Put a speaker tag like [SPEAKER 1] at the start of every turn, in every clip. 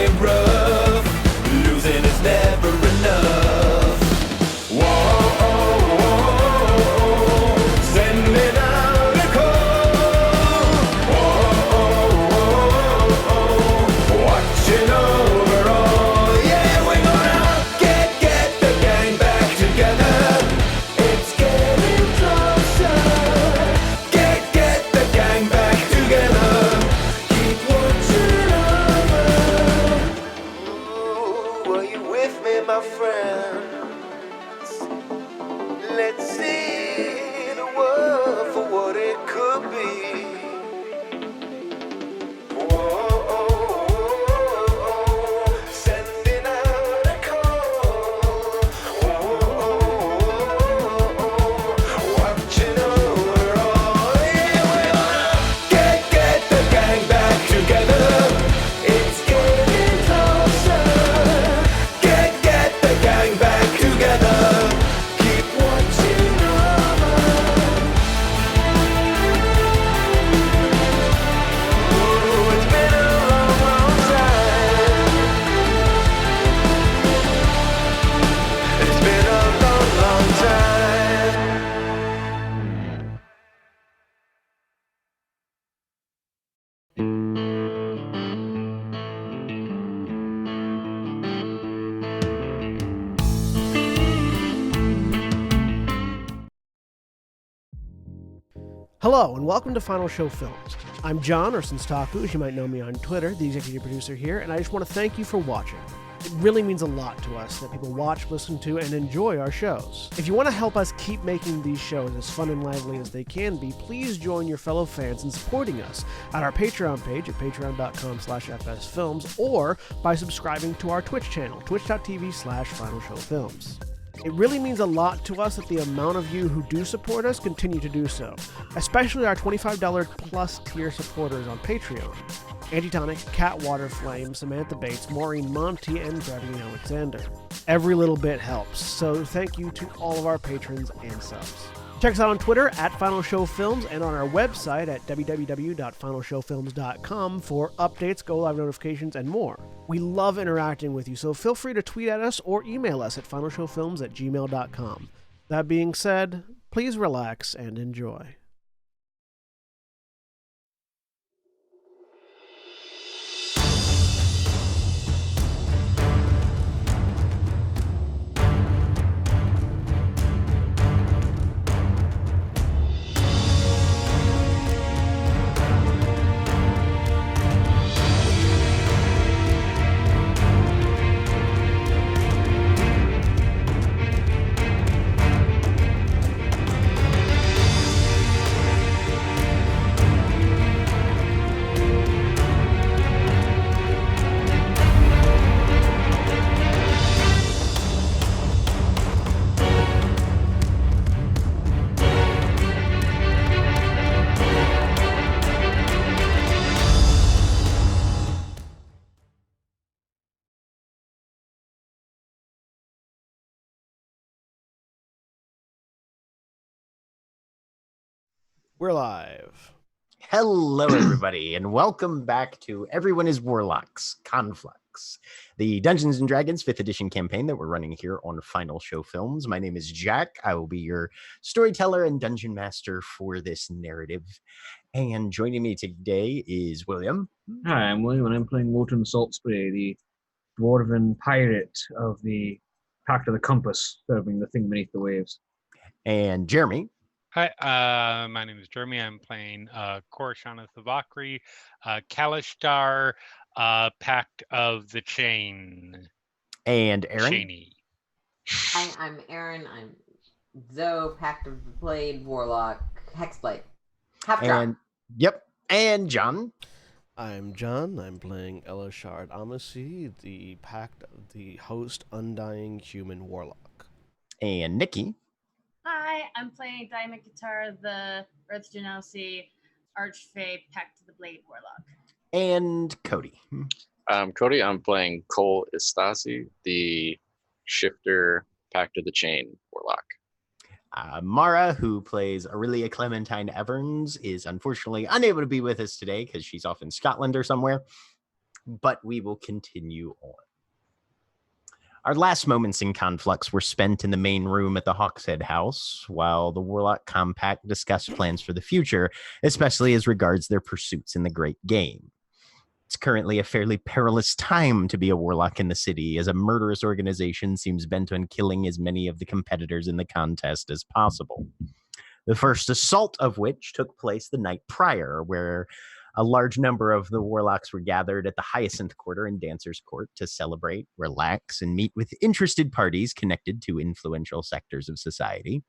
[SPEAKER 1] get rough. Losing is never enough. Whoa, sending out a call. Whoa, watching over all. Yeah, we're gonna get the gang back together. It's getting closer. Get the gang back together. Keep watching over. Ooh, are you with me, my friends? Let's see the world for what it could be. Whoa, sending out a call. Whoa, watching over all. Yeah, we're gonna get the gang back together. It's getting closer. Get the gang back together. Keep watching over. Ooh, it's been a long, long time. It's been a long, long time.
[SPEAKER 2] Hello, and welcome to Final Show Films. I'm John, or Senstaku, as you might know me on Twitter, the executive producer here, and I just want to thank you for watching. It really means a lot to us that people watch, listen to, and enjoy our shows. If you want to help us keep making these shows as fun and lively as they can be, please join your fellow fans in supporting us at our Patreon page at patreon.com/fsfilms or by subscribing to our Twitch channel, twitch.tv/finalshowfilms. It really means a lot to us that the amount of you who do support us continue to do so, especially our $25 plus tier supporters on Patreon. Antitonic, Cat Waterflame, Samantha Bates, Maureen Monty, and Gravity Alexander. Every little bit helps, so thank you to all of our patrons and subs. Check us out on Twitter at Final Show Films and on our website at www.finalshowfilms.com for updates, go-live notifications, and more. We love interacting with you, so feel free to tweet at us or email us at finalshowfilms@gmail.com. That being said, please relax and enjoy. We're live.
[SPEAKER 3] Hello, everybody, and welcome back to Everyone is Warlocks, Conflux, the Dungeons & Dragons 5th edition campaign that we're running here on Final Show Films. My name is Jack. I will be your storyteller and dungeon master for this narrative. And joining me today is William.
[SPEAKER 4] Hi, I'm William, and I'm playing Wotan Saltspray, the dwarven pirate of the Pact of the Compass, serving the thing beneath the waves.
[SPEAKER 3] And Jeremy.
[SPEAKER 5] Hi, my name is Jeremy. I'm playing Korshana Thavakri, Kalishtar, Pact of the Chain.
[SPEAKER 3] And Aaron.
[SPEAKER 5] Chainy.
[SPEAKER 6] Hi, I'm Aaron. I'm Zoe, Pact of the Blade, Warlock, Hexblade. Half drop.
[SPEAKER 3] And yep. And John.
[SPEAKER 2] I'm John. I'm playing Elishard Amasi, the Pact of the Host Undying Human Warlock.
[SPEAKER 3] And Nikki.
[SPEAKER 7] Hi, I'm playing Diamond Guitar, the Earth Genasi, Archfey, Pact of the Blade Warlock.
[SPEAKER 3] And Cody.
[SPEAKER 8] Cody, I'm playing Cole Istasi, the Shifter, Pact of the Chain Warlock.
[SPEAKER 3] Mara, who plays Aurelia Clementine Evans, is unfortunately unable to be with us today because she's off in Scotland or somewhere. but we will continue on. Our last moments in Conflux were spent in the main room at the Hawkshead House, while the Warlock Compact discussed plans for the future, especially as regards their pursuits in the Great Game. It's currently a fairly perilous time to be a warlock in the city, as a murderous organization seems bent on killing as many of the competitors in the contest as possible. The first assault of which took place the night prior, where a large number of the warlocks were gathered at the Hyacinth Quarter in Dancer's Court to celebrate, relax, and meet with interested parties connected to influential sectors of society.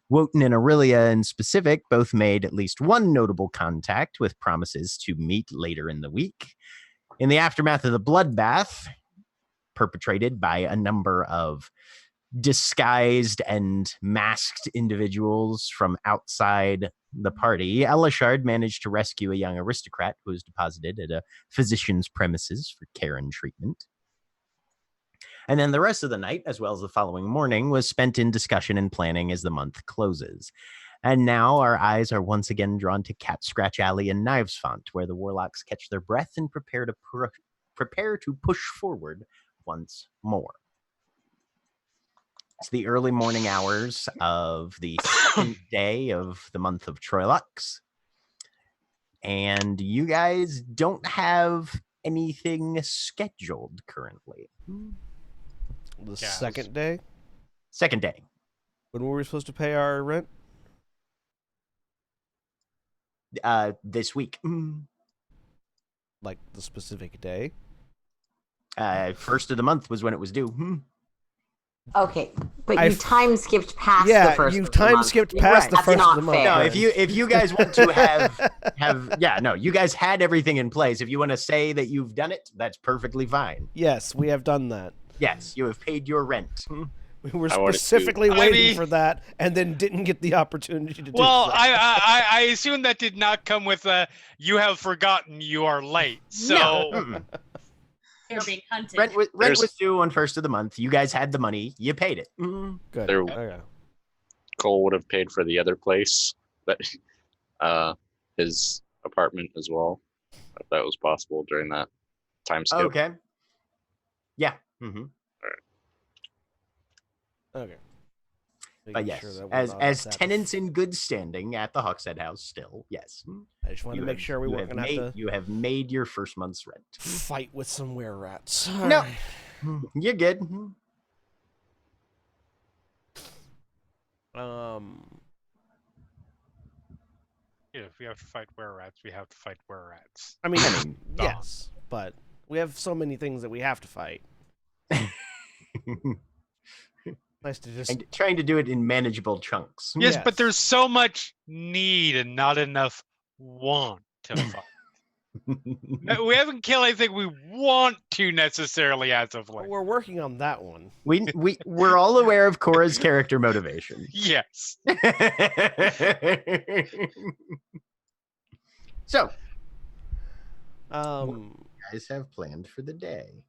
[SPEAKER 3] Wotan and Aurelia in specific both made at least one notable contact with promises to meet later in the week. In the aftermath of the bloodbath, perpetrated by a number of disguised and masked individuals from outside the party, Elishard managed to rescue a young aristocrat who was deposited at a physician's premises for care and treatment. And then the rest of the night, as well as the following morning, was spent in discussion and planning as the month closes. And now our eyes are once again drawn to Cat Scratch Alley and Knives Font, where the warlocks catch their breath and prepare to push forward once more. It's the early morning hours of the second day of the month of Troilux. And you guys don't have anything scheduled currently.
[SPEAKER 2] The second day?
[SPEAKER 3] Second day.
[SPEAKER 2] When were we supposed to pay our rent?
[SPEAKER 3] This week.
[SPEAKER 2] Like the specific day?
[SPEAKER 3] First of the month was when it was due.
[SPEAKER 6] Okay, but you time skipped past the
[SPEAKER 2] Yeah,
[SPEAKER 6] first.
[SPEAKER 2] you
[SPEAKER 6] of the
[SPEAKER 2] time
[SPEAKER 6] month.
[SPEAKER 2] skipped past the
[SPEAKER 6] That's
[SPEAKER 2] first
[SPEAKER 6] not
[SPEAKER 2] of the month.
[SPEAKER 6] fair.
[SPEAKER 3] No, if you guys want to have you guys had everything in place. If you want to say that you've done it, that's perfectly fine.
[SPEAKER 2] Yes, we have done that.
[SPEAKER 3] Yes, you have paid your rent.
[SPEAKER 2] We were
[SPEAKER 8] I wanted to-
[SPEAKER 2] specifically
[SPEAKER 5] I
[SPEAKER 2] waiting
[SPEAKER 5] mean-
[SPEAKER 2] for that and then didn't get the opportunity to do
[SPEAKER 5] Well,
[SPEAKER 2] so.
[SPEAKER 5] I assume that did not come with a "you have forgotten you are late." So
[SPEAKER 3] Mm-mm.
[SPEAKER 7] You're being hunted.
[SPEAKER 3] Rent
[SPEAKER 8] There's-
[SPEAKER 3] was due on first of the month. You guys had the money. You paid it.
[SPEAKER 2] Good.
[SPEAKER 8] there-
[SPEAKER 2] Okay.
[SPEAKER 8] Cole would have paid for the other place, but his apartment as well, if that was possible during that time skip.
[SPEAKER 3] Okay. Yeah. Mm-hmm.
[SPEAKER 2] Okay.
[SPEAKER 3] But
[SPEAKER 2] Making
[SPEAKER 3] yes,
[SPEAKER 2] sure that we're
[SPEAKER 3] as
[SPEAKER 2] not
[SPEAKER 3] as
[SPEAKER 2] that-
[SPEAKER 3] tenants in good standing at the Hawkshead House, still yes.
[SPEAKER 2] I just want to make sure we weren't going to have to
[SPEAKER 3] You have made your first month's rent.
[SPEAKER 2] fight with some were-rats.
[SPEAKER 3] No. You're good.
[SPEAKER 5] if we have to fight were-rats, we have to fight were-rats.
[SPEAKER 2] I mean,
[SPEAKER 3] duh.
[SPEAKER 2] yes, but we have so many things that we have to fight. Nice to just
[SPEAKER 3] And trying to do it in manageable chunks.
[SPEAKER 5] Yes,
[SPEAKER 2] Yes.
[SPEAKER 5] but there's so much need and not enough want to fight. We haven't killed anything we want to necessarily as of late.
[SPEAKER 2] we're working on that one.
[SPEAKER 3] we're all aware of Cora's character motivation.
[SPEAKER 5] Yes.
[SPEAKER 3] So,
[SPEAKER 2] Um,
[SPEAKER 3] guys have planned for the day.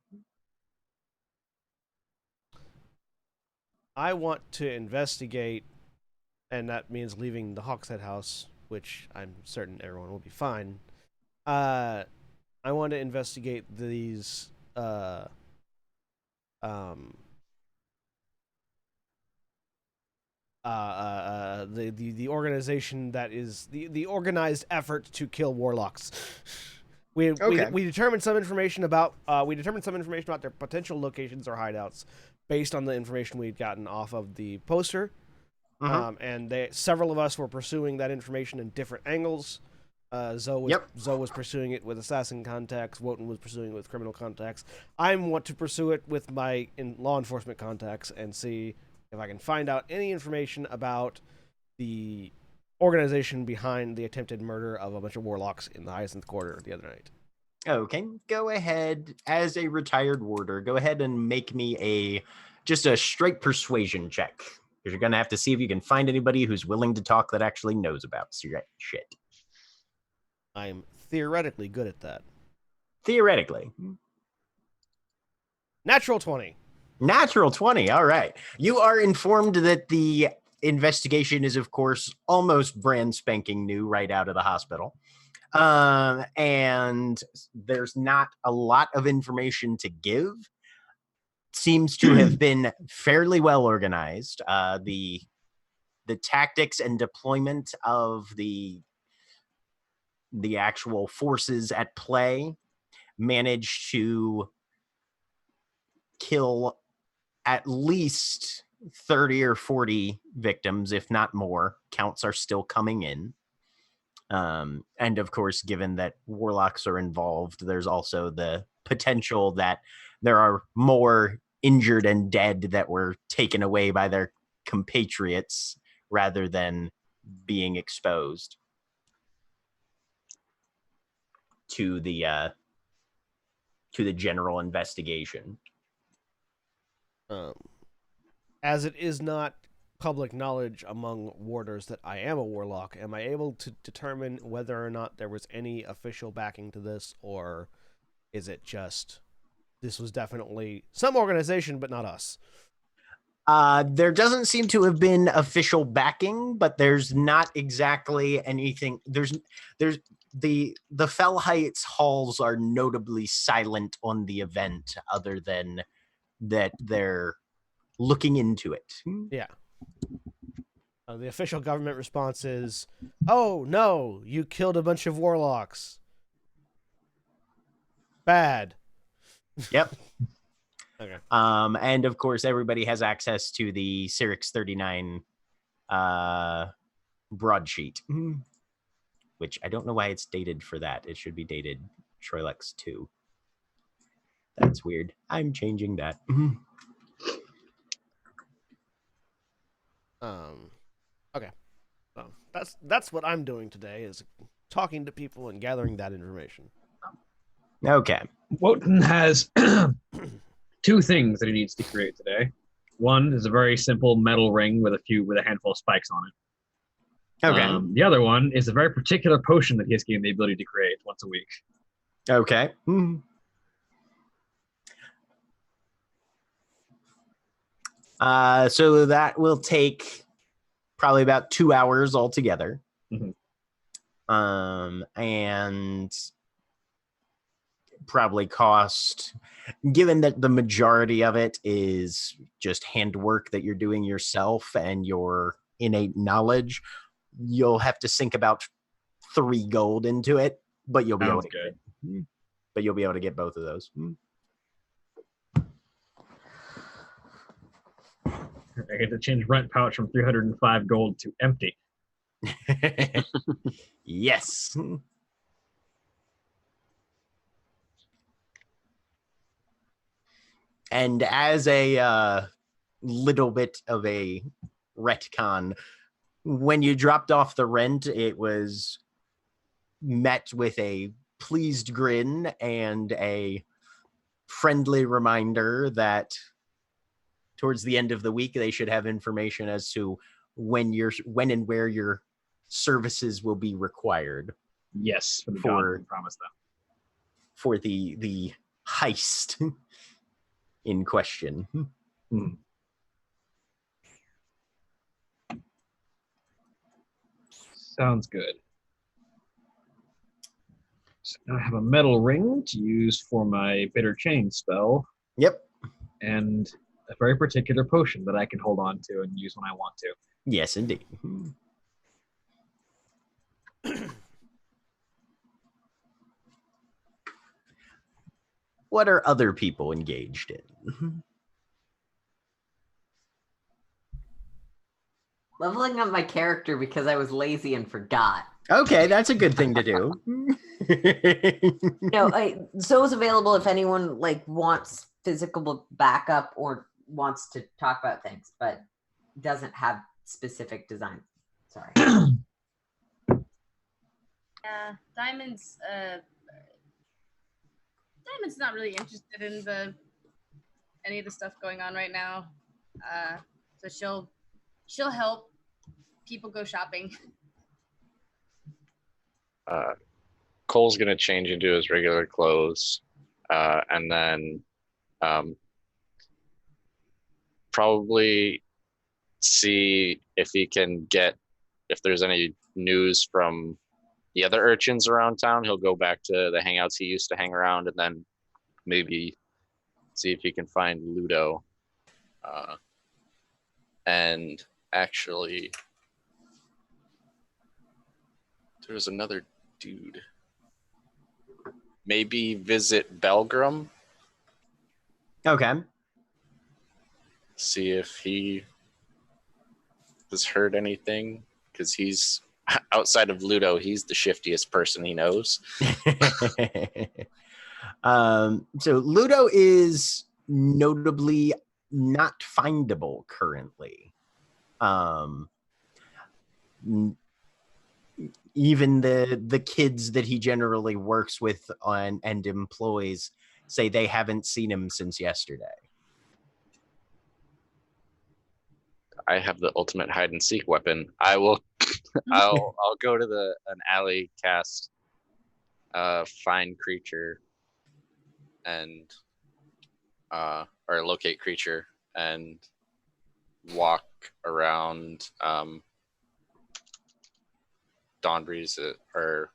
[SPEAKER 2] I want to investigate, and that means leaving the Hawkshead House, which I'm certain everyone will be fine. I want to investigate these the organization that is the organized effort to kill warlocks. We determined some information about their potential locations or hideouts based on the information we'd gotten off of the poster. And several of us were pursuing that information in different angles. Zoe was pursuing it with assassin contacts. Wotan was pursuing it with criminal contacts. I want to pursue it with my law enforcement contacts and see if I can find out any information about the organization behind the attempted murder of a bunch of warlocks in the Hyacinth Quarter the other night.
[SPEAKER 3] Okay, go ahead as a retired warder. Go ahead and make me just a straight persuasion check, because you're gonna have to see if you can find anybody who's willing to talk that actually knows about shit.
[SPEAKER 2] I'm theoretically good at that.
[SPEAKER 3] Theoretically.
[SPEAKER 2] Natural 20.
[SPEAKER 3] Natural 20. All right. You are informed that the investigation is, of course, almost brand spanking new right out of the hospital. And there's not a lot of information to give. Seems to have been fairly well organized. The tactics and deployment of the actual forces at play managed to kill at least 30 or 40 victims, if not more. Counts are still coming in. And of course, given that warlocks are involved, there's also the potential that there are more injured and dead that were taken away by their compatriots rather than being exposed to the general investigation.
[SPEAKER 2] As it is not public knowledge among warders that I am a warlock, am I able to determine whether or not there was any official backing to this, or is it just this was definitely some organization but not us?
[SPEAKER 3] There doesn't seem to have been official backing, but there's not exactly anything. There's the Fell Heights halls are notably silent on the event, other than that they're looking into it.
[SPEAKER 2] Yeah. The official government response is, "Oh no, you killed a bunch of warlocks. Bad."
[SPEAKER 3] Yep.
[SPEAKER 2] Okay.
[SPEAKER 3] And of course, everybody has access to the Cyrix 39 broadsheet, which I don't know why it's dated for that. It should be dated Troilex 2. That's weird. I'm changing that.
[SPEAKER 2] Okay. So that's what I'm doing today, is talking to people and gathering that information.
[SPEAKER 3] Okay.
[SPEAKER 4] Wotan has two things that he needs to create today. One is a very simple metal ring with a handful of spikes on it.
[SPEAKER 3] Okay.
[SPEAKER 4] The other one is a very particular potion that he has gained the ability to create once a week.
[SPEAKER 3] Okay. So that will take probably about 2 hours altogether. And probably cost, given that the majority of it is just handwork that you're doing yourself and your innate knowledge, you'll have to sink about 3 gold into it, but you'll be able to get both of those.
[SPEAKER 4] I get to change rent pouch from 305 gold to empty.
[SPEAKER 3] Yes. And as a little bit of a retcon, when you dropped off the rent, it was met with a pleased grin and a friendly reminder that towards the end of the week, they should have information as to when and where your services will be required.
[SPEAKER 4] Yes, promise that.
[SPEAKER 3] For the heist in question.
[SPEAKER 4] Sounds good. So now I have a metal ring to use for my bitter chain spell.
[SPEAKER 3] Yep.
[SPEAKER 4] And a very particular potion that I can hold on to and use when I want to.
[SPEAKER 3] Yes, indeed. What are other people engaged in?
[SPEAKER 6] Leveling up my character because I was lazy and forgot.
[SPEAKER 3] Okay, that's a good thing to do.
[SPEAKER 6] No, Zoe's available if anyone wants physical backup or wants to talk about things, but doesn't have specific design. Sorry.
[SPEAKER 7] Yeah, Diamond's not really interested in any of the stuff going on right now. So she'll help people go shopping.
[SPEAKER 8] Cole's gonna change into his regular clothes, and then probably see if he can get if there's any news from the other urchins around town. He'll go back to the hangouts he used to hang around, and then maybe see if he can find Ludo. And actually, there's another dude. Maybe visit Belgrum.
[SPEAKER 3] Okay.
[SPEAKER 8] See if he has heard anything, because he's outside of Ludo, he's the shiftiest person he knows.
[SPEAKER 3] So Ludo is notably not findable currently. Even the kids that he generally works with and employs say they haven't seen him since yesterday.
[SPEAKER 8] I have the ultimate hide and seek weapon. I will. I'll go to an alley, cast find creature, and or locate creature, and walk around Dawnbreeze, or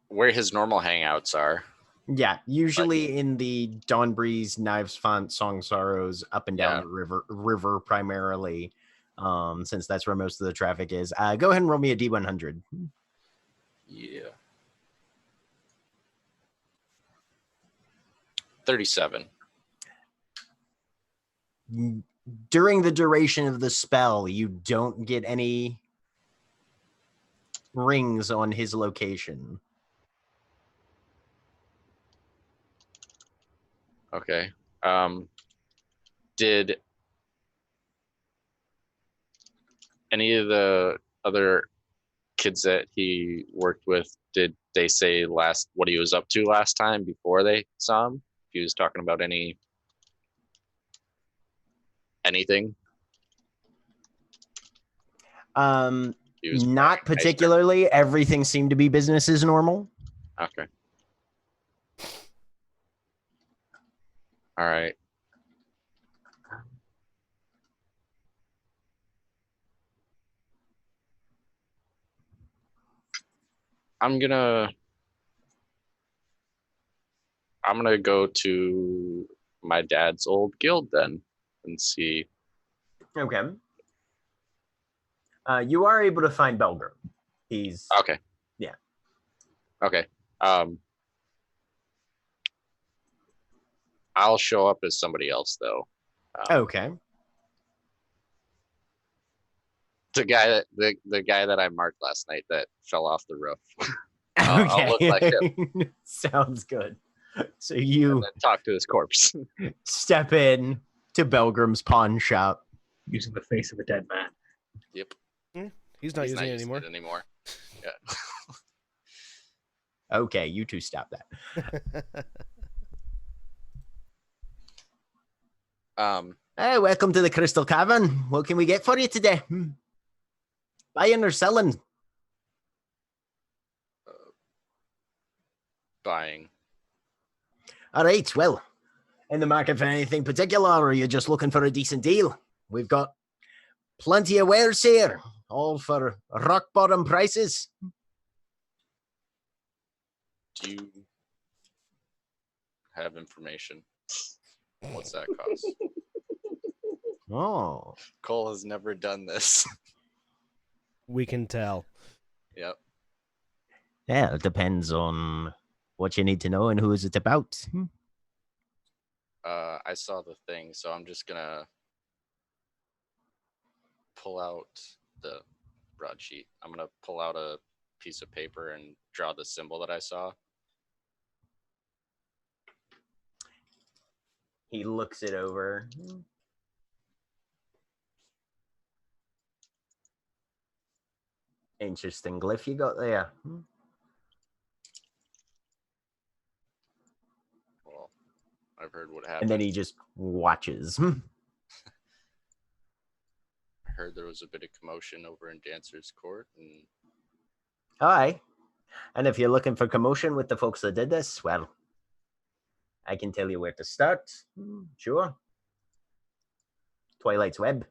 [SPEAKER 8] where his normal hangouts are.
[SPEAKER 3] Yeah, usually in the Dawnbreeze, Knives Font, Song Sorrows, up and down
[SPEAKER 8] Yeah.
[SPEAKER 3] the river primarily, since that's where most of the traffic is. Go ahead and roll me a D100.
[SPEAKER 8] Yeah. 37.
[SPEAKER 3] During the duration of the spell, you don't get any rings on his location.
[SPEAKER 8] Okay. Did any of the other kids that he worked with, did they say what he was up to last time before they saw him? If he was talking about anything? He was
[SPEAKER 3] Not
[SPEAKER 8] playing
[SPEAKER 3] particularly. Everything seemed to be business as normal.
[SPEAKER 8] Okay. All right. I'm gonna go to my dad's old guild then and see.
[SPEAKER 3] Okay. You are able to find Belgrum. He's
[SPEAKER 8] Okay.
[SPEAKER 3] Yeah.
[SPEAKER 8] Okay. I'll show up as somebody else though.
[SPEAKER 3] Okay.
[SPEAKER 8] The guy that I marked last night that fell off the roof.
[SPEAKER 3] Okay.
[SPEAKER 8] I'll look like him.
[SPEAKER 3] Sounds good. So
[SPEAKER 8] And
[SPEAKER 3] you
[SPEAKER 8] then talk to his corpse.
[SPEAKER 3] step in to Belgram's pawn shop.
[SPEAKER 4] Using the face of a dead man.
[SPEAKER 8] Yep.
[SPEAKER 2] He's not using it anymore.
[SPEAKER 8] Yeah.
[SPEAKER 3] Okay, you two stop that. Hey, welcome to the Crystal Cavern. What can we get for you today? Buying or selling?
[SPEAKER 8] Buying.
[SPEAKER 3] All right, well, in the market for anything particular, or are you just looking for a decent deal? We've got plenty of wares here, all for rock bottom prices.
[SPEAKER 8] Do you have information? What's that cost?
[SPEAKER 3] Oh,
[SPEAKER 8] Cole has never done this.
[SPEAKER 2] We can tell.
[SPEAKER 8] Yep.
[SPEAKER 3] yeah, it depends on what you need to know and who is it about.
[SPEAKER 8] I saw the thing, so I'm just gonna pull out the broadsheet. I'm gonna pull out a piece of paper and draw the symbol that I saw.
[SPEAKER 3] He looks it over. Interesting glyph you got there.
[SPEAKER 8] Well, I've heard what happened.
[SPEAKER 3] And then he just watches.
[SPEAKER 8] I heard there was a bit of commotion over in Dancer's Court, and
[SPEAKER 3] Aye. And if you're looking for commotion with the folks that did this, well, I can tell you where to start. Sure. Twilight's Web.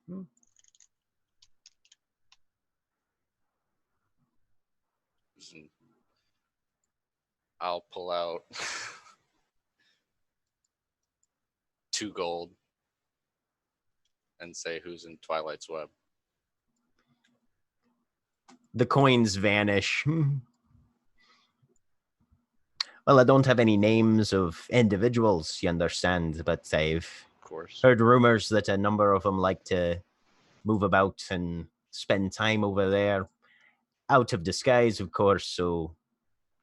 [SPEAKER 8] I'll pull out 2 gold and say who's in Twilight's Web.
[SPEAKER 3] The coins vanish. Well, I don't have any names of individuals, you understand, but I've
[SPEAKER 8] Of course.
[SPEAKER 3] heard rumors that a number of them like to move about and spend time over there, out of disguise, of course, so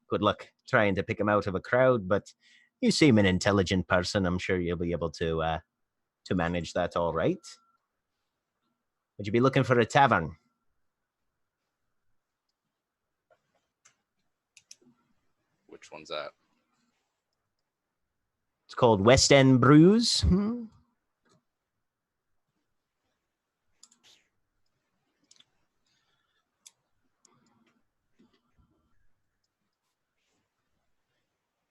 [SPEAKER 3] good luck trying to pick them out of a crowd, but you seem an intelligent person. I'm sure you'll be able to manage that all right. Would you be looking for a tavern?
[SPEAKER 8] Which one's that?
[SPEAKER 3] It's called West End Brews.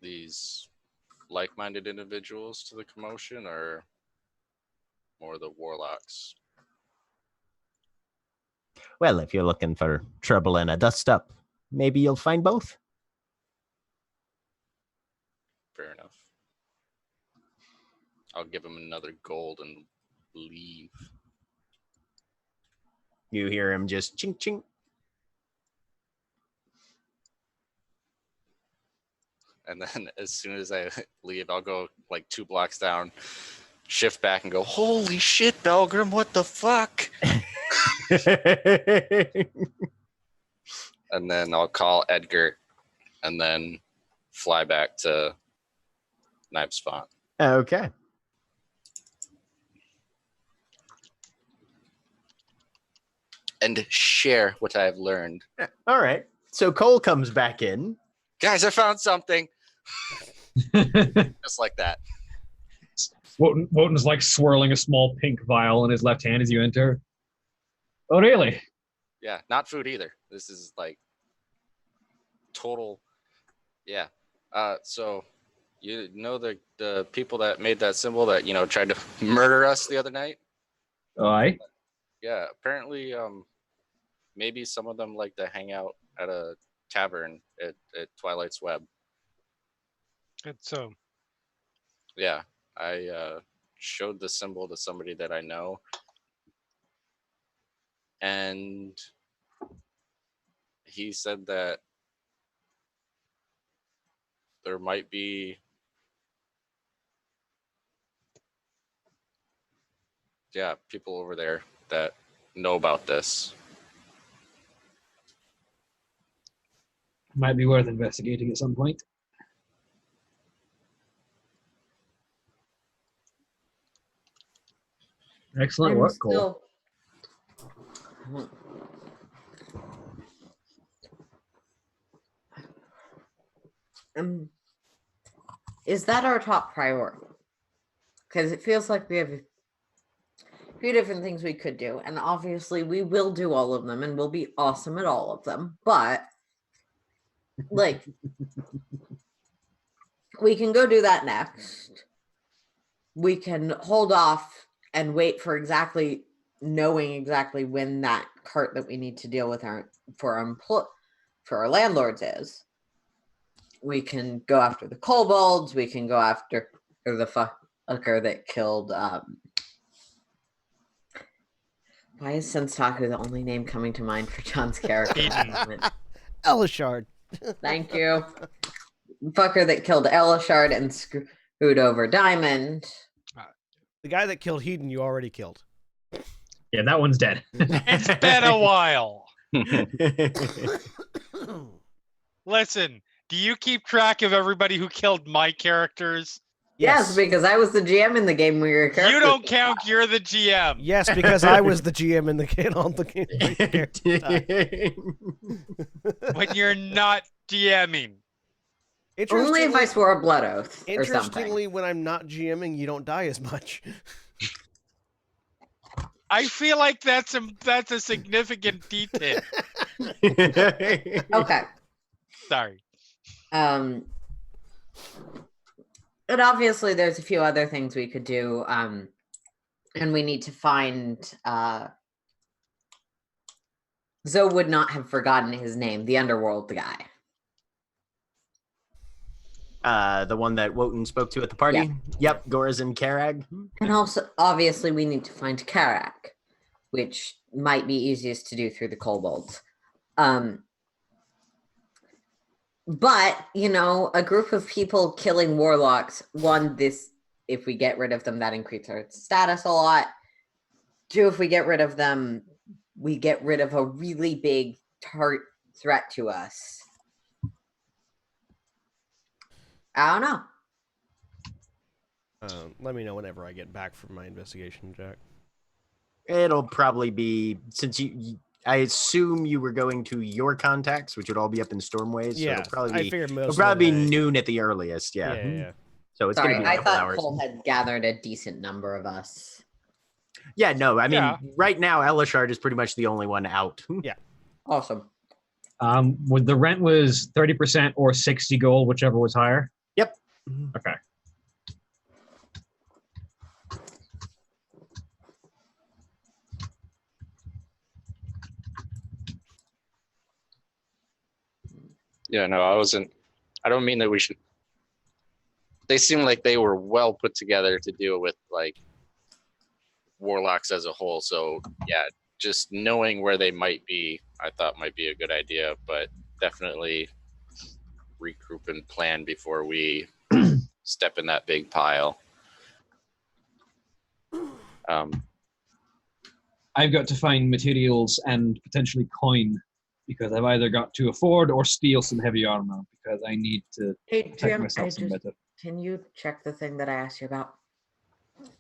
[SPEAKER 8] These like-minded individuals to the commotion, or more the Warlocks?
[SPEAKER 3] Well, if you're looking for trouble and a dust-up, maybe you'll find both.
[SPEAKER 8] Fair enough. I'll give him another gold and leave.
[SPEAKER 3] You hear him just chink chink.
[SPEAKER 8] And then as soon as I leave, I'll go like 2 blocks down, shift back and go, holy shit, Belgrim, what the fuck? And then I'll call Edgar and then fly back to Knife Spot.
[SPEAKER 3] Okay.
[SPEAKER 8] And share what I've learned.
[SPEAKER 3] All right. So Cole comes back in.
[SPEAKER 8] Guys, I found something. Just like that.
[SPEAKER 4] Wotan's like swirling a small pink vial in his left hand as you enter. Oh, really?
[SPEAKER 8] Yeah, not food either. This is like total. Yeah. So you know the people that made that symbol that, tried to murder us the other night?
[SPEAKER 4] Aye.
[SPEAKER 8] Yeah, apparently maybe some of them like to hang out at a tavern at Twilight's Web.
[SPEAKER 5] It's so.
[SPEAKER 8] Yeah, I showed the symbol to somebody that I know, and he said that there might be people over there that know about this.
[SPEAKER 4] Might be worth investigating at some point. Excellent work, Cole.
[SPEAKER 6] Is that our top priority? Because it feels like we have a few different things we could do, and obviously we will do all of them, and we'll be awesome at all of them. But like, we can go do that next. We can hold off and wait for knowing exactly when that cart that we need to deal with for our landlords is. We can go after the kobolds. We can go after the fucker that killed. Why is Senstaku the only name coming to mind for John's character?
[SPEAKER 2] Elishard.
[SPEAKER 6] Thank you. Fucker that killed Elishard and screwed over Diamond.
[SPEAKER 2] The guy that killed Hedon, you already killed.
[SPEAKER 4] Yeah, that one's dead.
[SPEAKER 5] It's been a while. Listen, do you keep track of everybody who killed my characters?
[SPEAKER 6] Yes, because I was the GM in the game where your character.
[SPEAKER 5] You don't count. You're the GM.
[SPEAKER 2] Yes, because I was the GM in the game on the game.
[SPEAKER 5] When you're not DMing.
[SPEAKER 6] Only if I swore a blood oath.
[SPEAKER 2] Interestingly, when I'm not GMing, you don't die as much.
[SPEAKER 5] I feel like that's a significant detail.
[SPEAKER 6] Okay.
[SPEAKER 5] Sorry.
[SPEAKER 6] And obviously there's a few other things we could do. And we need to find Zoe would not have forgotten his name, the Underworld guy.
[SPEAKER 3] The one that Wotan spoke to at the party? Yep, Gorazin Karag.
[SPEAKER 6] And also, obviously, we need to find Karak, which might be easiest to do through the kobolds. But, you know, a group of people killing warlocks, one, if we get rid of them, that increases our status a lot. Two, if we get rid of them, we get rid of a really big threat to us. I don't know.
[SPEAKER 2] Let me know whenever I get back from my investigation, Jack.
[SPEAKER 3] It'll probably be, since I assume you were going to your contacts, which would all be up in Stormways.
[SPEAKER 2] Yeah,
[SPEAKER 3] so it'll probably
[SPEAKER 2] I
[SPEAKER 3] be,
[SPEAKER 2] figured
[SPEAKER 3] it'll
[SPEAKER 2] most
[SPEAKER 3] probably
[SPEAKER 2] of
[SPEAKER 3] be
[SPEAKER 2] the day.
[SPEAKER 3] noon at the earliest. Yeah.
[SPEAKER 2] Yeah.
[SPEAKER 3] So it's
[SPEAKER 6] Sorry,
[SPEAKER 3] going to be a
[SPEAKER 6] I
[SPEAKER 3] couple
[SPEAKER 6] thought
[SPEAKER 3] hours.
[SPEAKER 6] Cole had gathered a decent number of us.
[SPEAKER 3] Yeah, no, I mean,
[SPEAKER 5] Yeah.
[SPEAKER 3] right now, Elishard is pretty much the only one out.
[SPEAKER 6] Awesome.
[SPEAKER 4] Would the rent was 30% or 60 gold, whichever was higher?
[SPEAKER 3] Yep.
[SPEAKER 4] Okay.
[SPEAKER 8] Yeah, no, I don't mean that we should. They seem like they were well put together to deal with like warlocks as a whole. So yeah, just knowing where they might be, I thought might be a good idea, but definitely regroup and plan before we step in that big pile.
[SPEAKER 4] I've got to find materials and potentially coin because I've either got to afford or steal some heavy armor because I need to
[SPEAKER 6] Hey,
[SPEAKER 4] protect
[SPEAKER 6] Jim,
[SPEAKER 4] myself some better.
[SPEAKER 6] can you check the thing that I asked you about?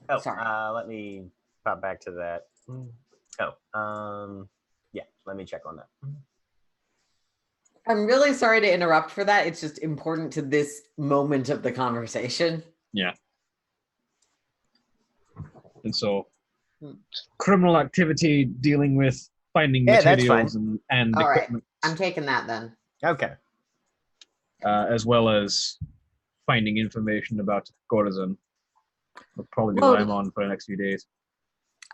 [SPEAKER 3] Oh,
[SPEAKER 6] Sorry.
[SPEAKER 3] let me pop back to that. Yeah, let me check on that.
[SPEAKER 6] I'm really sorry to interrupt for that. It's just important to this moment of the conversation.
[SPEAKER 4] Yeah. And so, criminal activity dealing with finding
[SPEAKER 3] Yeah, that's
[SPEAKER 4] materials and
[SPEAKER 6] All right.
[SPEAKER 4] equipment,
[SPEAKER 6] I'm taking that then.
[SPEAKER 3] Okay.
[SPEAKER 4] as well as finding information about Gorazin. Will probably be
[SPEAKER 6] Well,
[SPEAKER 4] what I'm on for the next few days.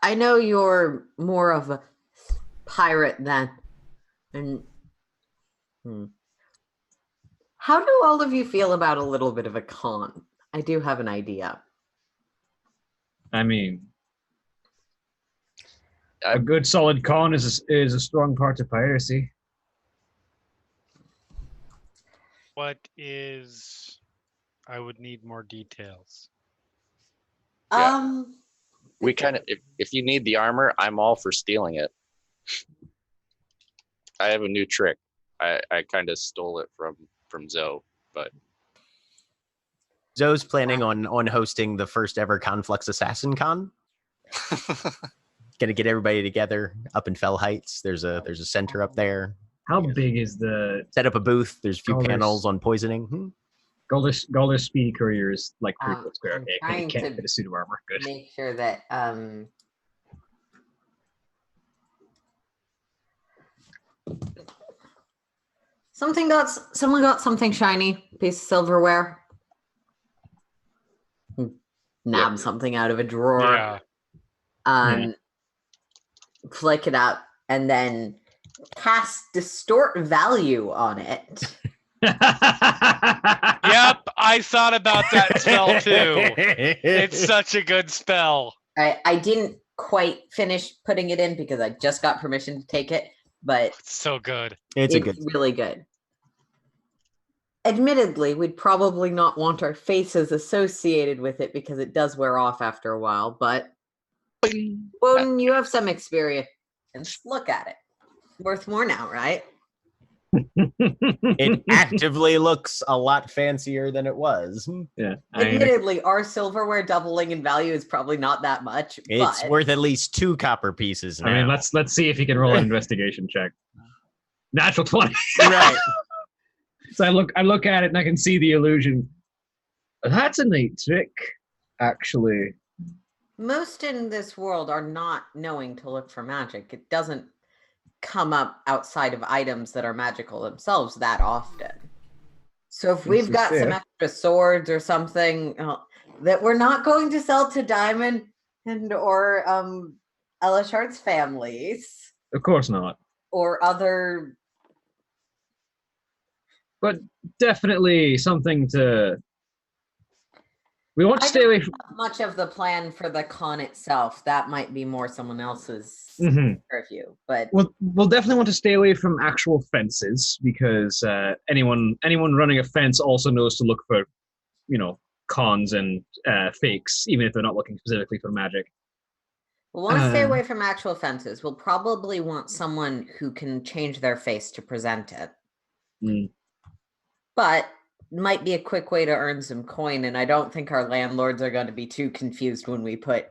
[SPEAKER 6] I know you're more of a pirate than. And how do all of you feel about a little bit of a con? I do have an idea.
[SPEAKER 4] I mean, a good solid con is a strong part of piracy.
[SPEAKER 5] What is? I would need more details.
[SPEAKER 8] Yeah. We kind of, if you need the armor, I'm all for stealing it. I have a new trick. I kind of stole it from Zoe, but
[SPEAKER 3] Zoe's planning on hosting the first ever Conflux Assassin Con. Gonna get everybody together up in Fell Heights. There's a center up there.
[SPEAKER 4] How big is the
[SPEAKER 3] Set up a booth. There's a few
[SPEAKER 4] Galders.
[SPEAKER 3] panels on poisoning.
[SPEAKER 4] Galders Speedy Courier is like 3 foot square.
[SPEAKER 6] I'm
[SPEAKER 4] Okay,
[SPEAKER 6] trying
[SPEAKER 4] it can't
[SPEAKER 6] to
[SPEAKER 4] fit a suit of armor. Good.
[SPEAKER 6] make sure that someone got something shiny, piece of silverware. Nab something out of a drawer.
[SPEAKER 5] Yeah.
[SPEAKER 6] Flick it up and then cast distort value on it.
[SPEAKER 5] Yep, I thought about that spell too. It's such a good spell.
[SPEAKER 6] I didn't quite finish putting it in because I just got permission to take it, but
[SPEAKER 5] It's so good.
[SPEAKER 3] It's a good.
[SPEAKER 6] really good. Admittedly, we'd probably not want our faces associated with it because it does wear off after a while, but Woden, you have some experience. Look at it. Worth more now, right?
[SPEAKER 3] It actively looks a lot fancier than it was.
[SPEAKER 4] Yeah.
[SPEAKER 6] Admittedly, our silverware doubling in value is probably not that much.
[SPEAKER 3] It's
[SPEAKER 6] but
[SPEAKER 3] worth at least 2 copper pieces now.
[SPEAKER 4] I mean, let's see if you can roll an investigation check. Natural 20.
[SPEAKER 3] Right.
[SPEAKER 4] So I look at it and I can see the illusion. That's a neat trick, actually.
[SPEAKER 6] most in this world are not knowing to look for magic. It doesn't come up outside of items that are magical themselves that often. So if we've got some extra swords or something that we're not going to sell to Diamond and or Elishard's families,
[SPEAKER 4] Of course not.
[SPEAKER 6] or other
[SPEAKER 4] but definitely something to. We want to
[SPEAKER 6] I
[SPEAKER 4] stay
[SPEAKER 6] don't
[SPEAKER 4] away from.
[SPEAKER 6] have much of the plan for the con itself. That might be more someone else's
[SPEAKER 4] Mhm.
[SPEAKER 6] purview. But
[SPEAKER 4] We'll definitely want to stay away from actual fences because anyone running a fence also knows to look for, cons and fakes, even if they're not looking specifically for magic.
[SPEAKER 6] we'll want to stay away from actual fences. We'll probably want someone who can change their face to present it.
[SPEAKER 4] Mm.
[SPEAKER 6] But might be a quick way to earn some coin, and I don't think our landlords are going to be too confused when we put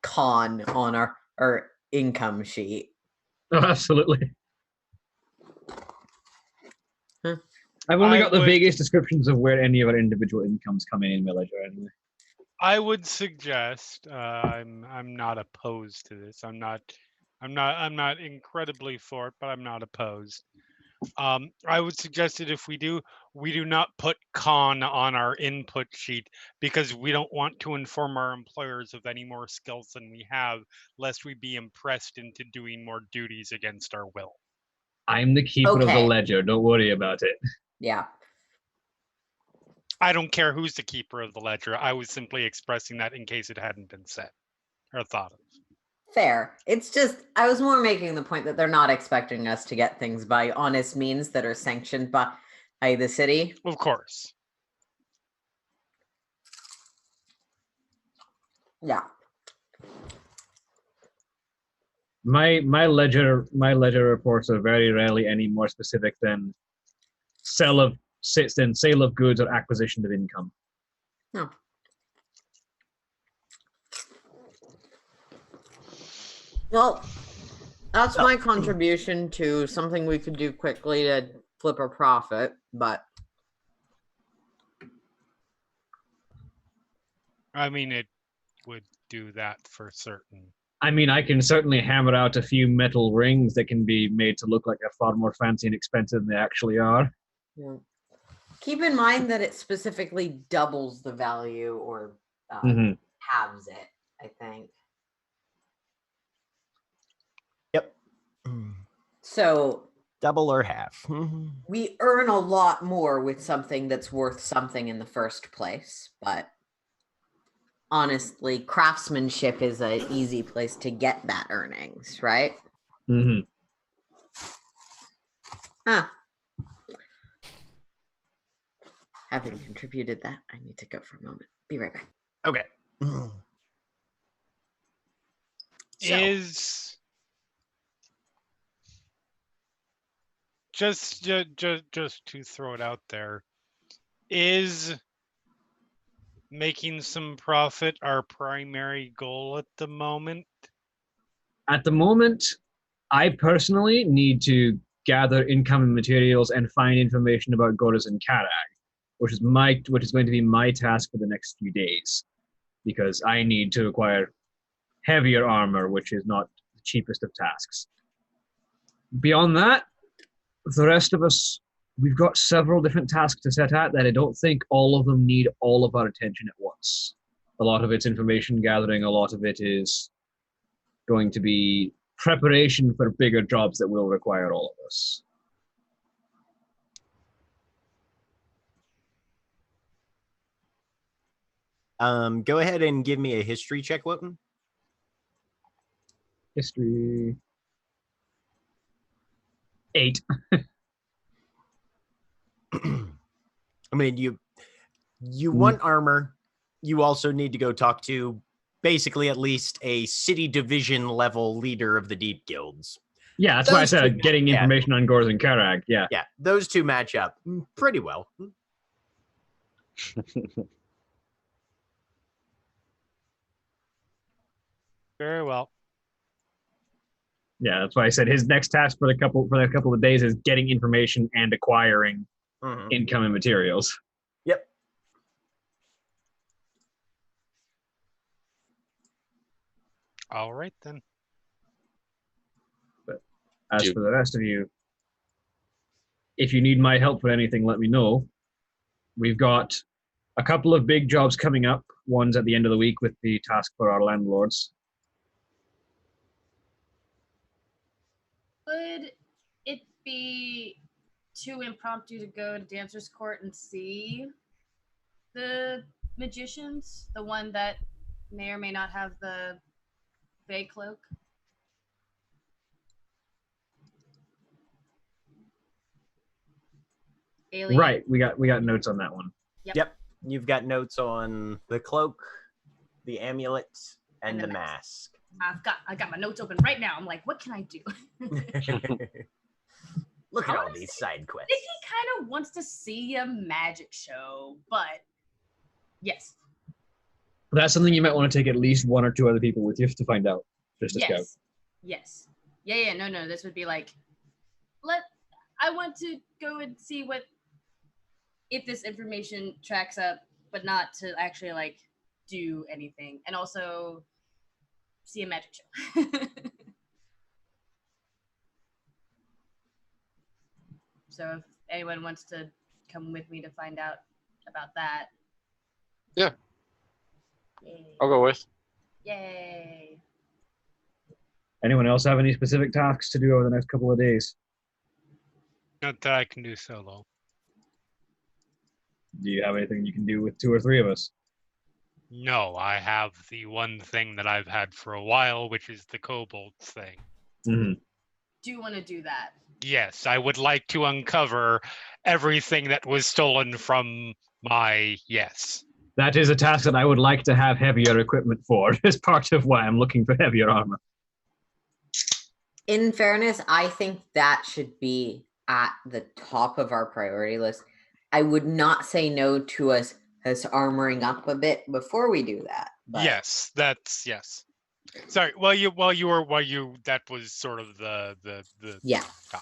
[SPEAKER 6] con on our income sheet.
[SPEAKER 4] Oh, absolutely.
[SPEAKER 6] Huh.
[SPEAKER 4] I've only
[SPEAKER 5] I
[SPEAKER 4] got the
[SPEAKER 5] would-
[SPEAKER 4] vaguest descriptions of where any of our individual incomes come in my ledger anyway.
[SPEAKER 5] I would suggest I'm not opposed to this. I'm not incredibly for it, but I'm not opposed. I would suggest that if we do not put con on our input sheet because we don't want to inform our employers of any more skills than we have, lest we be impressed into doing more duties against our will.
[SPEAKER 4] I'm the keeper of the
[SPEAKER 6] Okay.
[SPEAKER 4] ledger. Don't worry about it.
[SPEAKER 6] Yeah.
[SPEAKER 5] I don't care who's the keeper of the ledger. I was simply expressing that in case it hadn't been said or thought of.
[SPEAKER 6] Fair. It's just, I was more making the point that they're not expecting us to get things by honest means that are sanctioned by the city.
[SPEAKER 5] Of course.
[SPEAKER 6] Yeah.
[SPEAKER 4] My ledger reports are very rarely any more specific than sale of goods or acquisition of income.
[SPEAKER 6] No. Well, that's my contribution to something we could do quickly to flip a profit, but
[SPEAKER 5] I mean, it would do that for certain.
[SPEAKER 4] I mean, I can certainly hammer out a few metal rings that can be made to look like they're far more fancy and expensive than they actually are.
[SPEAKER 6] yeah. Keep in mind that it specifically doubles the value or
[SPEAKER 4] Mhm.
[SPEAKER 6] halves it, I think.
[SPEAKER 3] Yep.
[SPEAKER 6] So
[SPEAKER 3] Double or half.
[SPEAKER 6] we earn a lot more with something that's worth something in the first place, but honestly, craftsmanship is an easy place to get that earnings, right?
[SPEAKER 4] Mhm.
[SPEAKER 6] Huh. Having contributed that, I need to go for a moment. Be right back.
[SPEAKER 3] Okay. So,
[SPEAKER 5] Is just to throw it out there, is making some profit our primary goal at the moment?
[SPEAKER 4] At the moment, I personally need to gather income and materials and find information about Goras and Karag, which is going to be my task for the next few days, because I need to acquire heavier armor, which is not the cheapest of tasks. Beyond that, the rest of us, we've got several different tasks to set at that I don't think all of them need all of our attention at once. A lot of it's information gathering, a lot of it is going to be preparation for bigger jobs that will require all of us.
[SPEAKER 3] go ahead and give me a history check, Wotan.
[SPEAKER 4] History 8.
[SPEAKER 3] I mean, you want armor. You also need to go talk to basically at least a city division level leader of the Deep Guilds.
[SPEAKER 4] Yeah, that's why I
[SPEAKER 3] Those
[SPEAKER 4] said
[SPEAKER 3] two-
[SPEAKER 4] getting
[SPEAKER 3] yeah.
[SPEAKER 4] information on Goras and Karag. Yeah.
[SPEAKER 3] Yeah, those two match up pretty well.
[SPEAKER 5] Very well.
[SPEAKER 4] Yeah, that's why I said his next task for a couple of days is getting information and acquiring income and materials.
[SPEAKER 3] Yep.
[SPEAKER 5] All right then.
[SPEAKER 4] But as for the rest of you, if you need my help for anything, let me know. We've got a couple of big jobs coming up. One's at the end of the week with the task for our landlords.
[SPEAKER 7] Would it be too impromptu to go to Dancer's Court and see the magicians? The one that may or may not have the Bay cloak? Alien.
[SPEAKER 4] Right. We got notes on that one.
[SPEAKER 3] Yep. You've got notes on the cloak, the amulet, and
[SPEAKER 7] And the
[SPEAKER 3] the mask.
[SPEAKER 7] I got my notes open right now. I'm like, what can I do?
[SPEAKER 3] Look
[SPEAKER 7] I
[SPEAKER 3] at all
[SPEAKER 7] wanna
[SPEAKER 3] these
[SPEAKER 7] see-
[SPEAKER 3] side quests.
[SPEAKER 7] Nikki kind of wants to see a magic show, but yes.
[SPEAKER 4] That's something you might want to take at least one or two other people with you to find out. Just to scout.
[SPEAKER 7] Yes. Yes. Yeah, no. This would be like, I want to go and see if this information tracks up, but not to actually like do anything. And also see a magic show. So if anyone wants to come with me to find out about that.
[SPEAKER 8] Yeah.
[SPEAKER 7] Yay.
[SPEAKER 8] I'll go with.
[SPEAKER 7] Yay.
[SPEAKER 4] Anyone else have any specific tasks to do over the next couple of days?
[SPEAKER 5] Not that I can do solo.
[SPEAKER 4] Do you have anything you can do with two or three of us?
[SPEAKER 5] No, I have the one thing that I've had for a while, which is the kobolds thing.
[SPEAKER 4] Mm-hmm.
[SPEAKER 7] Do you want to do that?
[SPEAKER 5] Yes, I would like to uncover everything that was stolen from my yes.
[SPEAKER 4] That is a task that I would like to have heavier equipment for. As part of why I'm looking for heavier armor.
[SPEAKER 6] In fairness, I think that should be at the top of our priority list. I would not say no to us armoring up a bit before we do that. But
[SPEAKER 5] Yes, that's yes. Sorry, that was sort of the
[SPEAKER 6] Yeah.
[SPEAKER 5] top.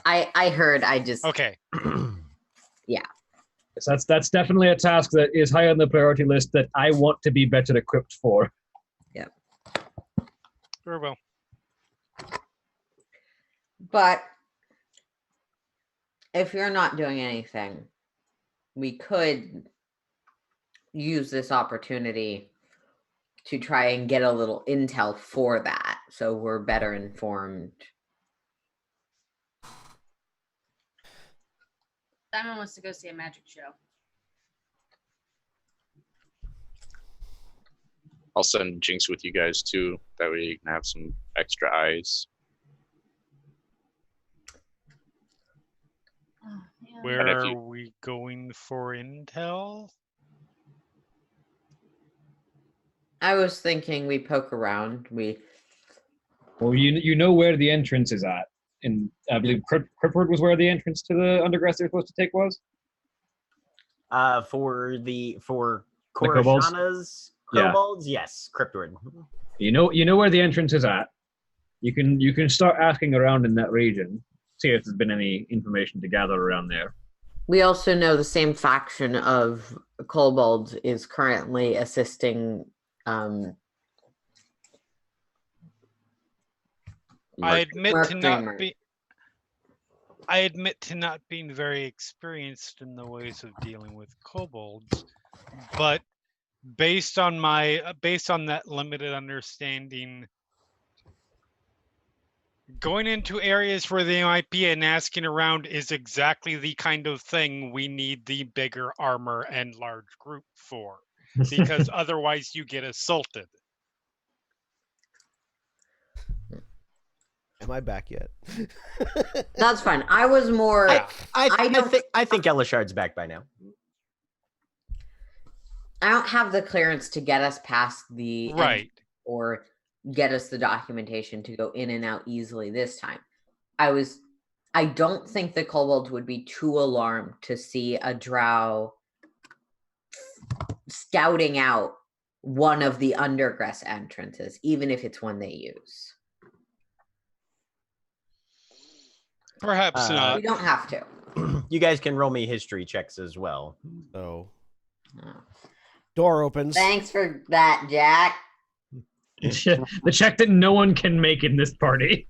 [SPEAKER 6] I heard. I just
[SPEAKER 5] Okay.
[SPEAKER 4] So that's definitely a task that is high on the priority list that I want to be better equipped for.
[SPEAKER 5] Very well.
[SPEAKER 6] But if you're not doing anything, we could use this opportunity to try and get a little intel for that, so we're better informed.
[SPEAKER 7] Simon wants to go see a magic show.
[SPEAKER 8] I'll send Jinx with you guys too. That way you can have some extra eyes.
[SPEAKER 7] Oh, man.
[SPEAKER 5] Where
[SPEAKER 8] And if
[SPEAKER 5] are
[SPEAKER 8] you-
[SPEAKER 5] we going for intel?
[SPEAKER 6] I was thinking we poke around.
[SPEAKER 4] Well, you know where the entrance is at. And I believe Cryptward was where the entrance to the undergrass they're supposed to take was.
[SPEAKER 3] For
[SPEAKER 4] kobolds?
[SPEAKER 3] Korashana's
[SPEAKER 4] Yeah.
[SPEAKER 3] kobolds, yes, Cryptward.
[SPEAKER 4] You know where the entrance is at. You can start asking around in that region, see if there's been any information to gather around there.
[SPEAKER 6] We also know the same faction of kobolds is currently assisting.
[SPEAKER 5] I admit
[SPEAKER 6] Mark
[SPEAKER 5] to
[SPEAKER 6] Dreamer.
[SPEAKER 5] not be. I admit to not being very experienced in the ways of dealing with kobolds, but based on that limited understanding, going into areas where they might be and asking around is exactly the kind of thing we need the bigger armor and large group for, because otherwise you get assaulted.
[SPEAKER 2] Am I back yet?
[SPEAKER 6] That's fine. I was more.
[SPEAKER 3] I think Elishard's back by now.
[SPEAKER 6] I don't have the clearance to get us past the
[SPEAKER 5] Right.
[SPEAKER 6] or get us the documentation to go in and out easily this time. I don't think the kobolds would be too alarmed to see a drow scouting out one of the undergrass entrances, even if it's one they use.
[SPEAKER 5] Perhaps
[SPEAKER 3] Uh,
[SPEAKER 5] not.
[SPEAKER 6] We don't have to.
[SPEAKER 3] You guys can roll me history checks as well.
[SPEAKER 2] Oh.
[SPEAKER 6] Oh.
[SPEAKER 2] Door opens.
[SPEAKER 6] Thanks for that, Jack.
[SPEAKER 4] The check that no one can make in this party.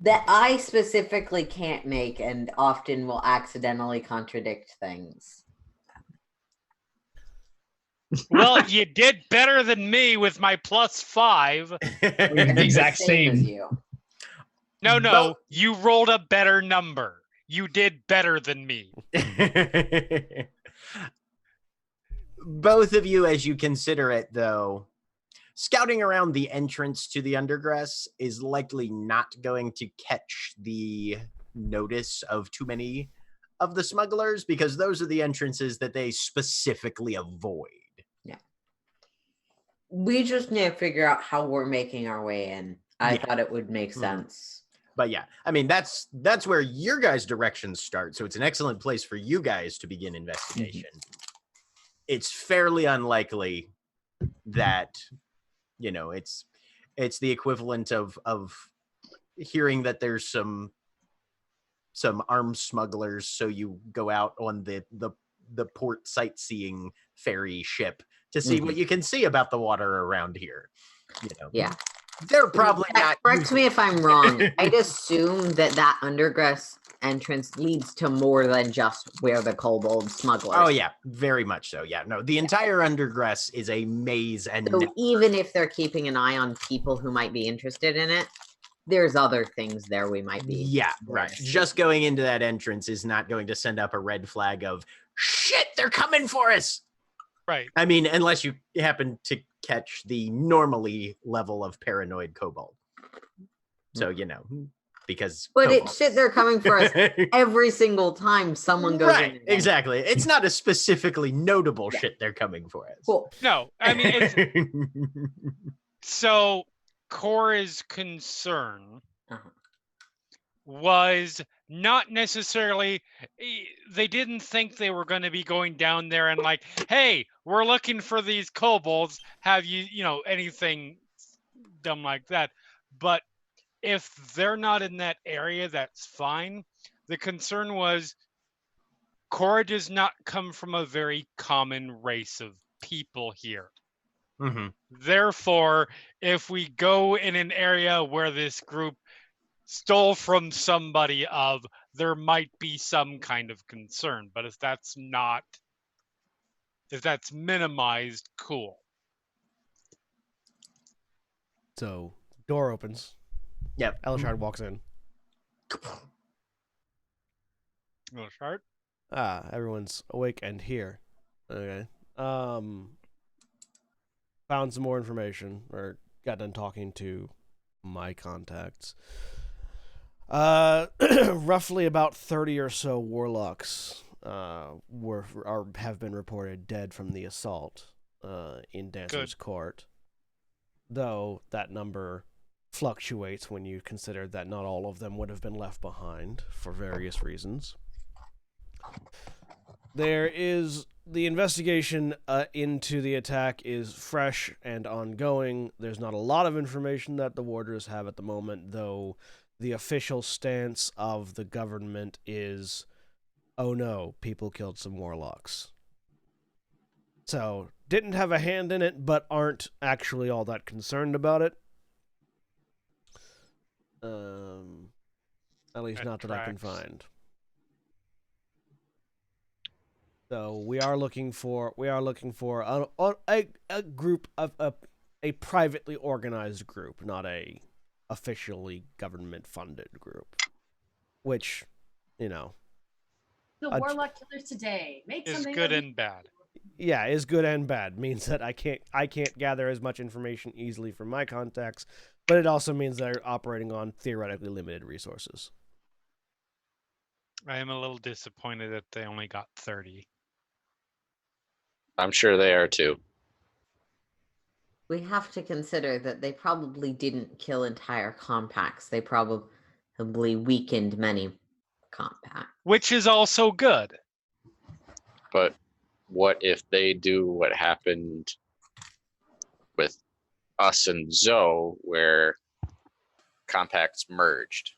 [SPEAKER 6] That I specifically can't make and often will accidentally contradict things.
[SPEAKER 5] Well, you did better than me with my +5.
[SPEAKER 4] The exact
[SPEAKER 6] as
[SPEAKER 4] same.
[SPEAKER 6] you.
[SPEAKER 5] No,
[SPEAKER 3] Well-
[SPEAKER 5] you rolled a better number. You did better than me.
[SPEAKER 3] Both of you, as you consider it, though, scouting around the entrance to the undergrass is likely not going to catch the notice of too many of the smugglers, because those are the entrances that they specifically avoid.
[SPEAKER 6] We just need to figure out how we're making our way in. I
[SPEAKER 3] Yeah.
[SPEAKER 6] thought it would make sense.
[SPEAKER 3] But yeah, I mean, that's where your guys' directions start. So it's an excellent place for you guys to begin investigation. It's fairly unlikely that, you know, it's the equivalent of hearing that there's some armed smugglers, so you go out on the port sightseeing ferry ship to see what you can see about the water around here. You know,
[SPEAKER 6] Yeah.
[SPEAKER 3] they're probably not.
[SPEAKER 6] Correct me if I'm wrong. I'd assume that undergrass entrance leads to more than just where the kobold smugglers.
[SPEAKER 3] Oh yeah, very much so. Yeah, no, the entire undergrass is a maze, and
[SPEAKER 6] So even if they're keeping an eye on people who might be interested in it, there's other things there we might be.
[SPEAKER 3] Yeah, right. Just going into that entrance is not going to send up a red flag of shit, they're coming for us.
[SPEAKER 5] Right.
[SPEAKER 3] I mean, unless you happen to catch the normally level of paranoid kobold. So, you know, because
[SPEAKER 6] But it's shit they're coming for us every single time someone goes
[SPEAKER 3] right,
[SPEAKER 6] in.
[SPEAKER 3] exactly. It's not a specifically notable shit they're coming for us.
[SPEAKER 6] Cool.
[SPEAKER 5] No, I mean, it's, so Cora's concern was not necessarily, they didn't think they were going to be going down there and like, hey, we're looking for these kobolds. Have you know, anything dumb like that? But if they're not in that area, that's fine. The concern was Cora does not come from a very common race of people here. Therefore, if we go in an area where this group stole from somebody there might be some kind of concern. But if that's minimized, cool.
[SPEAKER 2] So, door opens.
[SPEAKER 3] Yep.
[SPEAKER 2] Elishard walks in.
[SPEAKER 5] Elishard?
[SPEAKER 2] Everyone's awake and here. Okay. Found some more information, or got done talking to my contacts. Roughly about 30 or so warlocks have been reported dead from the assault in Dancer's Court. Though that number fluctuates when you consider that not all of them would have been left behind for various reasons. There is the investigation into the attack is fresh and ongoing. There's not a lot of information that the warders have at the moment, though the official stance of the government is, oh no, people killed some warlocks. So, didn't have a hand in it, but aren't actually all that concerned about it. At least not that I can find. So we are looking for a group of a privately organized group, not a officially government funded group. Which, you know,
[SPEAKER 7] The Warlock Killers today. Make
[SPEAKER 5] is
[SPEAKER 7] something
[SPEAKER 5] good
[SPEAKER 7] of-
[SPEAKER 5] and bad.
[SPEAKER 2] Yeah, is good and bad. Means that I can't gather as much information easily from my contacts, but it also means they're operating on theoretically limited resources.
[SPEAKER 5] I am a little disappointed that they only got 30.
[SPEAKER 8] I'm sure they are too.
[SPEAKER 6] We have to consider that they probably didn't kill entire compacts. They probably weakened many compacts.
[SPEAKER 5] Which is also good.
[SPEAKER 8] But what if they do what happened with us and Zoe, where compacts merged?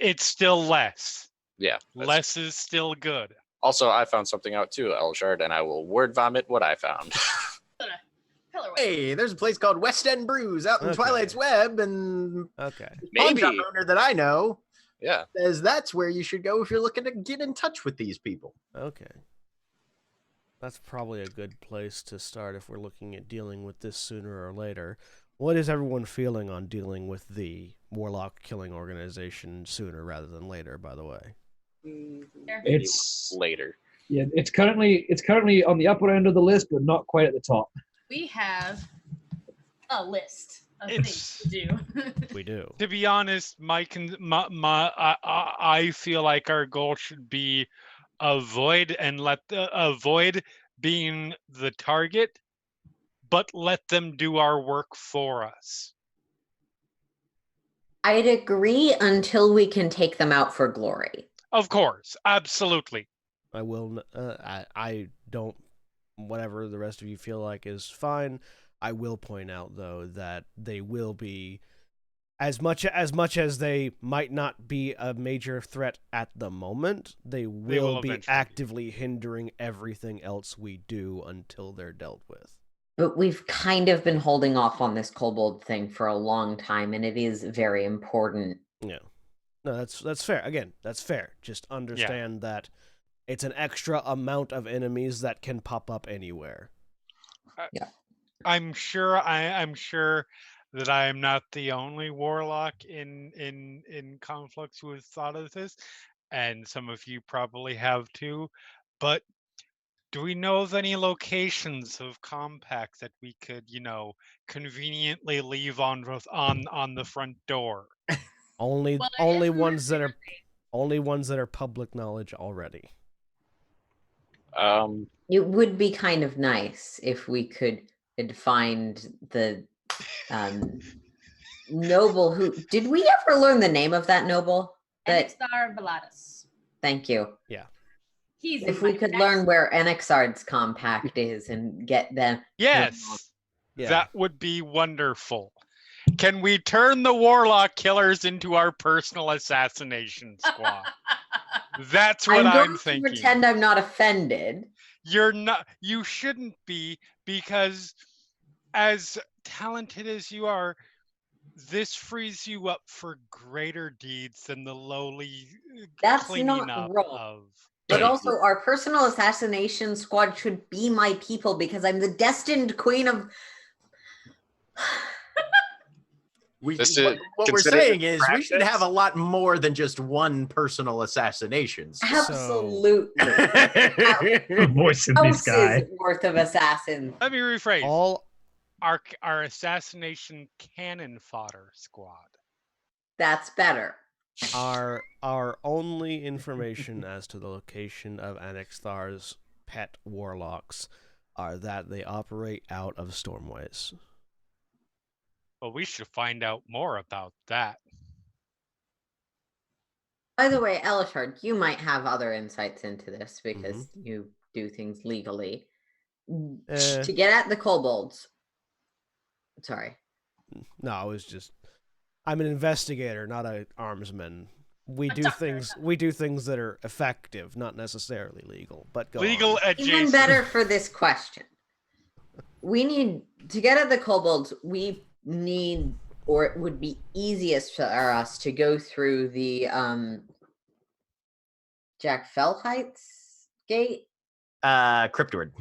[SPEAKER 5] It's still less.
[SPEAKER 8] Yeah.
[SPEAKER 5] Less is still good.
[SPEAKER 8] Also, I found something out too, Elshard, and I will word vomit what I found.
[SPEAKER 3] Hey, there's a place called West End Brews out in
[SPEAKER 2] Okay.
[SPEAKER 3] Twilight's Web, and
[SPEAKER 8] Maybe.
[SPEAKER 3] pawn shop owner that I know
[SPEAKER 8] Yeah.
[SPEAKER 3] says that's where you should go if you're looking to get in touch with these people.
[SPEAKER 2] Okay. That's probably a good place to start if we're looking at dealing with this sooner or later. What is everyone feeling on dealing with the Warlock killing organization sooner rather than later, by the way?
[SPEAKER 4] It's
[SPEAKER 8] later.
[SPEAKER 4] Yeah, it's currently on the upper end of the list, but not quite at the top.
[SPEAKER 7] We have a list of
[SPEAKER 5] It's-
[SPEAKER 7] things to do.
[SPEAKER 2] We do.
[SPEAKER 5] To be honest, I feel like our goal should be avoid being the target, but let them do our work for us.
[SPEAKER 6] I'd agree until we can take them out for glory.
[SPEAKER 5] Of course, absolutely.
[SPEAKER 2] I will. I don't. Whatever the rest of you feel like is fine. I will point out though that they will be, as much as they might not be a major threat at the moment, they will be
[SPEAKER 5] eventually.
[SPEAKER 2] actively hindering everything else we do until they're dealt with.
[SPEAKER 6] But we've kind of been holding off on this kobold thing for a long time, and it is very important.
[SPEAKER 2] Yeah. No, that's fair. Again, that's fair. Just understand that it's an extra amount of enemies that can pop up anywhere.
[SPEAKER 5] I'm sure that I am not the only warlock in Conflux who has thought of this, and some of you probably have too. But do we know of any locations of compacts that we could, conveniently leave on the front door?
[SPEAKER 2] Only
[SPEAKER 7] Well, there is
[SPEAKER 2] ones that are public knowledge already.
[SPEAKER 6] It would be kind of nice if we could find the noble who... Did we ever learn the name of that noble?
[SPEAKER 7] Enixar Velatus.
[SPEAKER 6] Thank you.
[SPEAKER 7] He's
[SPEAKER 6] If
[SPEAKER 7] in
[SPEAKER 6] we
[SPEAKER 7] my
[SPEAKER 6] could
[SPEAKER 7] next-
[SPEAKER 6] learn where Enixard's compact is and get them...
[SPEAKER 5] Yes,
[SPEAKER 2] Yeah.
[SPEAKER 5] that would be wonderful. Can we turn the warlock killers into our personal assassination squad? That's what
[SPEAKER 6] I'm going
[SPEAKER 5] I'm
[SPEAKER 6] to
[SPEAKER 5] thinking.
[SPEAKER 6] pretend I'm not offended.
[SPEAKER 5] You're not. You shouldn't be, because as talented as you are, this frees you up for greater deeds than the lowly
[SPEAKER 6] That's
[SPEAKER 5] cleaning
[SPEAKER 6] not
[SPEAKER 5] up
[SPEAKER 6] wrong.
[SPEAKER 5] of.
[SPEAKER 6] But also, our personal assassination squad should be my people because I'm the destined queen of...
[SPEAKER 8] This is
[SPEAKER 3] What we're
[SPEAKER 8] considered
[SPEAKER 3] saying is we should
[SPEAKER 8] practice?
[SPEAKER 3] have a lot more than just one personal assassination.
[SPEAKER 6] Absolutely.
[SPEAKER 4] The voice in this guy.
[SPEAKER 6] Houses worth of assassins.
[SPEAKER 5] Let me rephrase.
[SPEAKER 2] All
[SPEAKER 5] Our assassination cannon fodder squad.
[SPEAKER 6] That's better.
[SPEAKER 2] our only information as to the location of Anixthar's pet warlocks are that they operate out of Stormways.
[SPEAKER 5] Well, we should find out more about that.
[SPEAKER 6] By the way, Elishard, you might have other insights into this because you do things legally. To get at the kobolds. Sorry.
[SPEAKER 2] No, I'm an investigator, not an armsman. We do things that are effective, not necessarily legal. But go
[SPEAKER 5] Legal
[SPEAKER 2] on.
[SPEAKER 5] adjacent.
[SPEAKER 6] Even better for this question. We need to get at the kobolds. We need, or it would be easiest for us to go through the Jack Fellheit's gate,
[SPEAKER 3] Cryptward.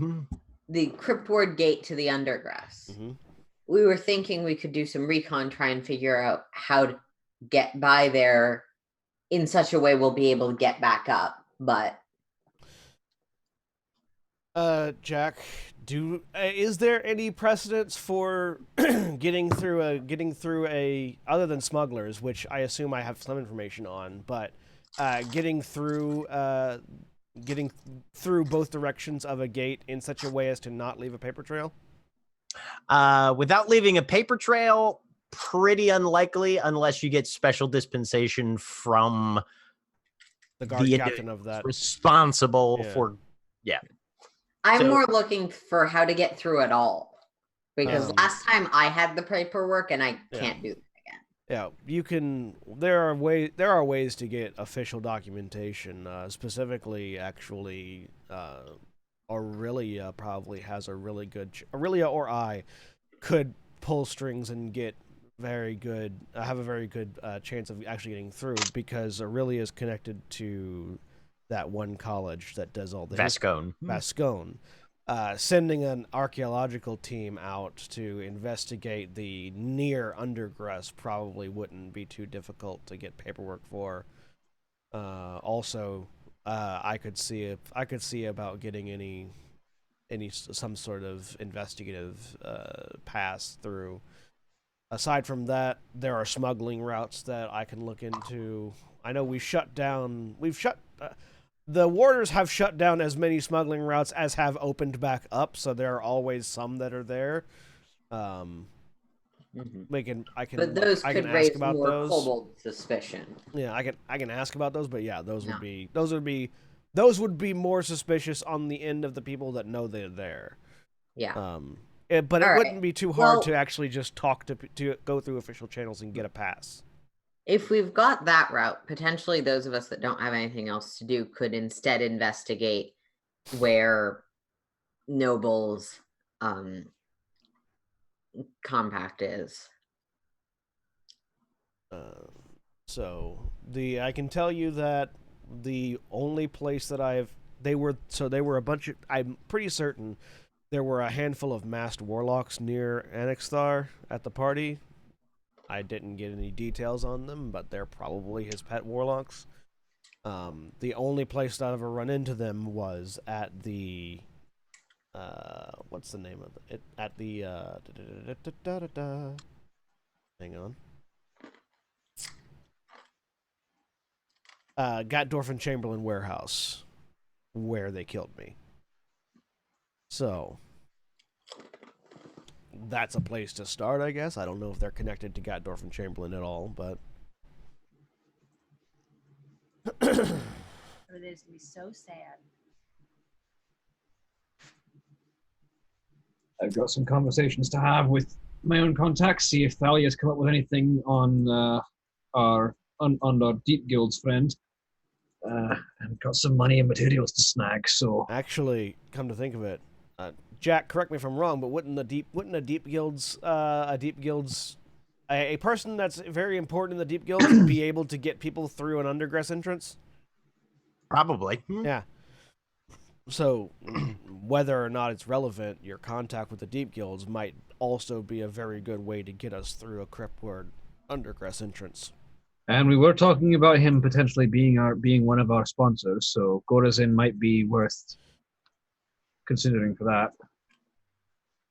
[SPEAKER 6] the Cryptward gate to the Undergrass. We were thinking we could do some recon, try and figure out how to get by there in such a way we'll be able to get back up. But
[SPEAKER 2] Jack, is there any precedence for getting through a other than smugglers, which I assume I have some information on, but getting through both directions of a gate in such a way as to not leave a paper trail?
[SPEAKER 3] Without leaving a paper trail, pretty unlikely unless you get special dispensation from
[SPEAKER 2] The guard
[SPEAKER 3] the
[SPEAKER 2] captain of that.
[SPEAKER 3] responsible
[SPEAKER 2] Yeah.
[SPEAKER 3] for
[SPEAKER 6] I'm
[SPEAKER 3] So-
[SPEAKER 6] more looking for how to get through it all. Because
[SPEAKER 2] Um,
[SPEAKER 6] last time I had the paperwork and I
[SPEAKER 2] Yeah.
[SPEAKER 6] can't do that again.
[SPEAKER 2] Yeah, you can. There are ways to get official documentation. Specifically, actually, Aurelia probably has a really good. Aurelia or I could pull strings and get have a very good chance of actually getting through because Aurelia is connected to that one college that does all the
[SPEAKER 3] Vascone.
[SPEAKER 2] Vascone. sending an archaeological team out to investigate the near undergress probably wouldn't be too difficult to get paperwork for. Also, I could see about getting some sort of investigative pass through. Aside from that, there are smuggling routes that I can look into. I know the warders have shut down as many smuggling routes as have opened back up, so there are always some that are there.
[SPEAKER 6] But those
[SPEAKER 2] I
[SPEAKER 6] could
[SPEAKER 2] can ask
[SPEAKER 6] raise
[SPEAKER 2] about
[SPEAKER 6] more
[SPEAKER 2] those.
[SPEAKER 6] kobold suspicion.
[SPEAKER 2] Yeah, I can ask about those, but yeah, those
[SPEAKER 6] No.
[SPEAKER 2] would be more suspicious on the end of the people that know they're there.
[SPEAKER 6] Yeah.
[SPEAKER 2] But it
[SPEAKER 6] All
[SPEAKER 2] wouldn't
[SPEAKER 6] right.
[SPEAKER 2] be too hard
[SPEAKER 6] Well-
[SPEAKER 2] to actually just talk to go through official channels and get a pass.
[SPEAKER 6] If we've got that route, potentially those of us that don't have anything else to do could instead investigate where Noble's compact is.
[SPEAKER 2] I can tell you that the only place that they were a bunch of, I'm pretty certain there were a handful of masked warlocks near Annexthar at the party. I didn't get any details on them, but they're probably his pet warlocks. The only place that I ever run into them was at the what's the name of it? At the hang on. Gatdorf and Chamberlain warehouse, where they killed me. So that's a place to start, I guess. I don't know if they're connected to Gatdorf and Chamberlain at all, but
[SPEAKER 7] It is gonna be so sad.
[SPEAKER 4] I've got some conversations to have with my own contacts, see if Thalia's come up with anything on our Deep Guild's friend. And got some money and materials to snag, so
[SPEAKER 2] actually, come to think of it, Jack, correct me if I'm wrong, but wouldn't a deep guild's a person that's very important in the deep guilds be able to get people through an undergress entrance?
[SPEAKER 3] Probably.
[SPEAKER 2] Yeah. So, whether or not it's relevant, your contact with the deep guilds might also be a very good way to get us through a cryptward undergress entrance.
[SPEAKER 4] And we were talking about him potentially being one of our sponsors, so Gorazin might be worth considering for that.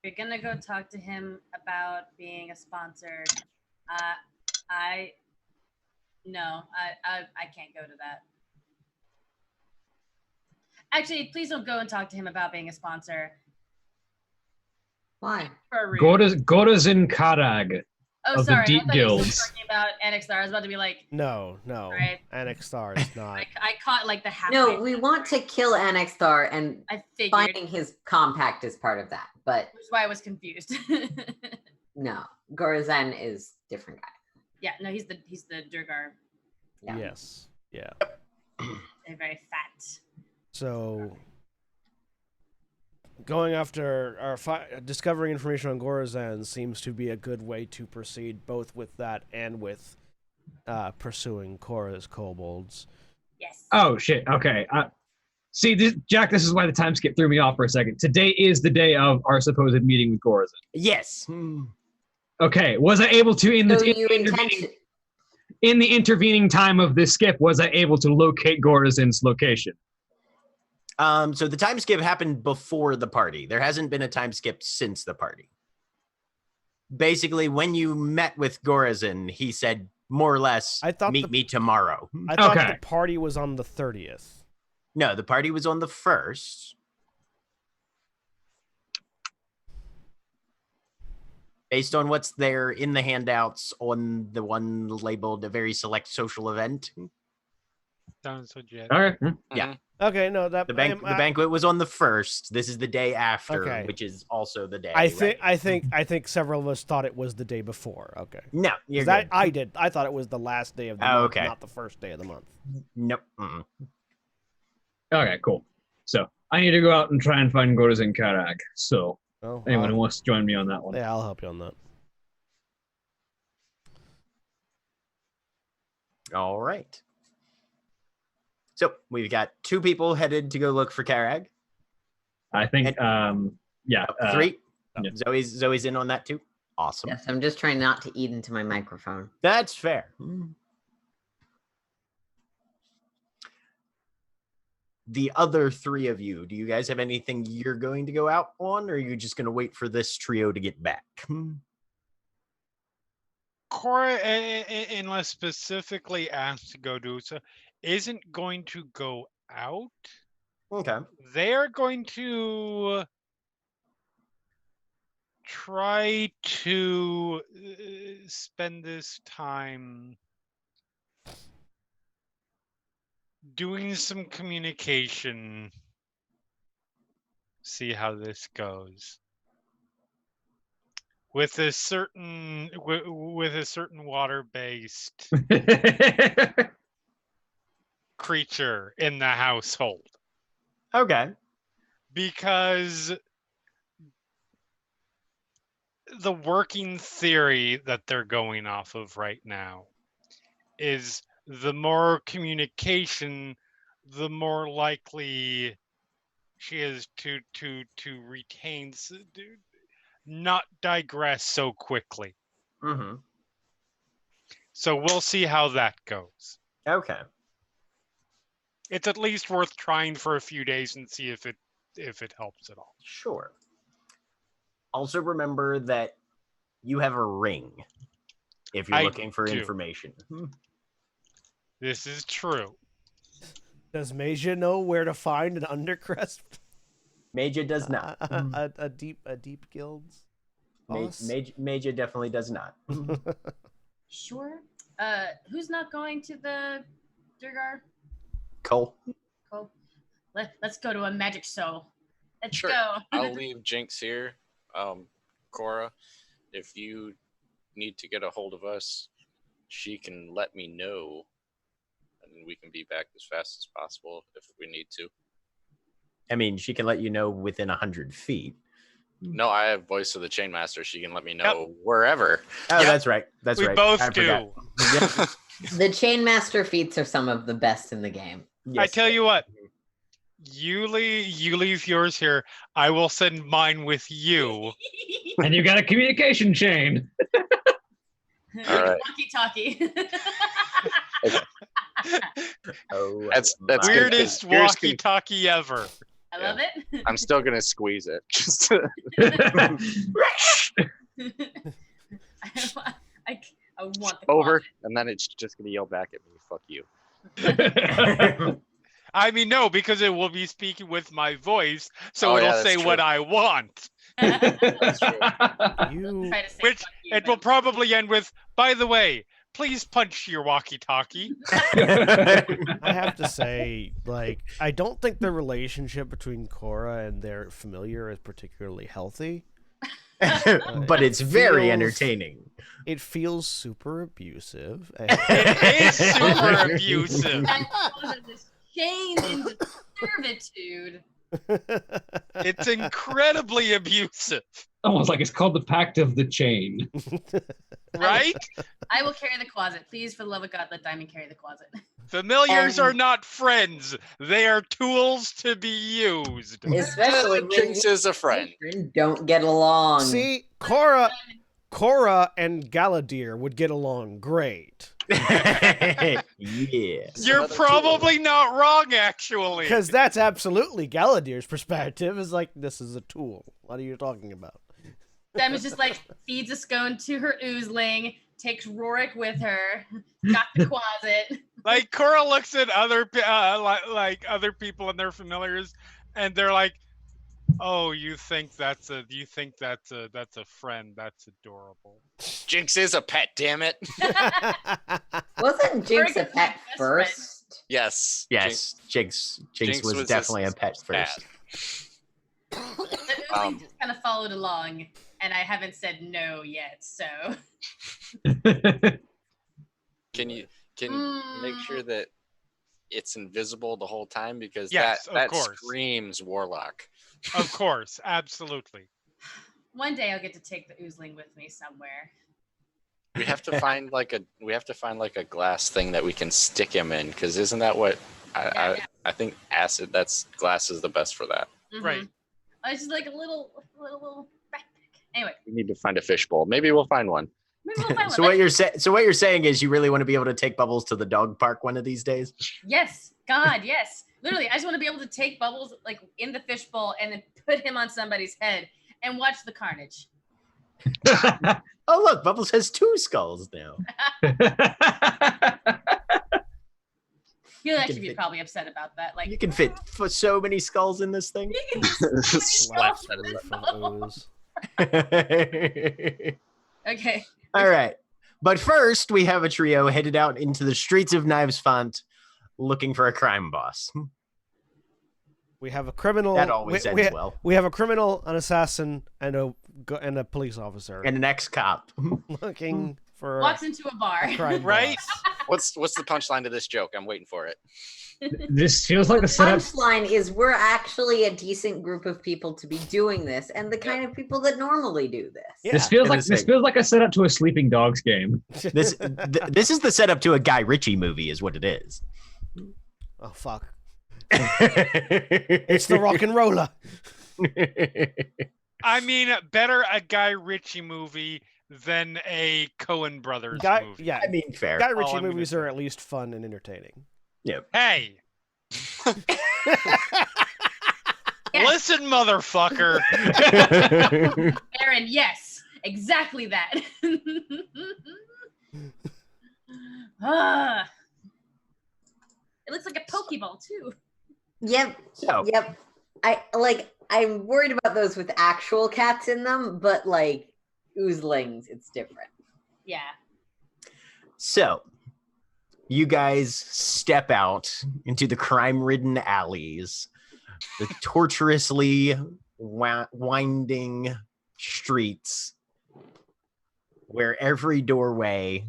[SPEAKER 7] You're gonna go talk to him about being a sponsor. I can't go to that. Actually, please don't go and talk to him about being a sponsor.
[SPEAKER 6] Why?
[SPEAKER 7] For a reason.
[SPEAKER 4] Gorazin Karag
[SPEAKER 7] Oh,
[SPEAKER 4] of
[SPEAKER 7] sorry.
[SPEAKER 4] the Deep
[SPEAKER 7] I thought you were
[SPEAKER 4] Guilds.
[SPEAKER 7] talking about Annexthar. I was about to be like,
[SPEAKER 2] No.
[SPEAKER 7] Right.
[SPEAKER 2] Annexthar is not.
[SPEAKER 7] I caught like the half.
[SPEAKER 6] No, we want to kill Annexthar, and
[SPEAKER 7] I figured.
[SPEAKER 6] finding his compact is part of that. But
[SPEAKER 7] Which is why I was confused.
[SPEAKER 6] no, Gorazan is different guy.
[SPEAKER 7] Yeah, no, he's the Durgar.
[SPEAKER 6] Yeah.
[SPEAKER 2] Yes. Yeah.
[SPEAKER 7] They're very fat.
[SPEAKER 2] So, going after discovering information on Gorazan seems to be a good way to proceed, both with that and with pursuing Korra's kobolds.
[SPEAKER 7] Yes.
[SPEAKER 4] Oh shit! Okay. See, Jack, this is why the time skip threw me off for a second. Today is the day of our supposed meeting with Gorazin.
[SPEAKER 3] Yes.
[SPEAKER 4] Okay. Was I able to in the intervening time of this skip? Was I able to locate Gorazin's location?
[SPEAKER 3] So the time skip happened before the party. There hasn't been a time skip since the party. Basically, when you met with Gorazin, he said more or less, meet me tomorrow.
[SPEAKER 2] I thought the party was on the 30th.
[SPEAKER 3] No, the party was on the 1st. Based on what's there in the handouts on the one labeled a very select social event.
[SPEAKER 5] Sounds legit.
[SPEAKER 4] All right.
[SPEAKER 3] Yeah.
[SPEAKER 2] Okay, no, that
[SPEAKER 3] the banquet was on the 1st. This is the day after, which is also the day.
[SPEAKER 2] I think several of us thought it was the day before. Okay.
[SPEAKER 3] No, you're good.
[SPEAKER 2] I did. I thought it was the last day of the month, not the first day of the month.
[SPEAKER 3] Nope.
[SPEAKER 4] Okay, cool. So I need to go out and try and find Gorazin Karag. So anyone who wants to join me on that one.
[SPEAKER 2] Yeah, I'll help you on that.
[SPEAKER 3] All right. So we've got 2 people headed to go look for Karag.
[SPEAKER 4] I think, yeah.
[SPEAKER 3] 3.
[SPEAKER 4] Yeah.
[SPEAKER 3] Zoe's in on that too. Awesome.
[SPEAKER 6] Yes, I'm just trying not to eat into my microphone.
[SPEAKER 3] That's fair. The other 3 of you, do you guys have anything you're going to go out on, or are you just going to wait for this trio to get back?
[SPEAKER 5] Cora, unless specifically asked to go do so, isn't going to go out.
[SPEAKER 3] Okay.
[SPEAKER 5] They're going to try to spend this time doing some communication. See how this goes. With a certain water-based creature in the household.
[SPEAKER 3] Okay.
[SPEAKER 5] Because the working theory that they're going off of right now is the more communication, the more likely she is to retain, not digress so quickly.
[SPEAKER 3] Mm-hmm.
[SPEAKER 5] So we'll see how that goes.
[SPEAKER 3] Okay.
[SPEAKER 5] It's at least worth trying for a few days and see if it helps at all.
[SPEAKER 3] Sure. Also remember that you have a ring if you're looking for information.
[SPEAKER 5] This is true.
[SPEAKER 2] Does Maja know where to find an undercrest?
[SPEAKER 3] Maja does not.
[SPEAKER 2] A deep guild's boss?
[SPEAKER 3] Maja definitely does not.
[SPEAKER 7] Sure. Who's not going to the Durgar?
[SPEAKER 3] Cole.
[SPEAKER 7] Cool. Let's go to a magic show. Let's
[SPEAKER 8] Sure.
[SPEAKER 7] go.
[SPEAKER 8] I'll leave Jinx here. Cora, if you need to get a hold of us, she can let me know, and we can be back as fast as possible if we need to.
[SPEAKER 3] I mean, she can let you know within 100 feet.
[SPEAKER 8] No, I have Voice of the Chainmaster. She can let me know wherever.
[SPEAKER 3] Oh,
[SPEAKER 5] Yep.
[SPEAKER 3] That's right. That's
[SPEAKER 5] We
[SPEAKER 3] right.
[SPEAKER 5] both
[SPEAKER 3] I
[SPEAKER 5] do.
[SPEAKER 3] forgot. Yep.
[SPEAKER 6] The Chainmaster feats are some of the best in the game.
[SPEAKER 5] I
[SPEAKER 3] Yes.
[SPEAKER 5] tell you what, you leave yours here. I will send mine with you.
[SPEAKER 4] And you got a communication chain.
[SPEAKER 8] All right.
[SPEAKER 7] Walkie-talkie.
[SPEAKER 3] Oh,
[SPEAKER 8] That's
[SPEAKER 3] my.
[SPEAKER 8] good.
[SPEAKER 5] Weirdest
[SPEAKER 8] Yours can-
[SPEAKER 5] walkie-talkie ever.
[SPEAKER 7] I love it.
[SPEAKER 8] I'm still gonna squeeze it. Just
[SPEAKER 7] I want the
[SPEAKER 8] over,
[SPEAKER 7] closet.
[SPEAKER 8] and then it's just gonna yell back at me. Fuck you.
[SPEAKER 5] I mean, no, because it will be speaking with my voice, so
[SPEAKER 8] Oh, yeah,
[SPEAKER 5] it'll
[SPEAKER 8] that's
[SPEAKER 5] say
[SPEAKER 8] true.
[SPEAKER 5] what I want.
[SPEAKER 8] That's true.
[SPEAKER 2] You
[SPEAKER 7] Try to say
[SPEAKER 5] Which
[SPEAKER 7] fuck you,
[SPEAKER 5] it
[SPEAKER 7] but-
[SPEAKER 5] will probably end with, by the way, please punch your walkie-talkie.
[SPEAKER 2] I have to say, like, I don't think the relationship between Cora and their familiar is particularly healthy.
[SPEAKER 3] But it's very
[SPEAKER 2] feels-
[SPEAKER 3] entertaining.
[SPEAKER 2] It feels super abusive.
[SPEAKER 5] It is super abusive.
[SPEAKER 7] That closet is chained into servitude.
[SPEAKER 5] It's incredibly abusive,
[SPEAKER 4] Almost like it's called the Pact of the Chain.
[SPEAKER 5] right?
[SPEAKER 7] I will carry the closet. Please, for the love of God, let Diamond carry the closet.
[SPEAKER 5] Familiars are not friends. They are tools to be used.
[SPEAKER 6] Especially when
[SPEAKER 8] Jinx is a friend.
[SPEAKER 6] you don't get along.
[SPEAKER 2] See, Cora and Galadir would get along great.
[SPEAKER 3] Yes.
[SPEAKER 5] You're
[SPEAKER 8] Another
[SPEAKER 5] probably not wrong, actually.
[SPEAKER 2] Because that's absolutely Galadir's perspective, is like, this is a tool. What are you talking about?
[SPEAKER 7] Diamond's just like feeds a scone to her oozling, takes Rorik with her, got the closet.
[SPEAKER 5] Like Cora looks at other like other people and their familiars, and they're like, "Oh, you think that's a friend? That's adorable."
[SPEAKER 8] Jinx is a pet. Damn it.
[SPEAKER 6] Wasn't Jinx a
[SPEAKER 7] Rorik is my
[SPEAKER 6] pet
[SPEAKER 7] best friend.
[SPEAKER 6] first?
[SPEAKER 8] Yes.
[SPEAKER 3] Yes. Jinx
[SPEAKER 8] Jinx
[SPEAKER 3] was
[SPEAKER 8] was
[SPEAKER 3] definitely a
[SPEAKER 8] his
[SPEAKER 3] pet
[SPEAKER 8] cat.
[SPEAKER 3] first.
[SPEAKER 7] The oozling just kind of followed along, and I haven't said no yet. So
[SPEAKER 8] Can you make sure that it's invisible the whole time, because
[SPEAKER 5] Yes, of
[SPEAKER 8] that
[SPEAKER 5] course.
[SPEAKER 8] screams Warlock.
[SPEAKER 5] Of course, absolutely.
[SPEAKER 7] one day I'll get to take the oozling with me somewhere.
[SPEAKER 8] We have to find like a glass thing that we can stick him in, because isn't that what
[SPEAKER 7] Yeah.
[SPEAKER 8] I think acid, that's glass is the best for that.
[SPEAKER 7] Mhm.
[SPEAKER 5] Right.
[SPEAKER 7] It's just like a little backpack. Anyway,
[SPEAKER 8] We need to find a fishbowl. Maybe we'll find one.
[SPEAKER 7] maybe we'll find
[SPEAKER 3] So
[SPEAKER 7] one.
[SPEAKER 3] what you're saying is you really want to be able to take Bubbles to the dog park one of these days?
[SPEAKER 7] Yes, God, yes. Literally, I just want to be able to take Bubbles like in the fishbowl and then put him on somebody's head and watch the carnage.
[SPEAKER 3] Oh look, Bubbles has 2 skulls now.
[SPEAKER 7] He'll actually be
[SPEAKER 3] fit-
[SPEAKER 7] probably upset about that. Like
[SPEAKER 3] You can fit so many skulls in this thing.
[SPEAKER 7] you can just
[SPEAKER 2] Slaps
[SPEAKER 7] skulls in
[SPEAKER 2] the
[SPEAKER 7] this
[SPEAKER 2] roof
[SPEAKER 7] bowl.
[SPEAKER 2] of ooze.
[SPEAKER 7] Okay.
[SPEAKER 3] All right. But first, we have a trio headed out into the streets of Knives Font looking for a crime boss.
[SPEAKER 2] We have a criminal.
[SPEAKER 3] That always
[SPEAKER 2] we,
[SPEAKER 3] ends
[SPEAKER 2] we,
[SPEAKER 3] well.
[SPEAKER 2] we have a criminal, an assassin, and a police officer
[SPEAKER 3] And an ex-cop.
[SPEAKER 2] looking for
[SPEAKER 7] Walks into a bar.
[SPEAKER 2] a crime
[SPEAKER 5] Right?
[SPEAKER 2] boss.
[SPEAKER 8] What's the punchline to this joke? I'm waiting for it.
[SPEAKER 4] This feels like the setup.
[SPEAKER 6] Punchline is we're actually a decent group of people to be doing this, and the kind of people that normally do this.
[SPEAKER 2] Yeah.
[SPEAKER 4] This feels
[SPEAKER 3] And
[SPEAKER 4] like
[SPEAKER 3] the
[SPEAKER 4] this
[SPEAKER 3] same.
[SPEAKER 4] feels like a setup to a Sleeping Dogs game.
[SPEAKER 3] This is the setup to a Guy Ritchie movie, is what it is.
[SPEAKER 2] Oh fuck! It's the rock and roller.
[SPEAKER 5] I mean, better a Guy Ritchie movie than a Coen Brothers movie.
[SPEAKER 2] Yeah,
[SPEAKER 3] I mean, fair.
[SPEAKER 2] Guy
[SPEAKER 5] all
[SPEAKER 2] Ritchie
[SPEAKER 5] I'm gonna
[SPEAKER 2] movies
[SPEAKER 5] say.
[SPEAKER 2] are at least fun and entertaining.
[SPEAKER 5] Hey,
[SPEAKER 7] Yes.
[SPEAKER 5] listen, motherfucker.
[SPEAKER 7] Aaron, yes, exactly that. Ah. It looks like a Pokeball too.
[SPEAKER 6] Yep.
[SPEAKER 3] So,
[SPEAKER 6] Yep. I'm worried about those with actual cats in them, but like oozlings, it's different.
[SPEAKER 7] Yeah.
[SPEAKER 3] So, you guys step out into the crime-ridden alleys, the tortuously winding streets, where every doorway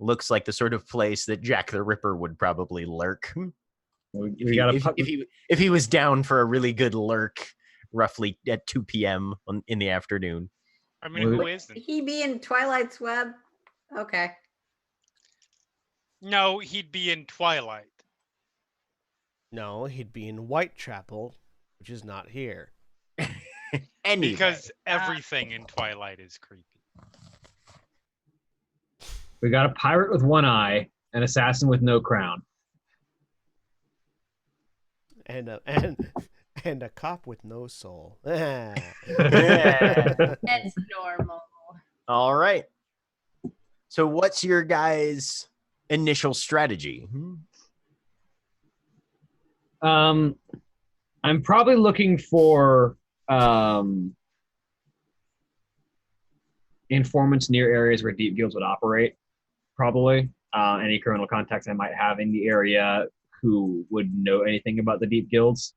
[SPEAKER 3] looks like the sort of place that Jack the Ripper would probably lurk.
[SPEAKER 4] We got
[SPEAKER 3] If he was down for a really good lurk, roughly at 2 p.m. in the afternoon.
[SPEAKER 5] I mean, who isn't?
[SPEAKER 6] He be in Twilight's Web? Okay.
[SPEAKER 5] No, he'd be in Twilight.
[SPEAKER 2] No, he'd be in Whitechapel, which is not here.
[SPEAKER 3] Anyway,
[SPEAKER 5] Because everything in Twilight is creepy.
[SPEAKER 4] We got a pirate with one eye, an assassin with no crown.
[SPEAKER 2] And a cop with no soul.
[SPEAKER 7] That's normal.
[SPEAKER 3] all right. So what's your guys' initial strategy?
[SPEAKER 4] I'm probably looking for informants near areas where deep guilds would operate. Probably any criminal contacts I might have in the area who would know anything about the deep guilds.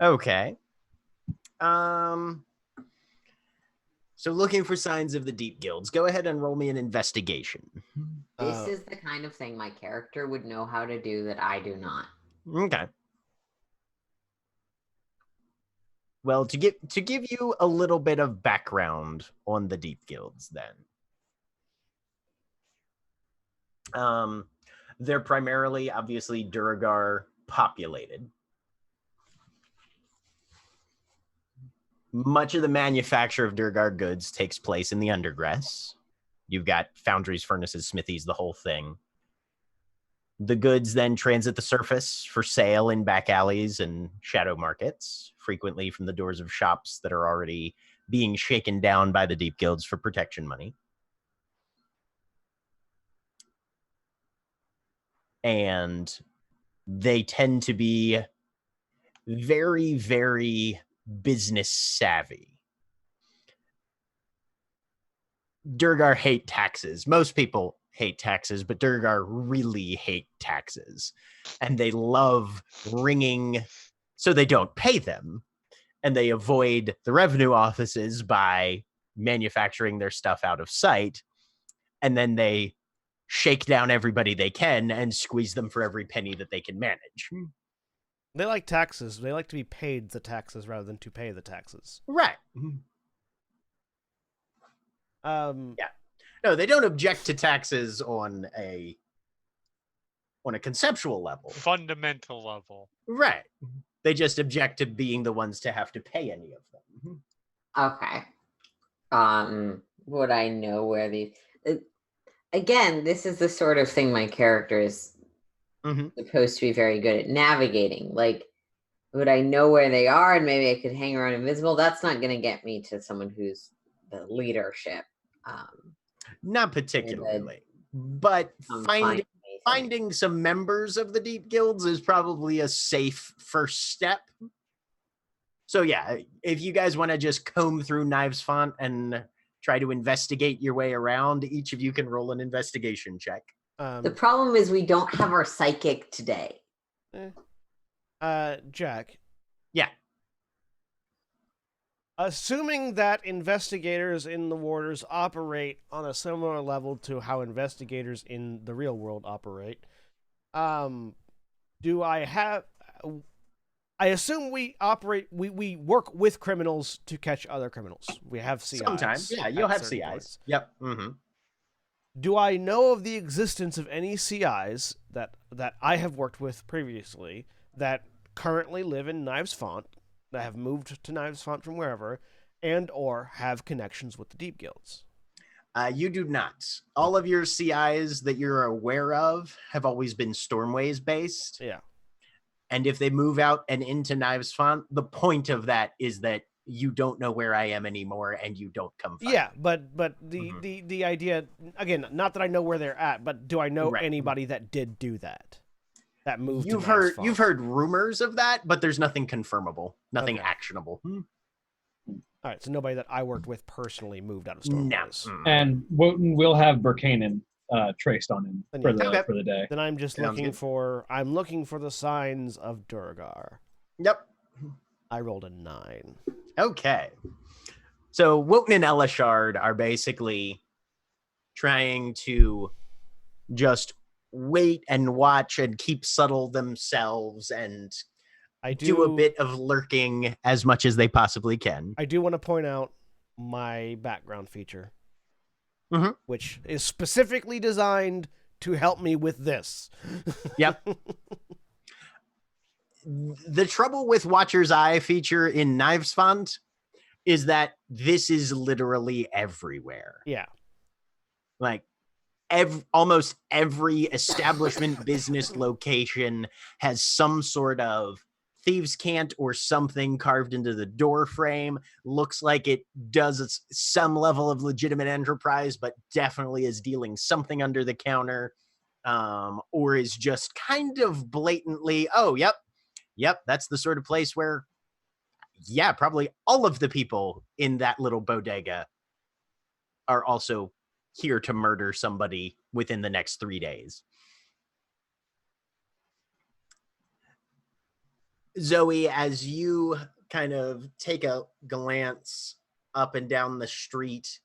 [SPEAKER 3] Okay. So looking for signs of the deep guilds. Go ahead and roll me an investigation.
[SPEAKER 6] This is the kind of thing my character would know how to do that I do not.
[SPEAKER 3] Okay. Well, to give you a little bit of background on the deep guilds, then. They're primarily, obviously, Duragar populated. Much of the manufacture of Duragar goods takes place in the undergrass. You've got foundries, furnaces, smithies, the whole thing. The goods then transit the surface for sale in back alleys and shadow markets, frequently from the doors of shops that are already being shaken down by the deep guilds for protection money. And they tend to be very, very business savvy. Durgar hate taxes. Most people hate taxes, but Durgar really hate taxes. And they love ringing, so they don't pay them. And they avoid the revenue offices by manufacturing their stuff out of sight. And then they shake down everybody they can and squeeze them for every penny that they can manage.
[SPEAKER 2] They like taxes. They like to be paid the taxes rather than to pay the taxes.
[SPEAKER 3] Right.
[SPEAKER 2] Yeah.
[SPEAKER 3] No, they don't object to taxes on a conceptual level.
[SPEAKER 5] Fundamental level.
[SPEAKER 3] Right. They just object to being the ones to have to pay any of them.
[SPEAKER 6] Okay. Would I know where these? Again, this is the sort of thing my character is supposed to be very good at navigating. Like, would I know where they are and maybe I could hang around invisible? That's not going to get me to someone who's the leadership.
[SPEAKER 3] Not particularly, but finding some members of the Deep Guilds is probably a safe first step. So yeah, if you guys want to just comb through Knives Font and try to investigate your way around, each of you can roll an investigation check.
[SPEAKER 6] The problem is we don't have our psychic today.
[SPEAKER 2] Jack.
[SPEAKER 3] Yeah.
[SPEAKER 2] Assuming that investigators in the Warders operate on a similar level to how investigators in the real world operate, do I have... I assume we operate... We work with criminals to catch other criminals. We have CIs.
[SPEAKER 3] Sometimes, yeah, you'll have CIs.
[SPEAKER 2] Points.
[SPEAKER 3] Yep.
[SPEAKER 2] Do I know of the existence of any CIs that I have worked with previously that currently live in Knives Font, that have moved to Knives Font from wherever, and or have connections with the Deep Guilds?
[SPEAKER 3] You do not. All of your CIs that you're aware of have always been Stormways based.
[SPEAKER 2] Yeah.
[SPEAKER 3] And if they move out and into Knives Font, the point of that is that you don't know where I am anymore and you don't come find me.
[SPEAKER 2] But the idea, again, not that I know where they're at, but do I know anybody that did do that? That moved
[SPEAKER 3] you've
[SPEAKER 2] to Knives Font?
[SPEAKER 3] You've heard rumors of that, but there's nothing confirmable, nothing actionable.
[SPEAKER 2] All right, so nobody that I worked with personally moved out of Stormways.
[SPEAKER 3] No.
[SPEAKER 4] And Wotan will have Burkanen traced on him for the day.
[SPEAKER 2] Then I'm just looking for the signs of Durgar.
[SPEAKER 3] Yep.
[SPEAKER 2] I rolled a 9.
[SPEAKER 3] Okay. So Wotan and Elishard are basically trying to just wait and watch and keep subtle themselves and do a bit of lurking as much as they possibly can.
[SPEAKER 2] I do want to point out my background feature, which is specifically designed to help me with this.
[SPEAKER 3] Yep. The trouble with Watcher's Eye feature in Knives Font is that this is literally everywhere.
[SPEAKER 2] Yeah.
[SPEAKER 3] Like, almost every establishment business location has some sort of thieves' cant or something carved into the door frame. Looks like it does some level of legitimate enterprise, but definitely is dealing something under the counter, or is just kind of blatantly, oh, yep, that's the sort of place where, yeah, probably all of the people in that little bodega are also here to murder somebody within the next 3 days. Zoe, as you kind of take a glance up and down the street,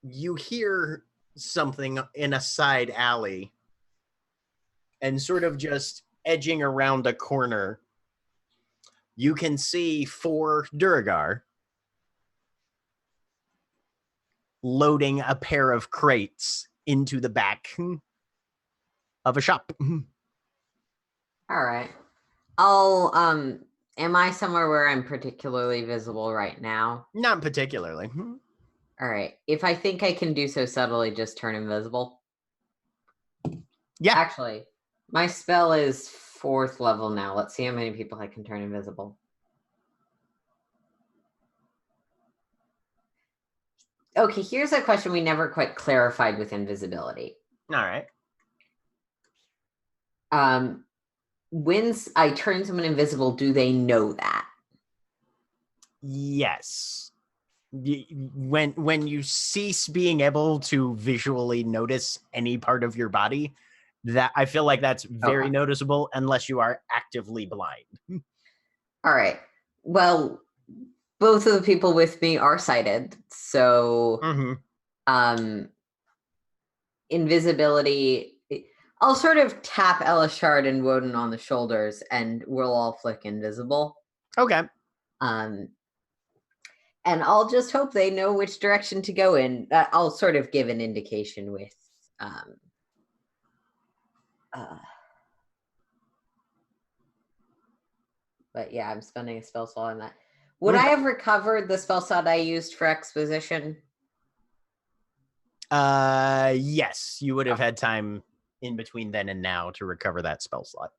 [SPEAKER 3] you hear something in a side alley, and sort of just edging around a corner, you can see 4 Duragar loading a pair of crates into the back of a shop.
[SPEAKER 6] All right. I'll am I somewhere where I'm particularly visible right now?
[SPEAKER 3] Not particularly.
[SPEAKER 6] All right. If I think I can do so subtly, just turn invisible.
[SPEAKER 3] Yeah.
[SPEAKER 6] Actually, my spell is 4th level now. Let's see how many people I can turn invisible. Okay, here's a question we never quite clarified with invisibility.
[SPEAKER 3] All right.
[SPEAKER 6] When I turn someone invisible, do they know that?
[SPEAKER 3] Yes. When you cease being able to visually notice any part of your body, that I feel like that's very noticeable unless you are actively blind.
[SPEAKER 6] All right. Well, both of the people with me are sighted, so invisibility. I'll sort of tap Elishard and Woden on the shoulders, and we'll all flick invisible.
[SPEAKER 3] Okay.
[SPEAKER 6] And I'll just hope they know which direction to go in. I'll sort of give an indication with But yeah, I'm spending a spell slot on that. Would I have recovered the spell slot I used for exposition?
[SPEAKER 3] Yes, you would have had time in between then and now to recover that spell slot.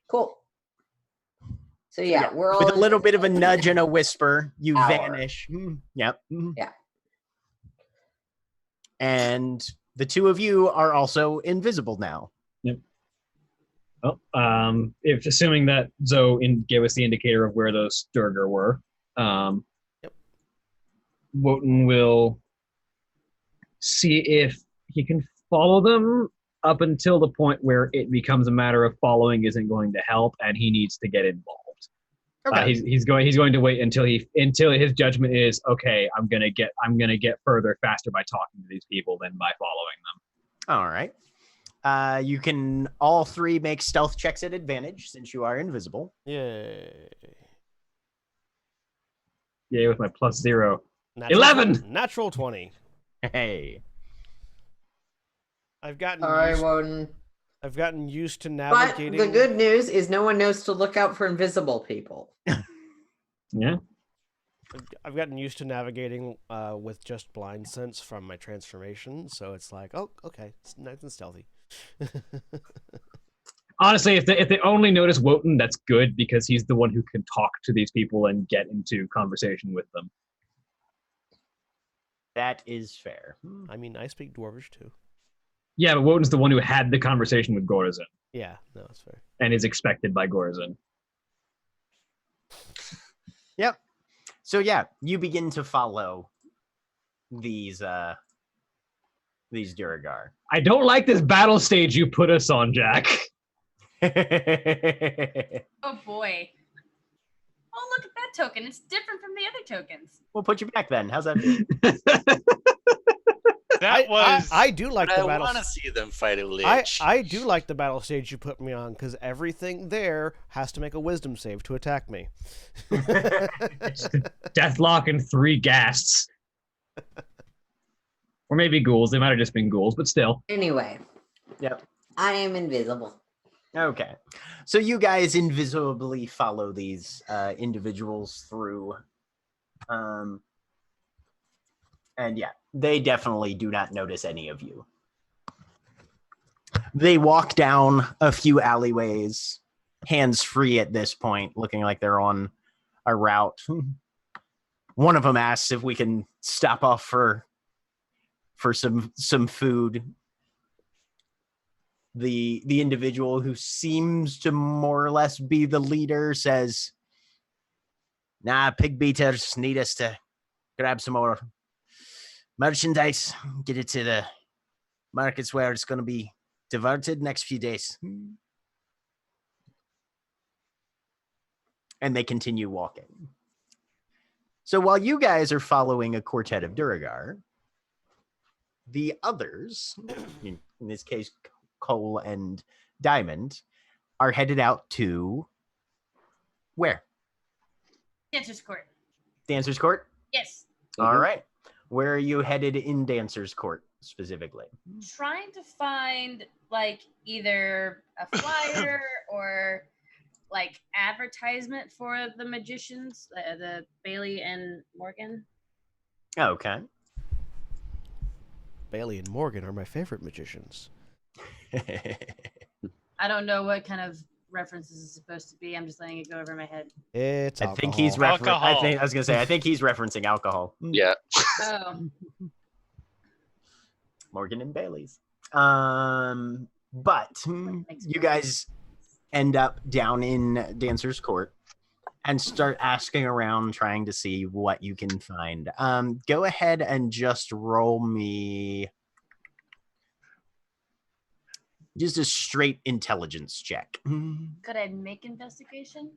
[SPEAKER 6] Cool. So yeah, we're all
[SPEAKER 3] with a little bit of a
[SPEAKER 6] invisible.
[SPEAKER 3] nudge and a whisper, you
[SPEAKER 6] Hour.
[SPEAKER 3] vanish. Yep.
[SPEAKER 6] Yeah.
[SPEAKER 3] And the two of you are also invisible now.
[SPEAKER 4] Oh, if assuming that Zoe gave us the indicator of where those Sturger were, Wotan will see if he can follow them up until the point where it becomes a matter of following isn't going to help, and he needs to get involved.
[SPEAKER 3] Okay.
[SPEAKER 4] He's going to wait until his judgment is okay. I'm gonna get further faster by talking to these people than by following them.
[SPEAKER 3] All right. You can all three make stealth checks at advantage since you are invisible.
[SPEAKER 2] Yay.
[SPEAKER 4] Yay with my +0.
[SPEAKER 2] 11! Natural 20.
[SPEAKER 3] Hey.
[SPEAKER 6] All right, Woden.
[SPEAKER 2] I've gotten used to
[SPEAKER 6] But
[SPEAKER 2] navigating.
[SPEAKER 6] the good news is no one knows to look out for invisible people.
[SPEAKER 4] Yeah.
[SPEAKER 2] I've gotten used to navigating with just blind sense from my transformation, so it's like, oh, okay, it's nice and stealthy.
[SPEAKER 4] Honestly, if they only notice Wotan, that's good because he's the one who can talk to these people and get into conversation with them.
[SPEAKER 3] That is fair.
[SPEAKER 2] I mean, I speak Dwarvish too.
[SPEAKER 4] Yeah, but Wotan's the one who had the conversation with Gorazin
[SPEAKER 2] Yeah, no, that's fair.
[SPEAKER 4] and is expected by Gorazin.
[SPEAKER 3] Yep. So yeah, you begin to follow these Duragar.
[SPEAKER 4] I don't like this battle stage you put us on, Jack.
[SPEAKER 7] Oh boy. Oh, look at that token. It's different from the other tokens.
[SPEAKER 3] We'll put you back then. How's that feel?
[SPEAKER 2] I do like the
[SPEAKER 8] I
[SPEAKER 2] battle.
[SPEAKER 8] want to see them fight a lich.
[SPEAKER 2] I do like the battle stage you put me on because everything there has to make a wisdom save to attack me.
[SPEAKER 4] Deathlock and 3 ghasts. Or maybe ghouls. They might have just been ghouls, but still.
[SPEAKER 6] Anyway.
[SPEAKER 3] Yep.
[SPEAKER 6] I am invisible.
[SPEAKER 3] Okay. So you guys invisibly follow these individuals through. And yeah, they definitely do not notice any of you. They walk down a few alleyways, hands free at this point, looking like they're on a route. One of them asks if we can stop off for some food. The individual who seems to more or less be the leader says, "Nah, pig beaters need us to grab some more merchandise, get it to the markets where it's going to be diverted next few days." And they continue walking. So while you guys are following a quartet of Duragar, the others, in this case, Cole and Diamond, are headed out to where?
[SPEAKER 7] Dancer's Court.
[SPEAKER 3] Dancer's Court?
[SPEAKER 7] Yes.
[SPEAKER 3] All right. Where are you headed in Dancer's Court specifically?
[SPEAKER 7] Trying to find like either a flyer or like advertisement for the magicians, the Bailey and Morgan.
[SPEAKER 3] Okay.
[SPEAKER 2] Bailey and Morgan are my favorite magicians.
[SPEAKER 7] I don't know what kind of references is supposed to be. I'm just letting it go over my head.
[SPEAKER 2] It's alcohol.
[SPEAKER 3] I think he's I think he's referencing alcohol.
[SPEAKER 8] Yeah.
[SPEAKER 7] Oh.
[SPEAKER 3] Morgan and Bailey's. But you guys end up down in Dancer's Court and start asking around trying to see what you can find. Go ahead and just roll me just a straight intelligence check.
[SPEAKER 7] Could I make investigation?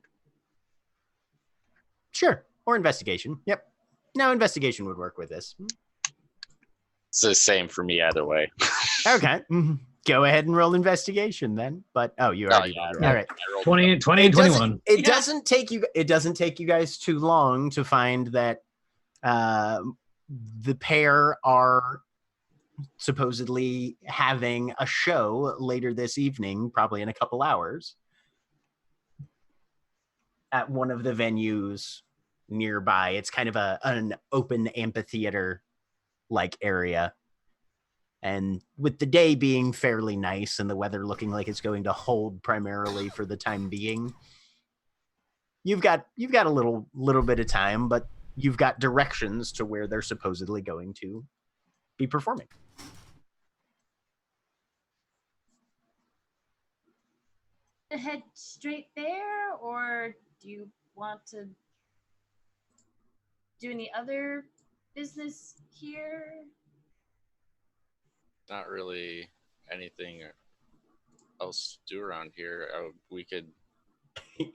[SPEAKER 3] Sure. Or investigation. Yep. No, investigation would work with this.
[SPEAKER 8] It's the same for me either way.
[SPEAKER 3] Okay. Go ahead and roll investigation then. But you already
[SPEAKER 8] yeah,
[SPEAKER 3] did. All right.
[SPEAKER 4] 20 and 21.
[SPEAKER 3] It doesn't take you guys too long to find that the pair are supposedly having a show later this evening, probably in a couple hours. at one of the venues nearby. It's kind of an open amphitheater like area. And with the day being fairly nice and the weather looking like it's going to hold primarily for the time being, you've got a little bit of time, but you've got directions to where they're supposedly going to be performing.
[SPEAKER 7] Head straight there, or do you want to do any other business here?
[SPEAKER 8] Not really anything else to do around here. We could.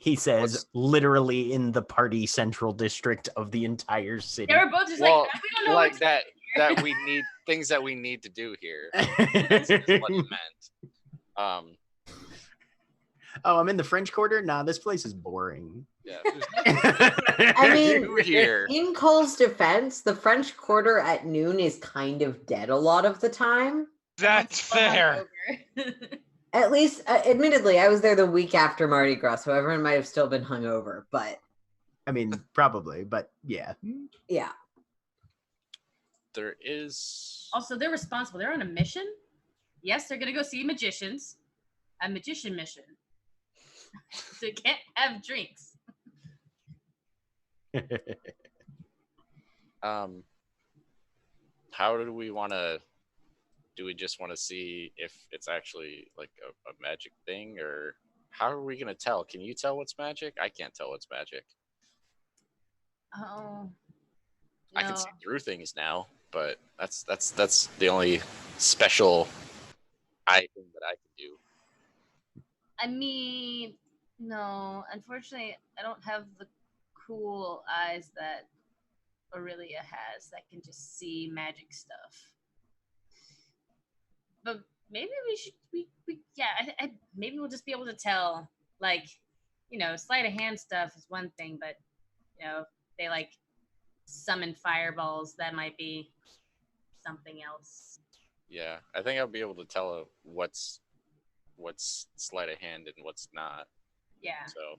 [SPEAKER 3] He says, literally in the party central district of the entire city.
[SPEAKER 7] They were both just
[SPEAKER 8] Well,
[SPEAKER 7] like, we don't know
[SPEAKER 8] like
[SPEAKER 7] what
[SPEAKER 8] that.
[SPEAKER 7] to do here."
[SPEAKER 8] That we need things that we need to do here. That's what it meant.
[SPEAKER 3] Oh, I'm in the French Quarter? Nah, this place is boring.
[SPEAKER 8] Yeah.
[SPEAKER 6] I mean,
[SPEAKER 8] Over here.
[SPEAKER 6] in Cole's defense, the French Quarter at noon is kind of dead a lot of the time.
[SPEAKER 5] That's fair.
[SPEAKER 6] At least, admittedly, I was there the week after Mardi Gras, so everyone might have still been hungover. But
[SPEAKER 3] I mean, probably, but yeah.
[SPEAKER 6] yeah,
[SPEAKER 8] There is.
[SPEAKER 7] Also, they're responsible. They're on a mission. Yes, they're gonna go see magicians. A magician mission. So you can't have drinks.
[SPEAKER 8] How do we want to? Do we just want to see if it's actually like a magic thing, or how are we gonna tell? Can you tell what's magic? I can't tell what's magic.
[SPEAKER 7] Oh.
[SPEAKER 8] I can see through things now, but that's the only special thing that I can do.
[SPEAKER 7] I mean, no. Unfortunately, I don't have the cool eyes that Aurelia has that can just see magic stuff. But maybe we maybe we'll just be able to tell, like, sleight of hand stuff is one thing, but they like summon fireballs, that might be something else.
[SPEAKER 8] Yeah, I think I'll be able to tell what's sleight of hand and what's not.
[SPEAKER 7] Yeah.
[SPEAKER 8] So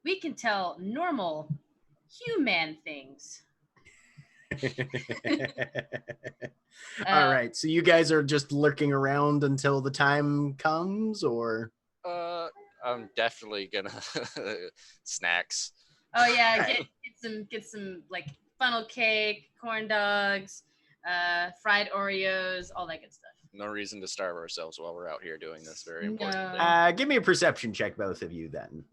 [SPEAKER 7] We can tell normal human things.
[SPEAKER 3] All right, so you guys are just lurking around until the time comes, or?
[SPEAKER 8] I'm definitely gonna snacks.
[SPEAKER 7] Oh yeah, get some like funnel cake, corn dogs, fried Oreos, all that good stuff.
[SPEAKER 8] No reason to starve ourselves while we're out here doing this very important thing.
[SPEAKER 3] Give me a perception check, both of you, then.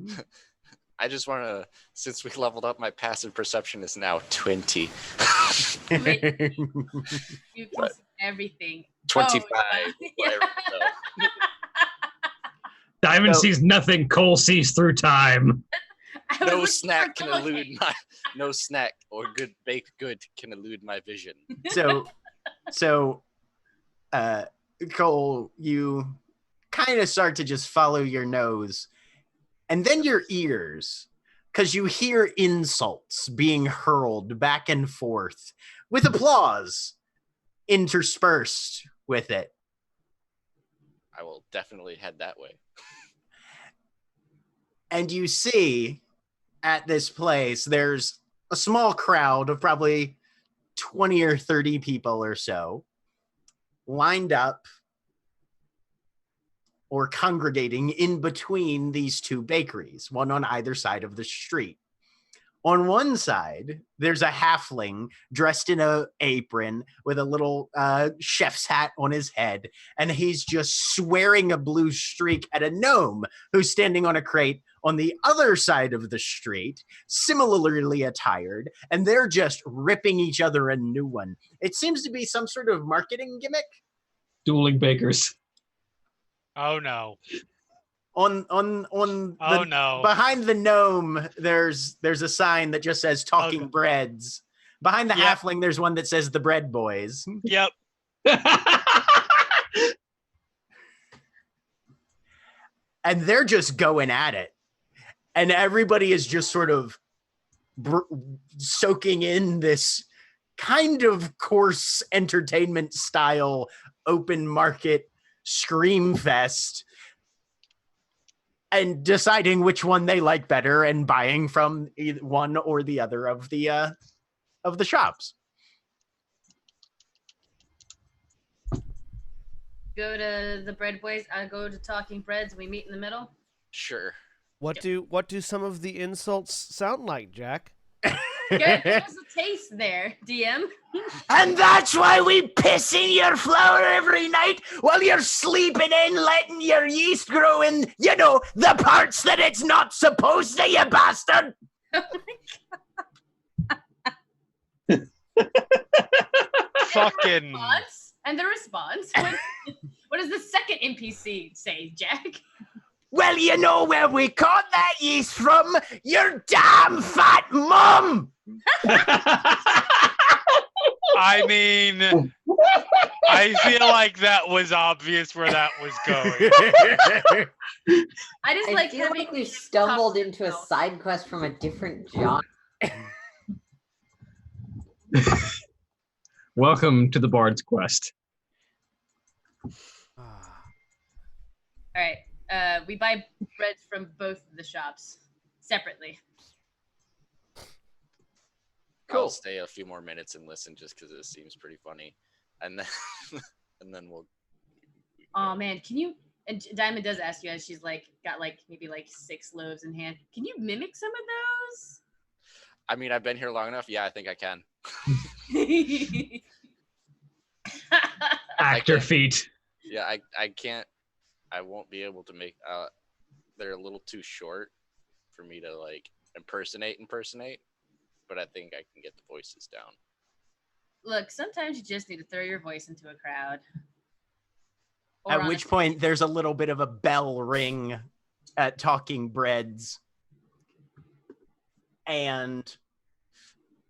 [SPEAKER 8] I just want to, since we leveled up, my passive perception is now 20.
[SPEAKER 7] You can see everything.
[SPEAKER 8] 25.
[SPEAKER 7] Oh,
[SPEAKER 8] Whatever. So.
[SPEAKER 4] Diamond sees nothing. Cole sees through time.
[SPEAKER 8] No snack can elude no snack or good baked good can elude my vision.
[SPEAKER 3] So, Cole, you kind of start to just follow your nose and then your ears, because you hear insults being hurled back and forth with applause interspersed with it.
[SPEAKER 8] I will definitely head that way.
[SPEAKER 3] And you see at this place, there's a small crowd of probably 20 or 30 people or so lined up or congregating in between these two bakeries, one on either side of the street. On one side, there's a halfling dressed in an apron with a little chef's hat on his head, and he's just swearing a blue streak at a gnome who's standing on a crate on the other side of the street, similarly attired, and they're just ripping each other a new one. It seems to be some sort of marketing gimmick.
[SPEAKER 4] Dueling bakers.
[SPEAKER 5] Oh no.
[SPEAKER 3] Behind the gnome, there's a sign that just says Talking Breads. Behind the halfling, there's one that says The Bread Boys.
[SPEAKER 5] Yep.
[SPEAKER 3] And they're just going at it. And everybody is just sort of soaking in this kind of coarse entertainment style open market scream fest. and deciding which one they like better and buying from either one or the other of the shops.
[SPEAKER 7] Go to the bread boys. I go to Talking Breads. We meet in the middle.
[SPEAKER 8] Sure.
[SPEAKER 2] What do some of the insults sound like, Jack?
[SPEAKER 7] Good. There's a taste there, DM.
[SPEAKER 3] And that's why we piss in your flour every night while you're sleeping in, letting your yeast grow in, the parts that it's not supposed to, you bastard.
[SPEAKER 5] Fucking.
[SPEAKER 7] And the response. What does the second NPC say, Jack?
[SPEAKER 3] Well, you know where we caught that yeast from? Your damn fat mum!
[SPEAKER 5] I mean, I feel like that was obvious where that was going.
[SPEAKER 7] I just
[SPEAKER 6] I feel like we stumbled into a side quest from a different John.
[SPEAKER 4] Welcome to the Bard's Quest.
[SPEAKER 7] All right. We buy bread from both of the shops separately.
[SPEAKER 8] Cool. I'll stay a few more minutes and listen just because it seems pretty funny, and then and then we'll.
[SPEAKER 7] Oh man, can you? And Diamond does ask you as she's got maybe 6 loaves in hand. Can you mimic some of those?
[SPEAKER 8] I mean, I've been here long enough. Yeah, I think I can.
[SPEAKER 4] Actor feat.
[SPEAKER 8] Yeah, I can't. I won't be able to make. They're a little too short for me to impersonate. But I think I can get the voices down.
[SPEAKER 7] Look, sometimes you just need to throw your voice into a crowd.
[SPEAKER 3] At which point, there's a little bit of a bell ring at Talking Breads. And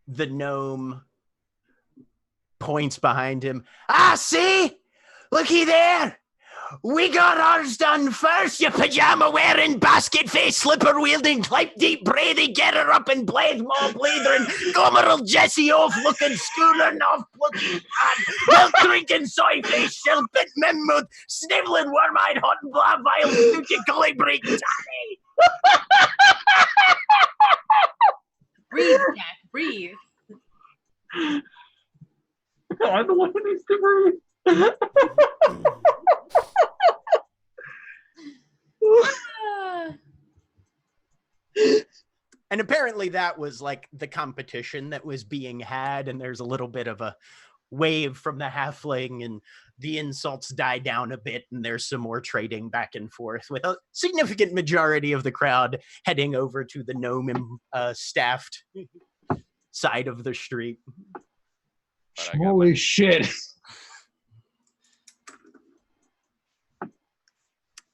[SPEAKER 3] the gnome points behind him. Ah, see? Looky there. We got ours done first, you pajama-wearing, basket-faced, slipper-wielding, clape-deep, brady, get-her-up and blade maw bleedering, gomeral Jesse off-looking, schooner off-plugging, milk-drinking, soy-faced, shell-bit, mammoth, sniveling, worm-eyed, hot and blah, vile, snooty, gully-break, Danny.
[SPEAKER 7] Breathe, Jack, breathe.
[SPEAKER 4] I'm the one who needs to breathe.
[SPEAKER 3] And apparently that was the competition that was being had, and there's a little bit of a wave from the halfling, and the insults die down a bit, and there's some more trading back and forth, with a significant majority of the crowd heading over to the gnome staffed side of the street.
[SPEAKER 4] Holy shit.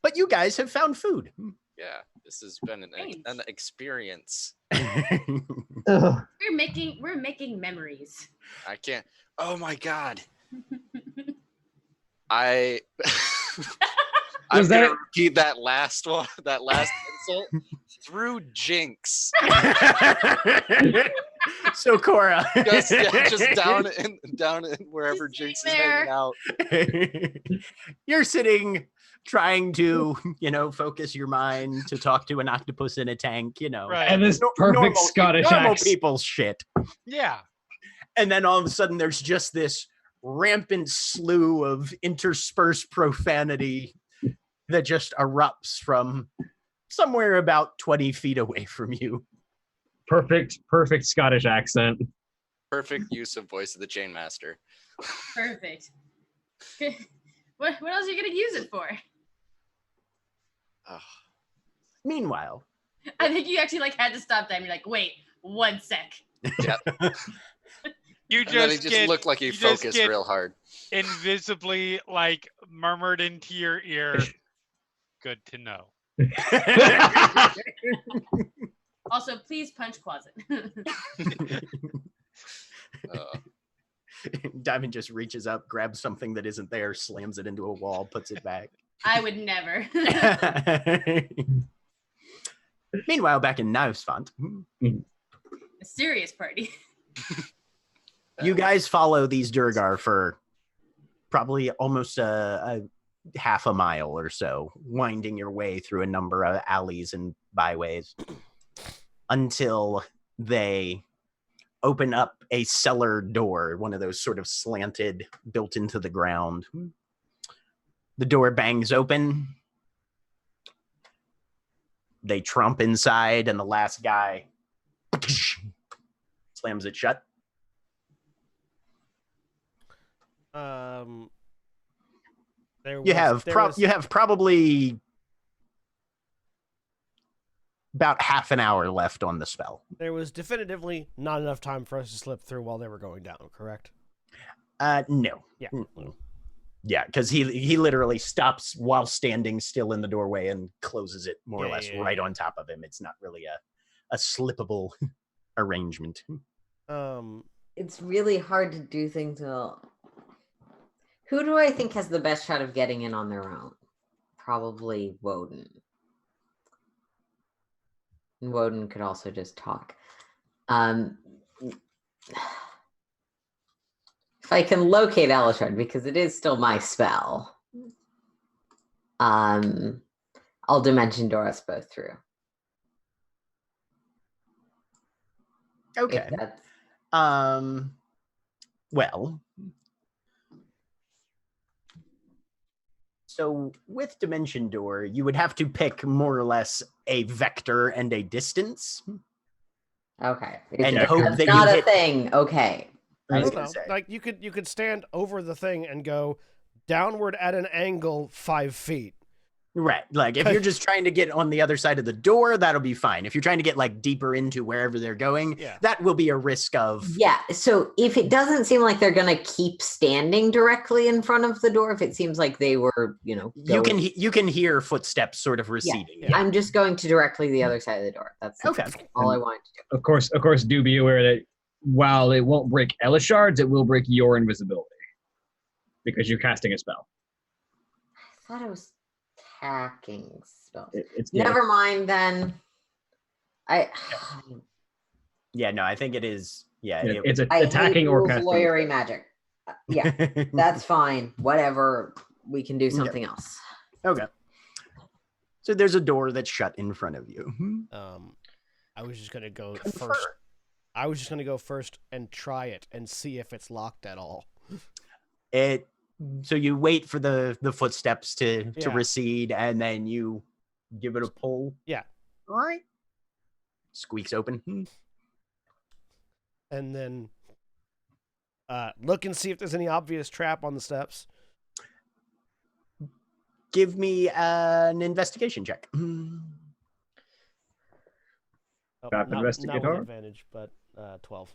[SPEAKER 3] But you guys have found food.
[SPEAKER 8] Yeah, this has been an experience.
[SPEAKER 7] We're making memories.
[SPEAKER 8] I can't. Oh my god. I'm gonna repeat that last one, that last insult through Jinx.
[SPEAKER 3] So Cora,
[SPEAKER 8] just down in wherever Jinx is hanging out.
[SPEAKER 3] You're sitting, trying to, focus your mind to talk to an octopus in a tank,
[SPEAKER 5] Right.
[SPEAKER 4] And this perfect Scottish
[SPEAKER 3] normal
[SPEAKER 4] accent.
[SPEAKER 3] people's shit.
[SPEAKER 5] Yeah.
[SPEAKER 3] And then all of a sudden there's just this rampant slew of interspersed profanity that just erupts from somewhere about 20 feet away from you.
[SPEAKER 4] Perfect Scottish accent.
[SPEAKER 8] Perfect use of voice of the Chainmaster.
[SPEAKER 7] Perfect. What else are you gonna use it for?
[SPEAKER 3] Meanwhile,
[SPEAKER 7] I think you actually had to stop time. You're like, wait, 1 sec.
[SPEAKER 8] Yep.
[SPEAKER 5] You
[SPEAKER 8] just looked like he focused real hard.
[SPEAKER 5] Invisibly, murmured into your ear. Good to know.
[SPEAKER 7] Also, please punch closet.
[SPEAKER 3] Diamond just reaches up, grabs something that isn't there, slams it into a wall, puts it back.
[SPEAKER 7] I would never.
[SPEAKER 3] Meanwhile, back in Nausfont,
[SPEAKER 7] A serious party.
[SPEAKER 3] you guys follow these Durgar for probably almost a half a mile or so, winding your way through a number of alleys and byways until they open up a cellar door, one of those sort of slanted, built into the ground. The door bangs open. They tromp inside, and the last guy slams it shut. You have probably about half an hour left on the spell.
[SPEAKER 2] There was definitively not enough time for us to slip through while they were going down, correct?
[SPEAKER 3] No.
[SPEAKER 2] Yeah.
[SPEAKER 3] Yeah, because he literally stops while standing still in the doorway and closes it more or less right on top of him. It's not really a slippable arrangement.
[SPEAKER 6] It's really hard to do things well. Who do I think has the best shot of getting in on their own? Probably Woden. And Woden could also just talk. If I can locate Elishard, because it is still my spell, I'll Dimension Door us both through.
[SPEAKER 3] Okay. Well, so with Dimension Door, you would have to pick more or less a vector and a distance.
[SPEAKER 6] Okay.
[SPEAKER 3] And hope that
[SPEAKER 6] not
[SPEAKER 3] you
[SPEAKER 6] a
[SPEAKER 3] hit...
[SPEAKER 6] thing. Okay.
[SPEAKER 3] I was
[SPEAKER 2] don't
[SPEAKER 3] gonna
[SPEAKER 2] know.
[SPEAKER 3] say.
[SPEAKER 2] Like you could stand over the thing and go downward at an angle 5 feet.
[SPEAKER 3] Right. Like if you're just trying to get on the other side of the door, that'll be fine. If you're trying to get like deeper into wherever they're going, that will be a risk of.
[SPEAKER 6] Yeah. So if it doesn't seem like they're going to keep standing directly in front of the door, if it seems like they were, going...
[SPEAKER 3] you can hear footsteps sort of receding.
[SPEAKER 6] Yeah. I'm just going to directly the other side of the door. That's
[SPEAKER 3] okay.
[SPEAKER 6] all I wanted to do.
[SPEAKER 4] Of course, do be aware that while it won't break Elishard's, it will break your invisibility because you're casting a spell.
[SPEAKER 6] I thought it was attacking spells.
[SPEAKER 4] Yeah.
[SPEAKER 6] Never mind then.
[SPEAKER 3] No, I think it is. Yeah,
[SPEAKER 4] it's attacking or casting.
[SPEAKER 6] Lawyery magic. Yeah, that's fine. Whatever. We can do something else.
[SPEAKER 3] Okay. So there's a door that's shut in front of you.
[SPEAKER 2] I was just gonna go first. I was just gonna go first and try it and see if it's locked at all.
[SPEAKER 3] So you wait for the footsteps to recede, and then you give it a pull.
[SPEAKER 2] Yeah.
[SPEAKER 3] All right. Squeaks open.
[SPEAKER 2] And then look and see if there's any obvious trap on the steps.
[SPEAKER 3] Give me an investigation check.
[SPEAKER 4] Investigate
[SPEAKER 2] not with advantage, but 12.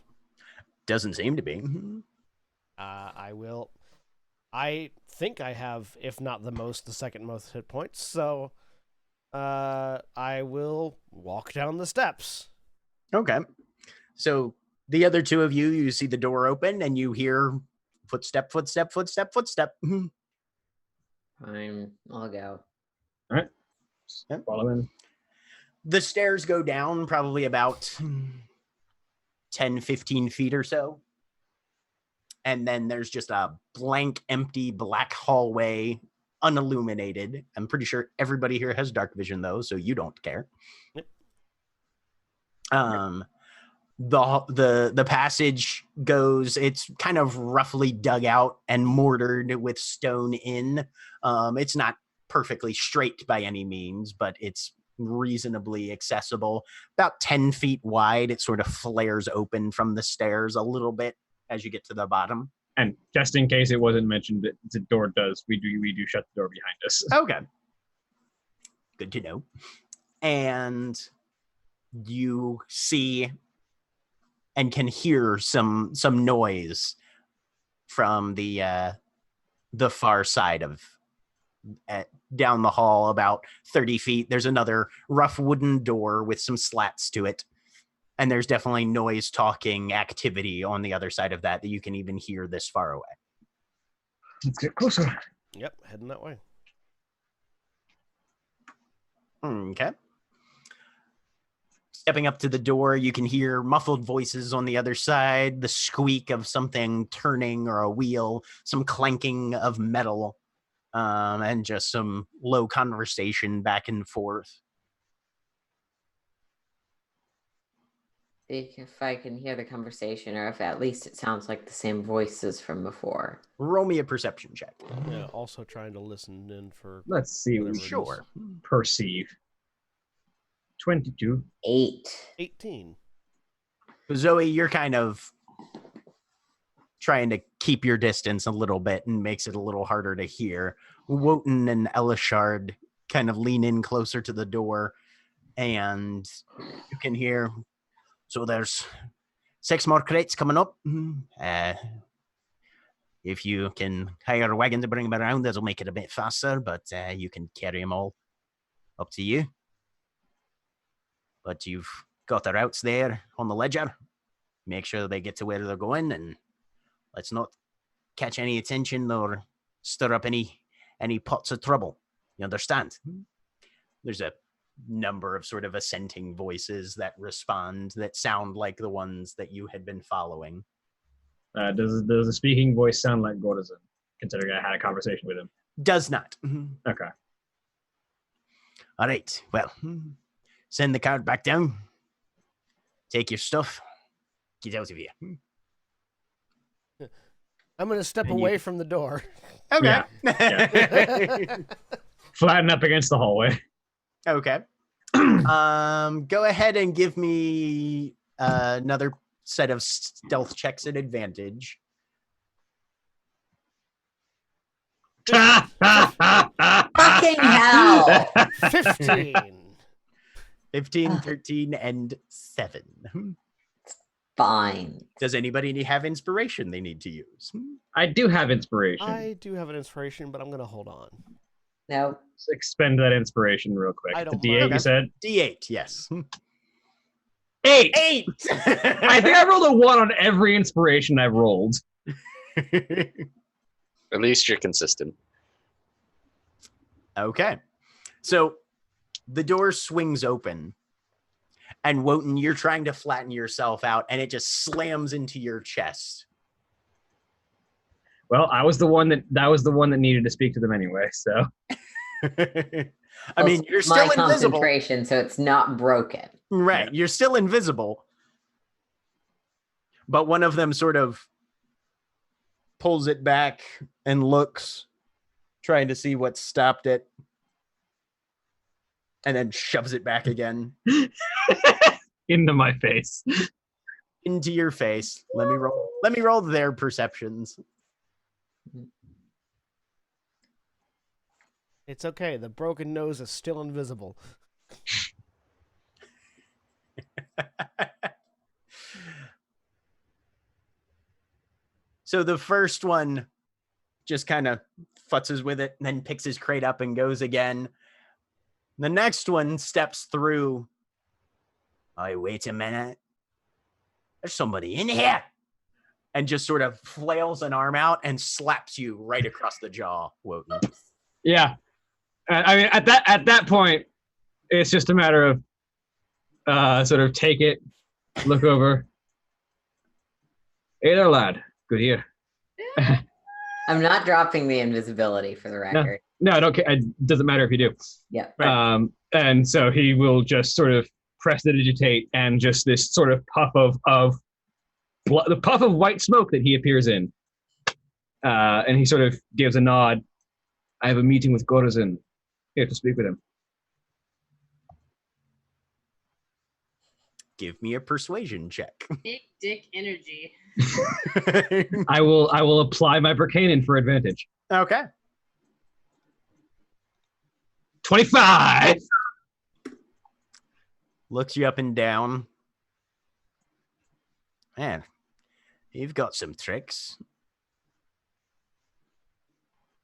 [SPEAKER 3] Doesn't seem to be.
[SPEAKER 2] I will. I think I have, if not the second most hit points. So I will walk down the steps.
[SPEAKER 3] Okay. So the other two of you see the door open and you hear footstep.
[SPEAKER 6] I'll go.
[SPEAKER 4] All right. Follow in.
[SPEAKER 3] The stairs go down probably about 10, 15 feet or so. And then there's just a blank, empty, black hallway, unilluminated. I'm pretty sure everybody here has dark vision, though, so you don't care.
[SPEAKER 2] Yep.
[SPEAKER 3] The passage goes, it's kind of roughly dug out and mortared with stone in. It's not perfectly straight by any means, but it's reasonably accessible. About 10 feet wide, it sort of flares open from the stairs a little bit as you get to the bottom.
[SPEAKER 4] And just in case it wasn't mentioned, that the door does, we do shut the door behind us.
[SPEAKER 3] Okay. Good to know. And you see and can hear some noise from the far side of down the hall about 30 feet. There's another rough wooden door with some slats to it. And there's definitely noise talking activity on the other side of that you can even hear this far away.
[SPEAKER 4] Let's get closer.
[SPEAKER 2] Yep, heading that way.
[SPEAKER 3] Okay. Stepping up to the door, you can hear muffled voices on the other side, the squeak of something turning or a wheel, some clanking of metal. and just some low conversation back and forth.
[SPEAKER 6] If I can hear the conversation, or if at least it sounds like the same voices from before.
[SPEAKER 3] Roll me a perception check.
[SPEAKER 2] Yeah, also trying to listen in for.
[SPEAKER 4] Let's see.
[SPEAKER 2] whatever it is.
[SPEAKER 3] Sure.
[SPEAKER 4] Perceive. 22.
[SPEAKER 6] 8.
[SPEAKER 2] 18.
[SPEAKER 3] Zoe, you're kind of trying to keep your distance a little bit and makes it a little harder to hear. Wotan and Elishard kind of lean in closer to the door, and you can hear, so there's 6 more crates coming up. If you can hire a wagon to bring them around, that'll make it a bit faster, but you can carry them all. Up to you. But you've got the routes there on the ledger. Make sure they get to where they're going, and let's not catch any attention or stir up any pots of trouble. You understand? There's a number of sort of assenting voices that respond that sound like the ones that you had been following.
[SPEAKER 4] Does the speaking voice sound like Gortizan, considering I had a conversation with him?
[SPEAKER 3] Does not.
[SPEAKER 4] Okay.
[SPEAKER 3] All right. Well, send the cart back down. Take your stuff. Get out of here.
[SPEAKER 2] I'm going to step
[SPEAKER 4] And
[SPEAKER 2] away from the door.
[SPEAKER 3] Okay.
[SPEAKER 4] Flatten up against the hallway.
[SPEAKER 3] Okay. Go ahead and give me another set of stealth checks at advantage.
[SPEAKER 6] Fucking hell!
[SPEAKER 2] 15.
[SPEAKER 3] 15, 13, and 7.
[SPEAKER 6] Fine.
[SPEAKER 3] Does anybody have inspiration they need to use?
[SPEAKER 4] I do have inspiration.
[SPEAKER 2] I do have an inspiration, but I'm going to hold on.
[SPEAKER 6] No.
[SPEAKER 4] Let's expend that inspiration real quick.
[SPEAKER 2] I
[SPEAKER 4] The
[SPEAKER 2] don't
[SPEAKER 4] D8
[SPEAKER 2] mind.
[SPEAKER 4] you said?
[SPEAKER 3] D8, yes.
[SPEAKER 4] 8!
[SPEAKER 3] 8!
[SPEAKER 4] I think I rolled a 1 on every inspiration I've rolled.
[SPEAKER 8] At least you're consistent.
[SPEAKER 3] Okay. So the door swings open, and Wotan, you're trying to flatten yourself out, and it just slams into your chest.
[SPEAKER 4] Well, I was the one that needed to speak to them anyway, so.
[SPEAKER 3] I mean, you're still
[SPEAKER 6] my
[SPEAKER 3] invisible.
[SPEAKER 6] concentration, so it's not broken.
[SPEAKER 3] Right. You're still invisible. But one of them sort of pulls it back and looks, trying to see what stopped it, and then shoves it back again.
[SPEAKER 4] Into my face.
[SPEAKER 3] Into your face. Let me roll their perceptions.
[SPEAKER 2] It's okay. The broken nose is still invisible.
[SPEAKER 3] So the first one just kind of futzes with it, and then picks his crate up and goes again. The next one steps through. Oh, wait a minute. There's somebody in here. And just sort of flails an arm out and slaps you right across the jaw, Wotan.
[SPEAKER 4] Yeah. I mean, at that point, it's just a matter of sort of take it, look over. Hey there, lad. Good here.
[SPEAKER 6] I'm not dropping the invisibility for the record.
[SPEAKER 4] No, I don't care. It doesn't matter if you do.
[SPEAKER 6] Yeah.
[SPEAKER 3] Right.
[SPEAKER 4] And so he will just sort of prestidigitate, and just this sort of puff of the puff of white smoke that he appears in. And he sort of gives a nod. I have a meeting with Gortizan. Here to speak with him.
[SPEAKER 3] Give me a persuasion check.
[SPEAKER 7] Big dick energy.
[SPEAKER 4] I will apply my Berkanen for advantage.
[SPEAKER 3] Okay.
[SPEAKER 4] 25.
[SPEAKER 3] Looks you up and down. Man, you've got some tricks.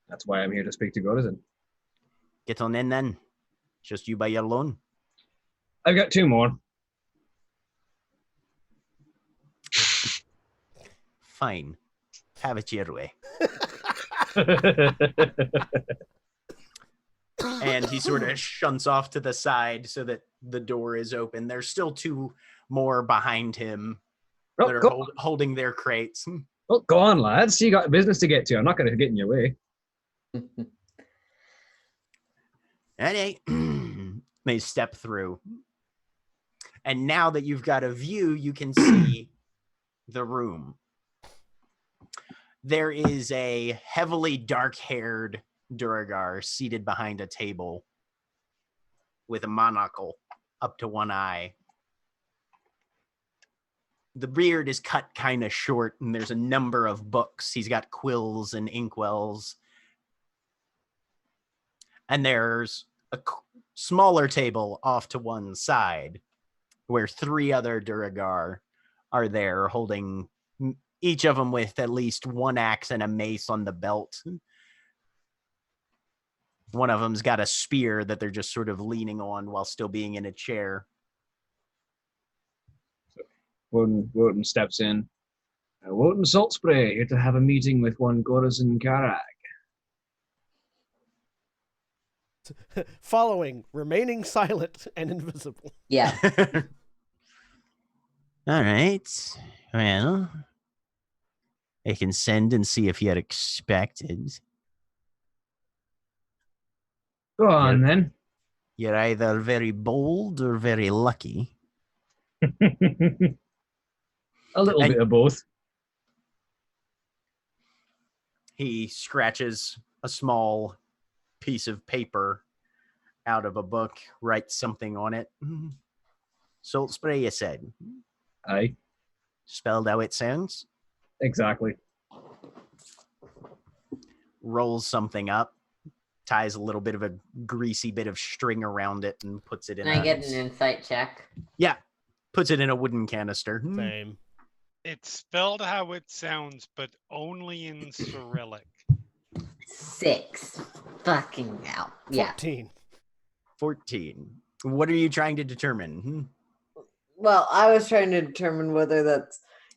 [SPEAKER 4] That's why I'm here to speak to Gortizan.
[SPEAKER 3] Get on in then. Just you by your alone.
[SPEAKER 4] I've got 2 more.
[SPEAKER 3] Fine. Have it your way. And he sort of shunts off to the side so that the door is open. There's still 2 more behind him that are holding their crates.
[SPEAKER 4] Well, go on, lads. You got business to get to. I'm not going to get in your way.
[SPEAKER 3] Alright. They step through. And now that you've got a view, you can see the room. There is a heavily dark-haired Duragar seated behind a table with a monocle up to one eye. The beard is cut kind of short, and there's a number of books. He's got quills and inkwells. And there's a smaller table off to one side where 3 other Duragar are there holding, each of them with at least one axe and a mace on the belt. One of them's got a spear that they're just sort of leaning on while still being in a chair.
[SPEAKER 4] Wotan steps in. Wotan Saltspray, here to have a meeting with one Gorazin Karag.
[SPEAKER 2] Following, remaining silent and invisible.
[SPEAKER 6] Yeah.
[SPEAKER 3] All right. Well, I can send and see if you had expected.
[SPEAKER 4] Go on, then.
[SPEAKER 3] You're either very bold or very lucky.
[SPEAKER 4] A little bit of both.
[SPEAKER 3] He scratches a small piece of paper out of a book, writes something on it. Salt spray, you said.
[SPEAKER 4] Aye.
[SPEAKER 3] Spelled how it sounds.
[SPEAKER 4] Exactly.
[SPEAKER 3] Rolls something up, ties a little bit of a greasy bit of string around it, and puts it in.
[SPEAKER 6] Can I get an insight check?
[SPEAKER 3] Yeah, puts it in a wooden canister.
[SPEAKER 2] Same.
[SPEAKER 5] It's spelled how it sounds, but only in Cyrillic.
[SPEAKER 6] 6. Fucking hell. Yeah.
[SPEAKER 2] 14.
[SPEAKER 3] 14. What are you trying to determine?
[SPEAKER 6] Well, I was trying to determine whether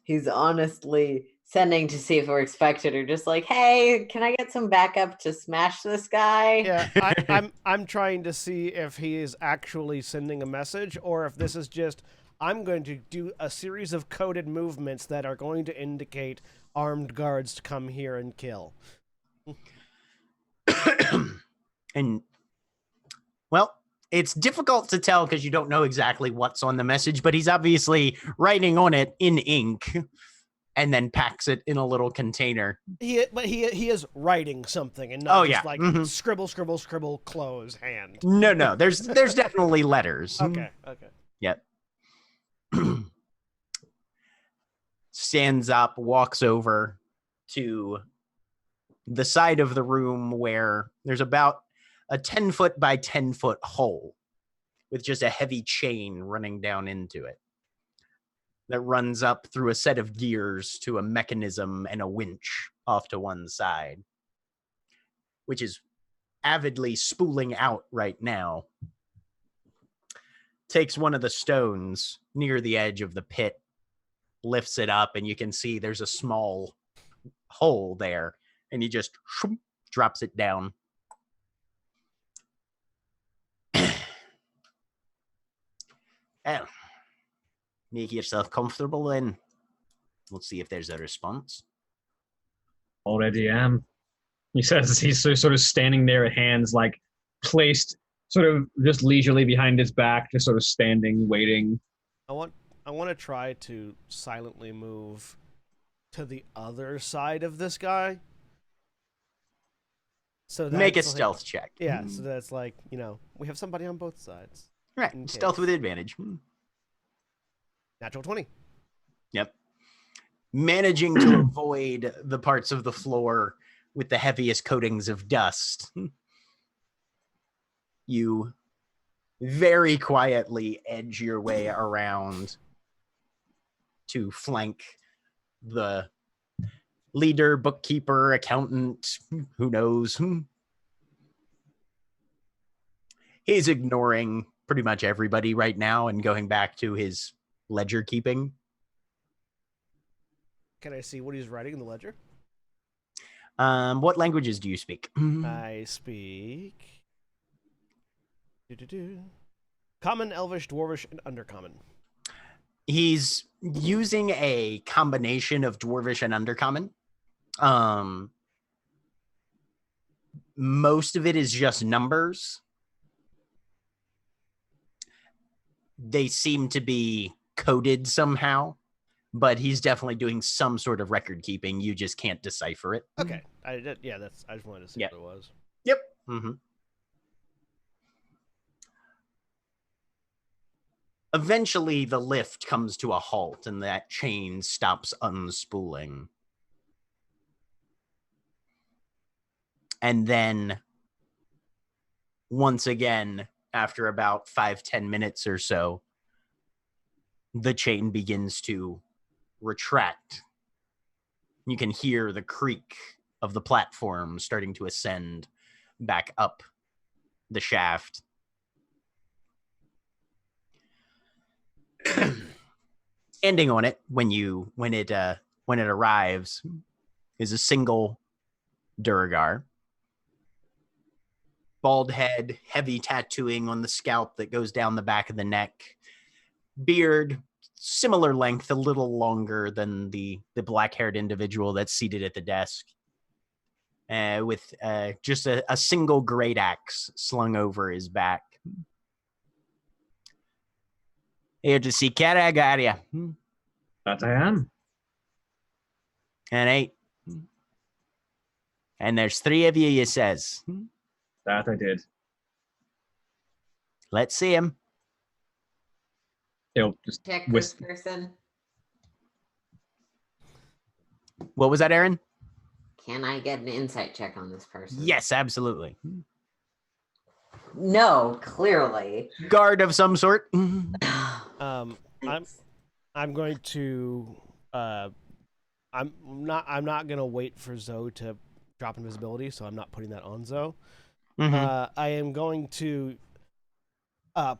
[SPEAKER 6] he's honestly sending to see if we're expected, or just like, hey, can I get some backup to smash this guy?
[SPEAKER 2] Yeah, I'm trying to see if he is actually sending a message, or if this is just, I'm going to do a series of coded movements that are going to indicate armed guards to come here and kill.
[SPEAKER 3] And, well, it's difficult to tell because you don't know exactly what's on the message, but he's obviously writing on it in ink and then packs it in a little container.
[SPEAKER 2] He is writing something and not just like scribble, scribble, scribble, close, hand.
[SPEAKER 3] No, there's definitely letters.
[SPEAKER 2] Okay.
[SPEAKER 3] Yep. Stands up, walks over to the side of the room where there's about a 10-foot by 10-foot hole with just a heavy chain running down into it that runs up through a set of gears to a mechanism and a winch off to one side, which is avidly spooling out right now. Takes one of the stones near the edge of the pit, lifts it up, and you can see there's a small hole there, and he just drops it down. Well, make yourself comfortable then. We'll see if there's a response.
[SPEAKER 4] Already am. He says he's sort of standing there, hands like placed sort of just leisurely behind his back, just sort of standing, waiting.
[SPEAKER 2] I want to try to silently move to the other side of this guy. So
[SPEAKER 3] make a stealth check.
[SPEAKER 2] Yeah, so that's like, we have somebody on both sides.
[SPEAKER 3] Right, stealth with advantage.
[SPEAKER 2] Natural 20.
[SPEAKER 3] Yep. Managing to avoid the parts of the floor with the heaviest coatings of dust. You very quietly edge your way around to flank the leader, bookkeeper, accountant, who knows. He's ignoring pretty much everybody right now and going back to his ledger keeping.
[SPEAKER 2] Can I see what he's writing in the ledger?
[SPEAKER 3] What languages do you speak?
[SPEAKER 2] I speak Common, Elvish, Dwarvish, and Undercommon.
[SPEAKER 3] He's using a combination of Dwarvish and Undercommon. Most of it is just numbers. they seem to be coded somehow, but he's definitely doing some sort of record keeping. You just can't decipher it.
[SPEAKER 2] Okay, I just wanted to see
[SPEAKER 3] Yep.
[SPEAKER 2] what it was.
[SPEAKER 3] Yep. Mm-hmm. Eventually, the lift comes to a halt, and that chain stops unspooling. And then, once again, after about 5-10 minutes or so, the chain begins to retract. You can hear the creak of the platform starting to ascend back up the shaft. Ending on it when it arrives is a single Duragar. Bald head, heavy tattooing on the scalp that goes down the back of the neck. Beard, similar length, a little longer than the black-haired individual that's seated at the desk. With just a single great axe slung over his back. Here to see Karagaria.
[SPEAKER 4] That I am.
[SPEAKER 3] And 8. And there's 3 of you says.
[SPEAKER 4] That I did.
[SPEAKER 3] Let's see him.
[SPEAKER 4] He'll just
[SPEAKER 6] Check this person.
[SPEAKER 3] What was that, Aaron?
[SPEAKER 6] Can I get an insight check on this person?
[SPEAKER 3] Yes, absolutely.
[SPEAKER 6] No, clearly.
[SPEAKER 3] Guard of some sort.
[SPEAKER 2] I'm going to I'm not gonna wait for Zoe to drop invisibility, so I'm not putting that on Zoe. I am going to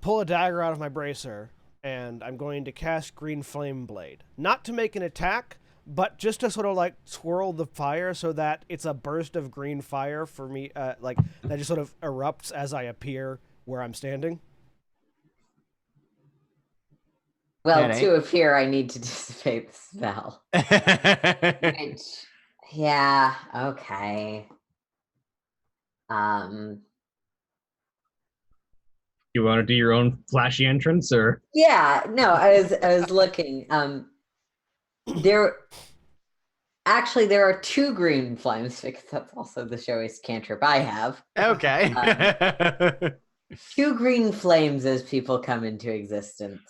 [SPEAKER 2] pull a dagger out of my bracer, and I'm going to cast Green Flame Blade. Not to make an attack, but just to sort of like swirl the fire so that it's a burst of green fire for me, like that just sort of erupts as I appear where I'm standing.
[SPEAKER 6] Well, to appear, I need to dissipate the spell. Which, yeah, okay.
[SPEAKER 4] You want to do your own flashy entrance, or?
[SPEAKER 6] Yeah, no, I was looking. There are 2 green flames because that's also the showiest cantrip I have.
[SPEAKER 3] Okay.
[SPEAKER 6] 2 green flames as people come into existence.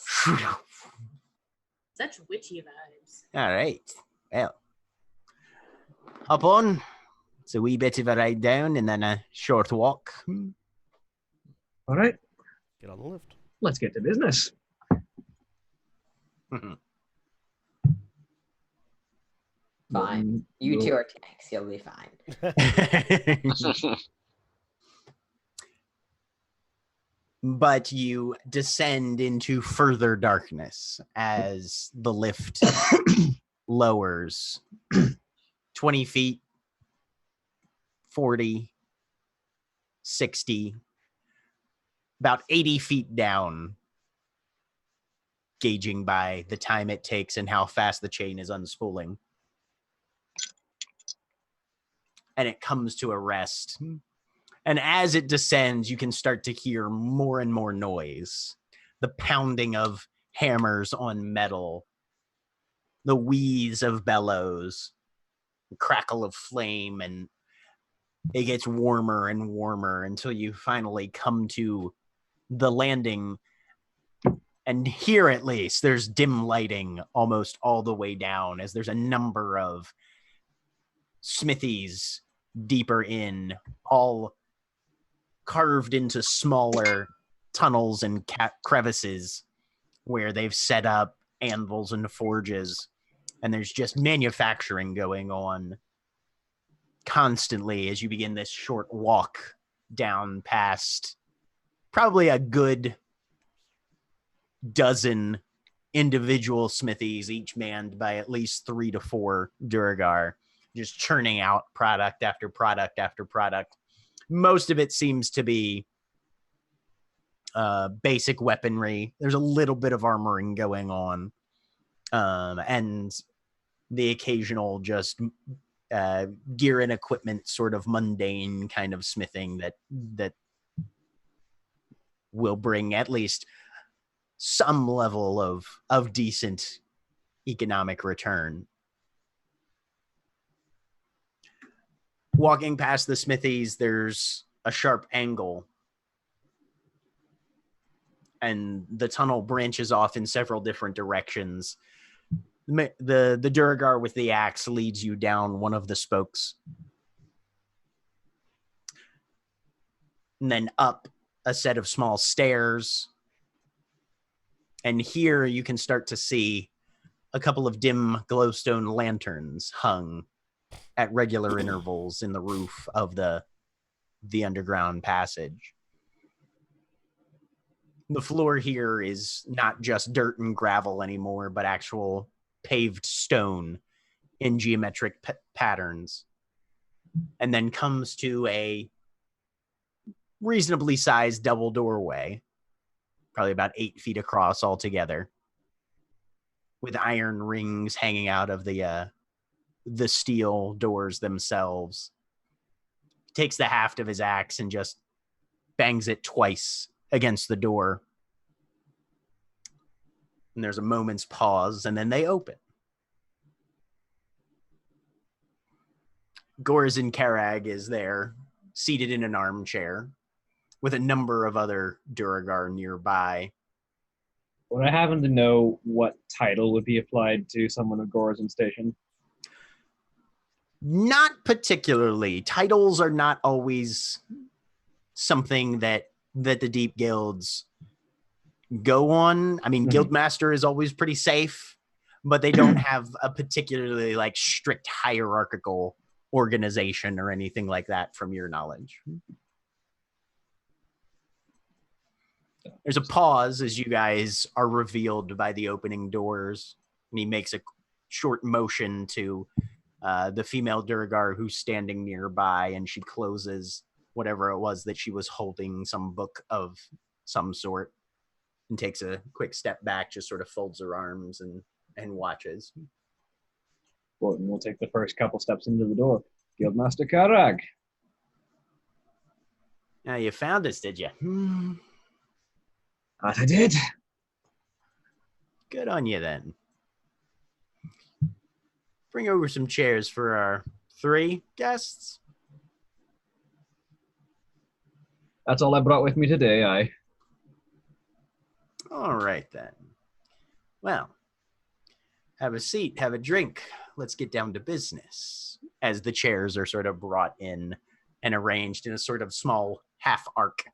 [SPEAKER 7] Such witchy vibes.
[SPEAKER 3] All right. Well, up on. It's a wee bit of a ride down and then a short walk.
[SPEAKER 4] All right.
[SPEAKER 2] Get on the lift.
[SPEAKER 4] Let's get to business.
[SPEAKER 6] Fine. You 2 are tanks. You'll be fine.
[SPEAKER 3] But you descend into further darkness as the lift lowers 20 feet, 40, 60, about 80 feet down, gauging by the time it takes and how fast the chain is unspooling. And it comes to a rest. And as it descends, you can start to hear more and more noise. The pounding of hammers on metal, the wheeze of bellows, the crackle of flame, and it gets warmer and warmer until you finally come to the landing. And here, at least, there's dim lighting almost all the way down, as there's a number of smithies deeper in, all carved into smaller tunnels and crevices where they've set up anvils and forges, and there's just manufacturing going on constantly as you begin this short walk down past probably a good dozen individual smithies, each manned by at least 3 to 4 Duragar, just churning out product after product after product. Most of it seems to be basic weaponry. There's a little bit of armoring going on, and the occasional just gear and equipment, sort of mundane kind of smithing that will bring at least some level of decent economic return. Walking past the smithies, there's a sharp angle, and the tunnel branches off in several different directions. The Duragar with the axe leads you down one of the spokes, and then up a set of small stairs. And here you can start to see a couple of dim glowstone lanterns hung at regular intervals in the roof of the underground passage. The floor here is not just dirt and gravel anymore, but actual paved stone in geometric patterns. And then comes to a reasonably sized double doorway, probably about 8 feet across altogether, with iron rings hanging out of the steel doors themselves. He takes the haft of his axe and just bangs it twice against the door. And there's a moment's pause, and then they open. Gorazin Karag is there, seated in an armchair, with a number of other Duragar nearby.
[SPEAKER 4] Would I happen to know what title would be applied to someone of Gorazin Station?
[SPEAKER 3] Not particularly. Titles are not always something that the deep guilds go on. I mean, Guildmaster is always pretty safe, but they don't have a particularly like strict hierarchical organization or anything like that from your knowledge. There's a pause as you guys are revealed by the opening doors, and he makes a short motion to the female Duragar who's standing nearby, and she closes whatever it was that she was holding, some book of some sort, and takes a quick step back, just sort of folds her arms and watches.
[SPEAKER 4] Gordon will take the first couple steps into the door. Guildmaster Karag.
[SPEAKER 3] Now you found us, did you?
[SPEAKER 4] That I did.
[SPEAKER 3] Good on you then. Bring over some chairs for our 3 guests.
[SPEAKER 4] That's all I brought with me today, aye.
[SPEAKER 3] All right, then. Well, have a seat, have a drink. Let's get down to business. As the chairs are sort of brought in and arranged in a sort of small half arc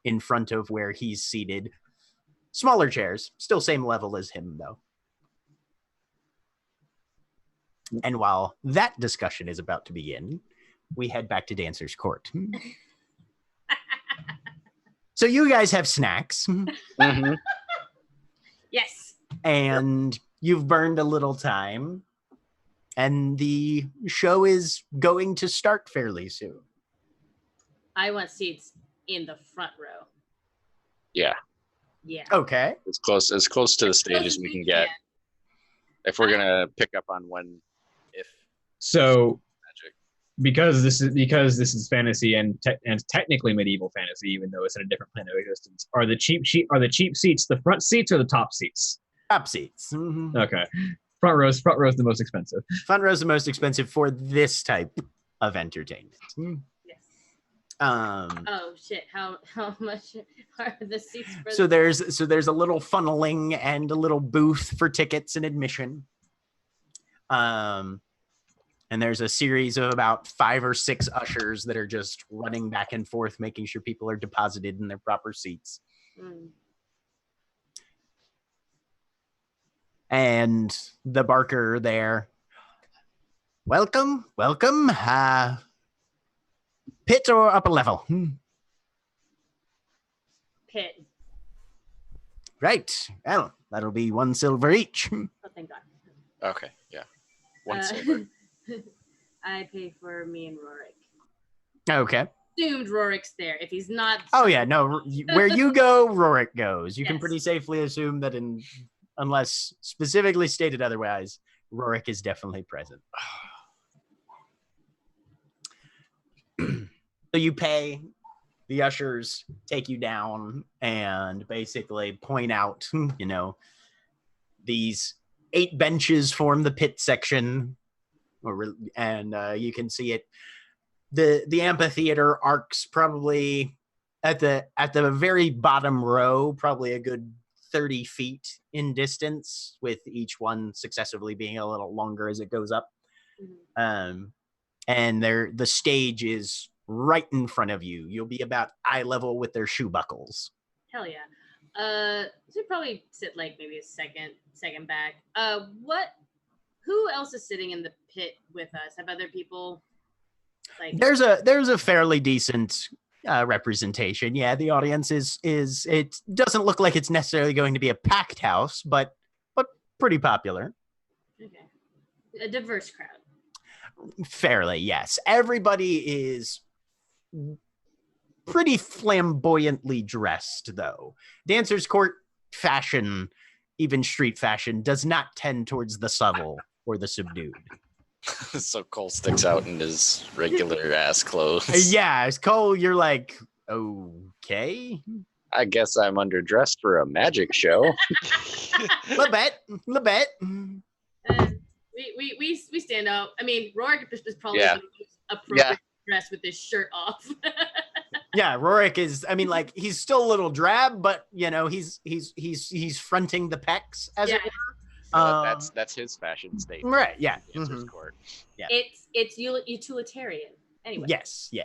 [SPEAKER 3] in front of where he's seated. Smaller chairs, still same level as him, though. And while that discussion is about to begin, we head back to Dancer's Court. So you guys have snacks.
[SPEAKER 8] Mm-hmm.
[SPEAKER 7] Yes.
[SPEAKER 3] And you've burned a little time. And the show is going to start fairly soon.
[SPEAKER 7] I want seats in the front row.
[SPEAKER 8] Yeah,
[SPEAKER 7] Yeah.
[SPEAKER 3] Okay.
[SPEAKER 8] as close to the stage as we can get. If we're gonna pick up on if
[SPEAKER 4] So,
[SPEAKER 8] magic.
[SPEAKER 4] because this is fantasy and technically medieval fantasy, even though it's in a different plane of existence, are the cheap seats the front seats or the top seats?
[SPEAKER 3] Top seats. Mm-hmm.
[SPEAKER 4] Okay, front row's the most expensive.
[SPEAKER 3] Front row is the most expensive for this type of entertainment.
[SPEAKER 7] Yes.
[SPEAKER 3] Oh
[SPEAKER 7] shit! How much are the seats for?
[SPEAKER 3] So there's a little funneling and a little booth for tickets and admission. And there's a series of about 5 or 6 ushers that are just running back and forth, making sure people are deposited in their proper seats.
[SPEAKER 7] Mm.
[SPEAKER 3] And the barker there. Welcome. Pit or upper level?
[SPEAKER 7] Pit.
[SPEAKER 3] Right. Well, that'll be 1 silver each.
[SPEAKER 7] Oh, thank God.
[SPEAKER 8] Okay, yeah. 1 silver.
[SPEAKER 7] I pay for me and Rorik.
[SPEAKER 3] Okay.
[SPEAKER 7] Assumed Rorik's there. If he's not,
[SPEAKER 3] Oh yeah, no. Where you go, Rorik goes. You can
[SPEAKER 7] Yes.
[SPEAKER 3] pretty safely assume that, unless specifically stated otherwise, Rorik is definitely present. So you pay the ushers take you down and basically point out, these 8 benches form the pit section, and you can see it. The amphitheater arcs probably at the very bottom row, probably a good 30 feet in distance, with each one successively being a little longer as it goes up. And the stage is right in front of you. You'll be about eye level with their shoe buckles.
[SPEAKER 7] Hell yeah. So probably sit like maybe a second back. Who else is sitting in the pit with us? Have other people like
[SPEAKER 3] There's a fairly decent representation. Yeah, the audience is it doesn't look like it's necessarily going to be a packed house, but pretty popular.
[SPEAKER 7] Okay. A diverse crowd.
[SPEAKER 3] Fairly, yes. Everybody is pretty flamboyantly dressed, though. Dancers Court fashion, even street fashion, does not tend towards the subtle or the subdued.
[SPEAKER 8] So Cole sticks out in his regular ass clothes.
[SPEAKER 3] Yeah, as Cole, you're like, okay.
[SPEAKER 8] I guess I'm underdressed for a magic show.
[SPEAKER 3] little bit.
[SPEAKER 7] We stand up. I mean, Rorik is probably
[SPEAKER 8] Yeah.
[SPEAKER 7] the most appropriate dress with his shirt off.
[SPEAKER 3] Yeah, Rorik is. I mean, like, he's still a little drab, but he's fronting the pecs, as it were.
[SPEAKER 8] That's his fashion statement.
[SPEAKER 3] Right. Yeah.
[SPEAKER 8] Dancers Court.
[SPEAKER 3] Yeah.
[SPEAKER 7] It's utilitarian. Anyway.
[SPEAKER 3] Yes. Yeah.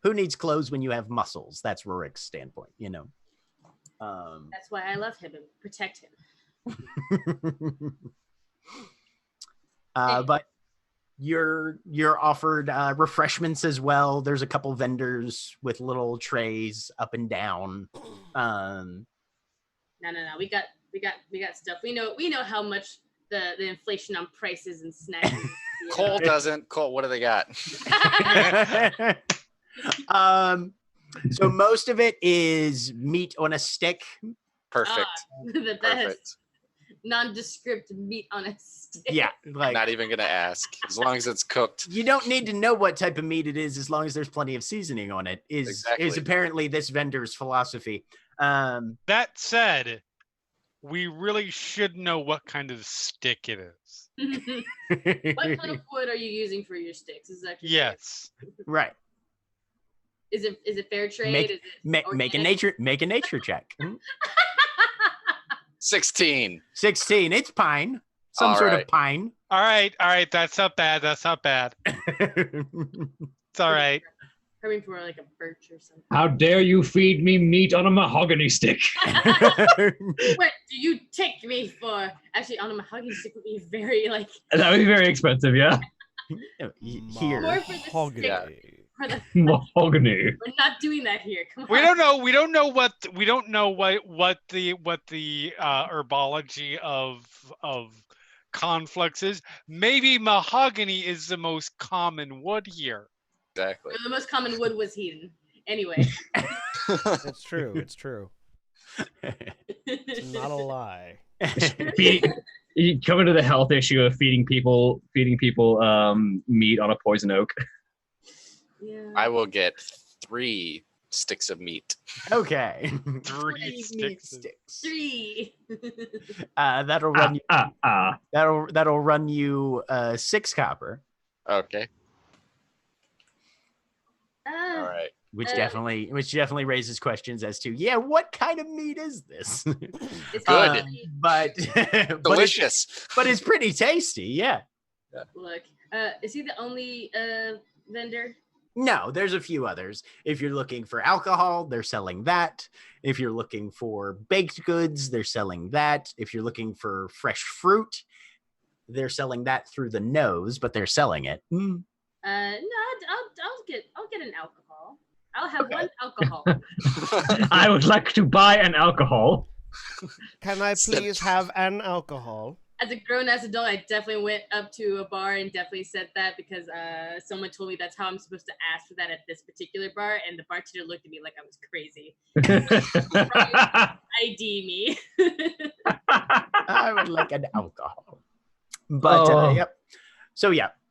[SPEAKER 3] Who needs clothes when you have muscles? That's Rorik's standpoint.
[SPEAKER 7] That's why I love him and protect him.
[SPEAKER 3] But you're offered refreshments as well. There's a couple vendors with little trays up and down.
[SPEAKER 7] No. We got stuff. We know how much the inflation on prices and snacks.
[SPEAKER 8] Cole doesn't. Cole, what do they got?
[SPEAKER 3] So most of it is meat on a stick.
[SPEAKER 8] Perfect.
[SPEAKER 7] The best. Nondescript meat on a stick.
[SPEAKER 3] Yeah, like,
[SPEAKER 8] Not even gonna ask. As long as it's cooked.
[SPEAKER 3] you don't need to know what type of meat it is as long as there's plenty of seasoning on it. Is apparently this vendor's philosophy.
[SPEAKER 5] That said, we really should know what kind of stick it is.
[SPEAKER 7] What kind of wood are you using for your sticks? Is that
[SPEAKER 5] Yes.
[SPEAKER 3] Right.
[SPEAKER 7] Is it fair trade?
[SPEAKER 3] Make a nature check.
[SPEAKER 8] 16.
[SPEAKER 3] 16. It's pine. Some
[SPEAKER 8] All
[SPEAKER 3] sort
[SPEAKER 8] right.
[SPEAKER 3] of pine.
[SPEAKER 5] All right. That's not bad. It's all right.
[SPEAKER 7] Hoping for like a birch or something.
[SPEAKER 4] How dare you feed me meat on a mahogany stick?
[SPEAKER 7] What do you take me for? Actually, on a mahogany stick would be very like.
[SPEAKER 4] That would be very expensive, yeah.
[SPEAKER 3] Here.
[SPEAKER 7] More for the stick.
[SPEAKER 8] Yeah.
[SPEAKER 7] For the,
[SPEAKER 4] Mahogany.
[SPEAKER 7] we're not doing that here. Come on.
[SPEAKER 5] We don't know what the herbology of Conflux is. Maybe mahogany is the most common wood here.
[SPEAKER 8] Exactly.
[SPEAKER 7] The most common wood was heathen. Anyway.
[SPEAKER 2] It's true. It's not a lie.
[SPEAKER 4] You come into the health issue of feeding people meat on a poison oak.
[SPEAKER 7] Yeah.
[SPEAKER 8] I will get 3 sticks of meat.
[SPEAKER 3] Okay.
[SPEAKER 5] 3 sticks.
[SPEAKER 7] 3.
[SPEAKER 3] That'll run you. That'll run you 6 copper.
[SPEAKER 8] Okay. All right.
[SPEAKER 3] Which definitely raises questions as to what kind of meat is this?
[SPEAKER 7] It's
[SPEAKER 8] Good.
[SPEAKER 3] But
[SPEAKER 8] Delicious.
[SPEAKER 3] but it's pretty tasty. Yeah.
[SPEAKER 7] Look, is he the only vendor?
[SPEAKER 3] No, there's a few others. If you're looking for alcohol, they're selling that. If you're looking for baked goods, they're selling that. If you're looking for fresh fruit, they're selling that through the nose, but they're selling it.
[SPEAKER 7] No, I'll get an alcohol. I'll have one alcohol.
[SPEAKER 4] I would like to buy an alcohol.
[SPEAKER 2] Can I please have an alcohol?
[SPEAKER 7] As a grown-ass adult, I definitely went up to a bar and definitely said that because someone told me that's how I'm supposed to ask for that at this particular bar, and the bartender looked at me like I was crazy. ID me.
[SPEAKER 3] I would like an alcohol. But yep. So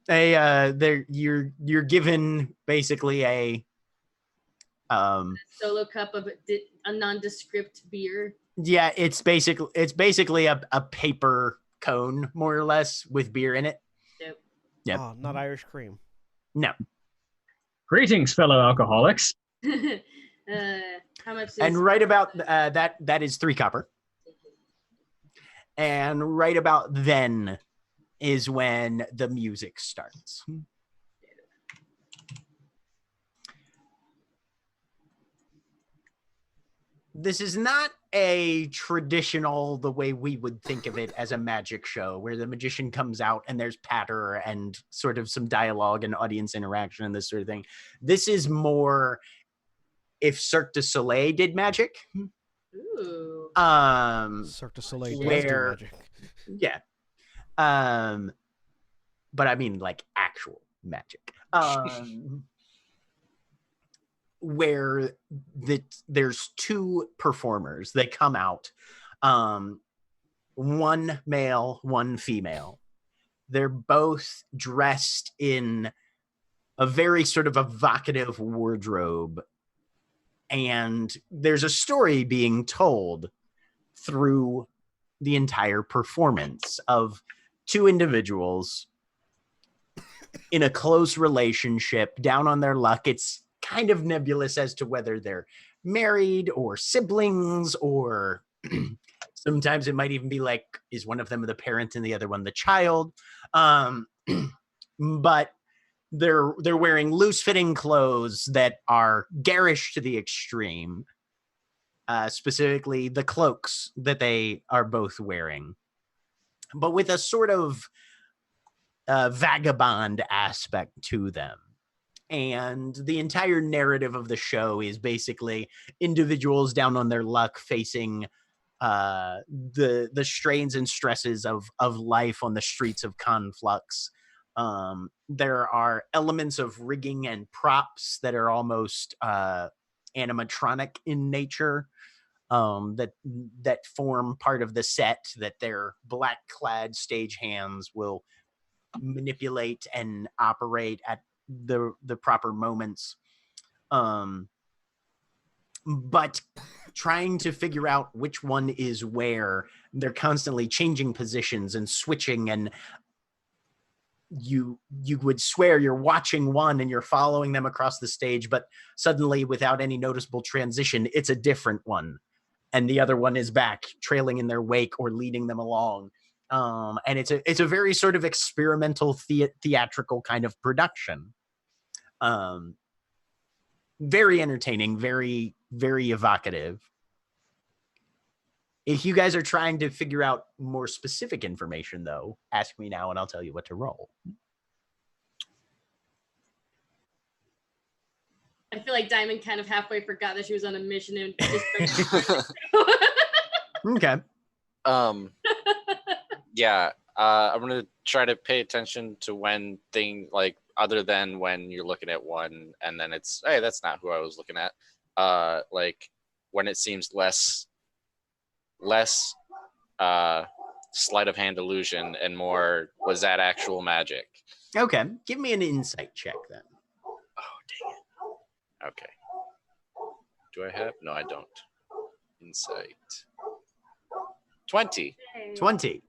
[SPEAKER 3] you're given basically
[SPEAKER 7] Solo cup of a nondescript beer.
[SPEAKER 3] Yeah, it's basically a paper cone, more or less, with beer in it.
[SPEAKER 7] Dope.
[SPEAKER 3] Yep.
[SPEAKER 2] Oh, not Irish cream.
[SPEAKER 3] No.
[SPEAKER 4] Greetings, fellow alcoholics.
[SPEAKER 7] How much?
[SPEAKER 3] And right about that is 3 copper. And right about then is when the music starts. This is not a traditional, the way we would think of it as a magic show, where the magician comes out and there's patter and sort of some dialogue and audience interaction and this sort of thing. This is more if Cirque du Soleil did magic.
[SPEAKER 7] Ooh.
[SPEAKER 2] Cirque du Soleil does do
[SPEAKER 3] where-
[SPEAKER 2] magic.
[SPEAKER 3] Yeah. But I mean like actual magic. Where there's 2 performers. They come out. One male, one female. They're both dressed in a very sort of evocative wardrobe. And there's a story being told through the entire performance of 2 individuals in a close relationship, down on their luck. It's kind of nebulous as to whether they're married or siblings, or sometimes it might even be like, is one of them the parent and the other one the child? But they're wearing loose-fitting clothes that are garish to the extreme. Specifically, the cloaks that they are both wearing, but with a sort of vagabond aspect to them. And the entire narrative of the show is basically individuals down on their luck facing the strains and stresses of life on the streets of Conflux. There are elements of rigging and props that are almost animatronic in nature, that form part of the set, that their black clad stagehands will manipulate and operate at the proper moments. But trying to figure out which one is where, they're constantly changing positions and switching, and you would swear you're watching one and you're following them across the stage, but suddenly, without any noticeable transition, it's a different one, and the other one is back trailing in their wake or leading them along. And it's a very sort of experimental theatrical kind of production. Very entertaining, very, very evocative. If you guys are trying to figure out more specific information, though, ask me now and I'll tell you what to roll.
[SPEAKER 7] I feel like Diamond kind of halfway forgot that she was on a mission and just
[SPEAKER 3] Okay.
[SPEAKER 8] Yeah, I'm gonna try to pay attention to when like other than when you're looking at one and then it's, hey, that's not who I was looking at. Like when it seems less sleight of hand illusion and more, was that actual magic?
[SPEAKER 3] Okay. Give me an insight check then.
[SPEAKER 8] Oh, dang it. Okay. Do I have? No, I don't. Insight. 20.
[SPEAKER 3] 20.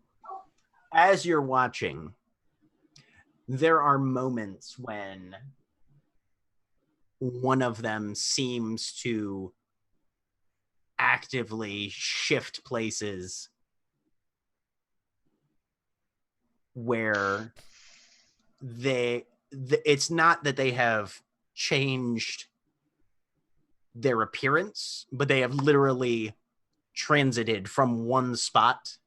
[SPEAKER 3] As you're watching, there are moments when one of them seems to actively shift places where it's not that they have changed their appearance, but they have literally transited from one spot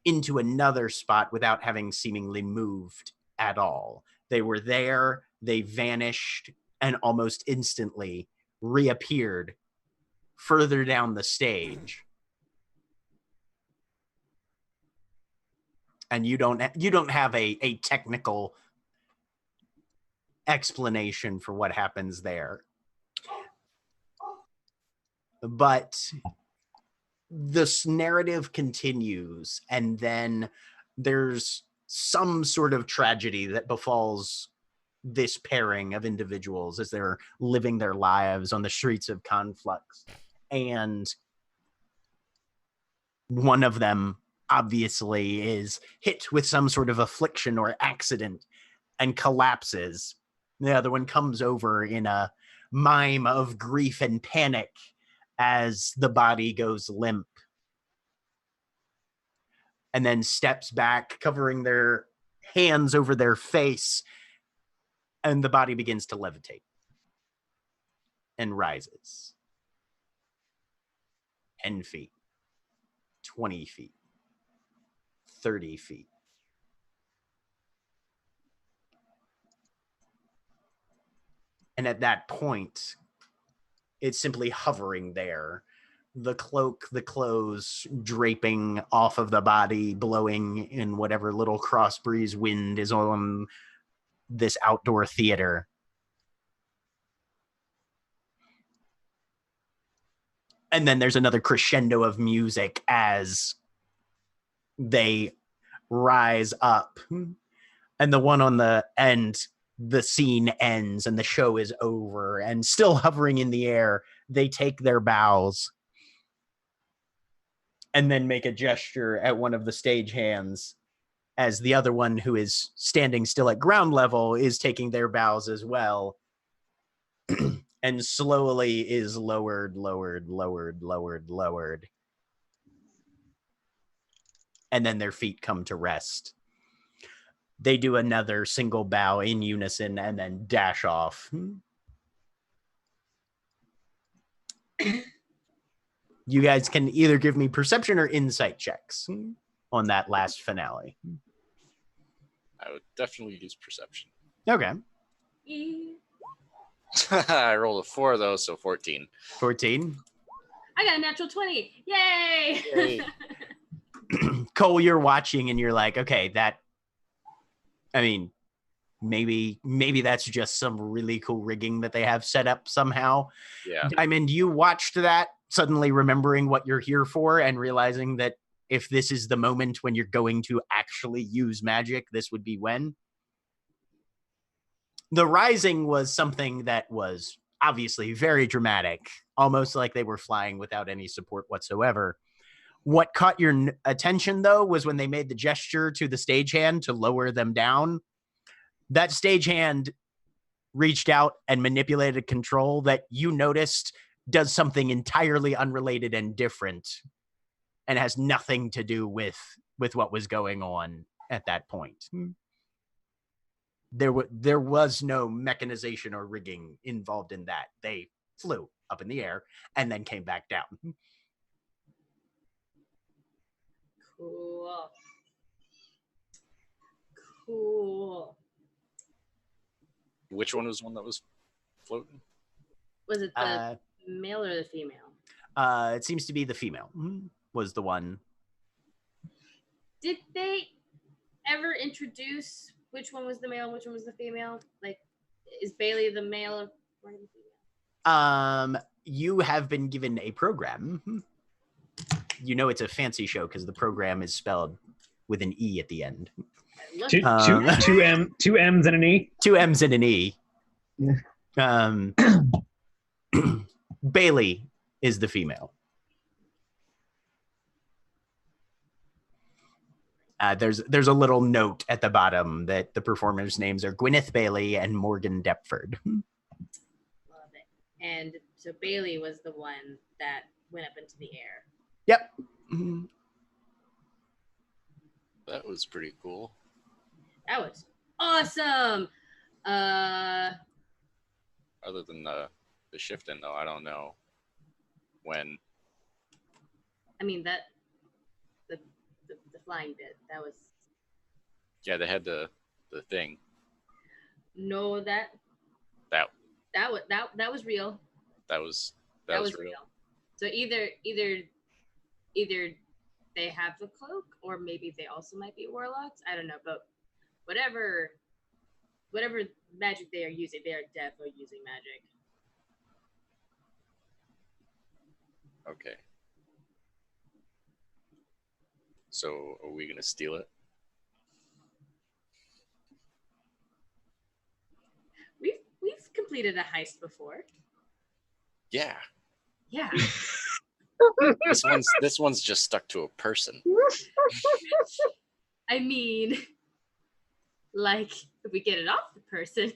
[SPEAKER 3] into another spot without having seemingly moved at all. They were there, they vanished, and almost instantly reappeared further down the stage. And you don't have a technical explanation for what happens there. But this narrative continues, and then there's some sort of tragedy that befalls this pairing of individuals as they're living their lives on the streets of Conflux. And one of them obviously is hit with some sort of affliction or accident and collapses. The other one comes over in a mime of grief and panic as the body goes limp, and then steps back, covering their hands over their face, and the body begins to levitate and rises 10 feet, 20 feet, 30 feet. And at that point, it's simply hovering there. The cloak, the clothes draping off of the body, blowing in whatever little cross breeze wind is on this outdoor theater. And then there's another crescendo of music as they rise up. And the one on the end, the scene ends and the show is over, and still hovering in the air, they take their bows and then make a gesture at one of the stage hands, as the other one, who is standing still at ground level, is taking their bows as well. And slowly is lowered. And then their feet come to rest. They do another single bow in unison and then dash off. You guys can either give me perception or insight checks on that last finale.
[SPEAKER 8] I would definitely use perception.
[SPEAKER 3] Okay.
[SPEAKER 8] I rolled a 4 though, so 14.
[SPEAKER 3] 14.
[SPEAKER 7] I got a natural 20. Yay!
[SPEAKER 8] Yay.
[SPEAKER 3] Cole, you're watching and you're like, okay, maybe that's just some really cool rigging that they have set up somehow.
[SPEAKER 8] Yeah.
[SPEAKER 3] Diamond, you watched that, suddenly remembering what you're here for and realizing that if this is the moment when you're going to actually use magic, this would be when. The rising was something that was obviously very dramatic, almost like they were flying without any support whatsoever. What caught your attention, though, was when they made the gesture to the stagehand to lower them down. That stagehand reached out and manipulated control that you noticed does something entirely unrelated and different and has nothing to do with what was going on at that point. There was no mechanization or rigging involved in that. They flew up in the air and then came back down.
[SPEAKER 7] Cool.
[SPEAKER 8] Which one was one that was floating?
[SPEAKER 7] Was it the male or the female?
[SPEAKER 3] It seems to be the female was the one.
[SPEAKER 7] Did they ever introduce which one was the male and which one was the female? Like, is Bailey the male or the female?
[SPEAKER 3] You have been given a program. You know it's a fancy show because the program is spelled with an E at the end.
[SPEAKER 4] Two M's and an E.
[SPEAKER 3] 2 M's and an E. Bailey is the female. There's a little note at the bottom that the performers' names are Gwyneth Bailey and Morgan Deptford.
[SPEAKER 7] Love it. And so Bailey was the one that went up into the air.
[SPEAKER 3] Yep.
[SPEAKER 8] That was pretty cool.
[SPEAKER 7] That was awesome.
[SPEAKER 8] Other than the shifting, though, I don't know when.
[SPEAKER 7] I mean, that the flying bit, that was.
[SPEAKER 8] Yeah, they had the thing.
[SPEAKER 7] No, that was real.
[SPEAKER 8] That was real.
[SPEAKER 7] So either they have the cloak, or maybe they also might be warlocks. I don't know, but whatever magic they are using, they are definitely using magic.
[SPEAKER 8] Okay. So are we gonna steal it?
[SPEAKER 7] completed a heist before.
[SPEAKER 8] Yeah.
[SPEAKER 7] Yeah.
[SPEAKER 8] This one's just stuck to a person.
[SPEAKER 7] I mean, like, if we get it off the person.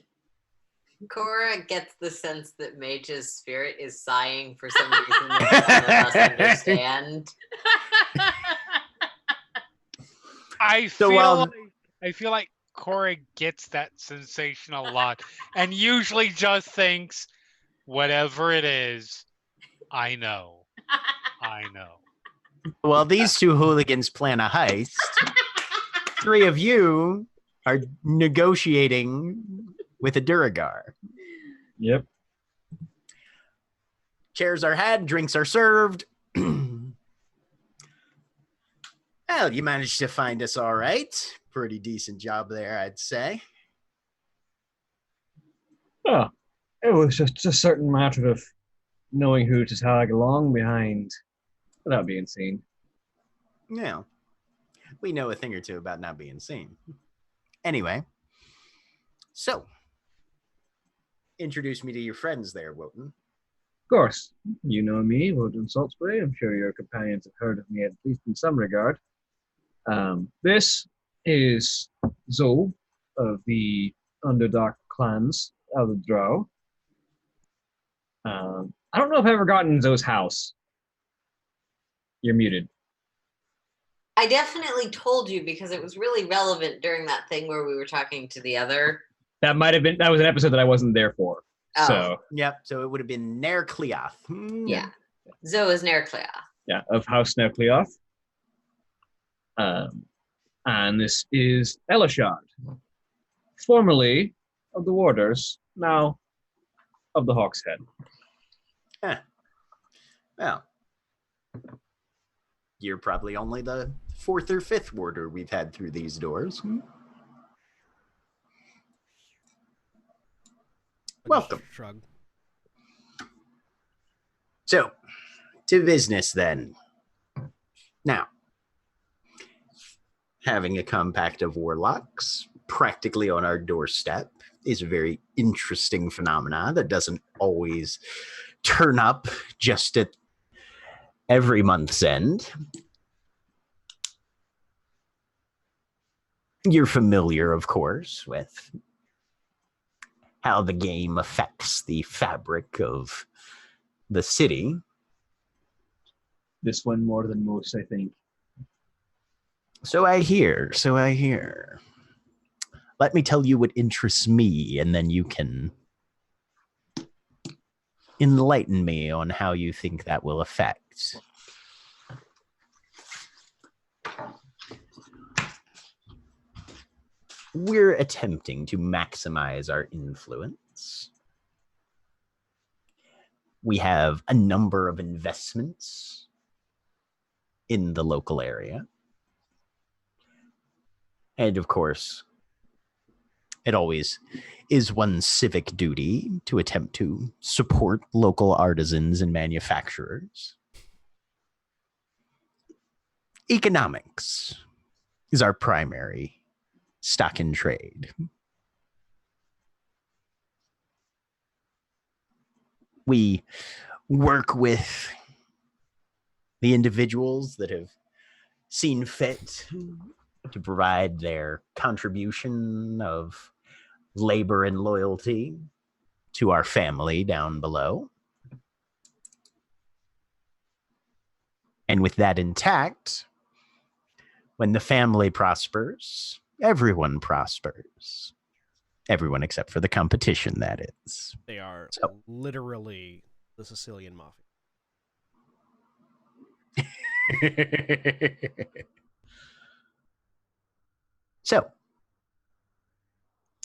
[SPEAKER 6] Cora gets the sense that Mage's spirit is sighing for some reason that none of us understand.
[SPEAKER 5] I feel like Cora gets that sensation a lot, and usually just thinks, whatever it is, I know.
[SPEAKER 3] Well, these two hooligans plan a heist. 3 of you are negotiating with a Duragar.
[SPEAKER 4] Yep.
[SPEAKER 3] Chairs are had, drinks are served. Well, you managed to find us all right. Pretty decent job there, I'd say.
[SPEAKER 4] Oh, it was just a certain matter of knowing who to tag along behind without being seen.
[SPEAKER 3] Yeah. We know a thing or two about not being seen. Anyway, so introduce me to your friends there, Wotan.
[SPEAKER 4] Of course, you know me, Woden Salisbury. I'm sure your companions have heard of me at least in some regard. This is Zoe of the Underdark clans of the Drow. I don't know if I've ever gotten Zoe's house. You're muted.
[SPEAKER 6] I definitely told you because it was really relevant during that thing where we were talking to the other.
[SPEAKER 4] That was an episode that I wasn't there for.
[SPEAKER 6] Oh.
[SPEAKER 4] So
[SPEAKER 3] Yep, so it would have been Nair Cleoth.
[SPEAKER 6] Yeah. Zoe is Nerclea.
[SPEAKER 4] yeah, of House Nercleoth. And this is Elishard, formerly of the Warders, now of the Hawk's Head.
[SPEAKER 3] Well, you're probably only the 4th or 5th warder we've had through these doors. Welcome.
[SPEAKER 2] Shrug.
[SPEAKER 3] So, to business then. Now, having a compact of warlocks practically on our doorstep is a very interesting phenomena that doesn't always turn up just at every month's end. You're familiar, of course, with how the game affects the fabric of the city.
[SPEAKER 4] This one more than most, I think.
[SPEAKER 3] So I hear. Let me tell you what interests me, and then you can enlighten me on how you think that will affect. We're attempting to maximize our influence. We have a number of investments in the local area. And of course, it always is one's civic duty to attempt to support local artisans and manufacturers. Economics is our primary stock in trade. We work with the individuals that have seen fit to provide their contribution of labor and loyalty to our family down below. And with that intact, when the family prospers, everyone prospers. Everyone except for the competition, that is.
[SPEAKER 2] They are
[SPEAKER 3] So.
[SPEAKER 2] literally the Sicilian mafia.
[SPEAKER 3] So,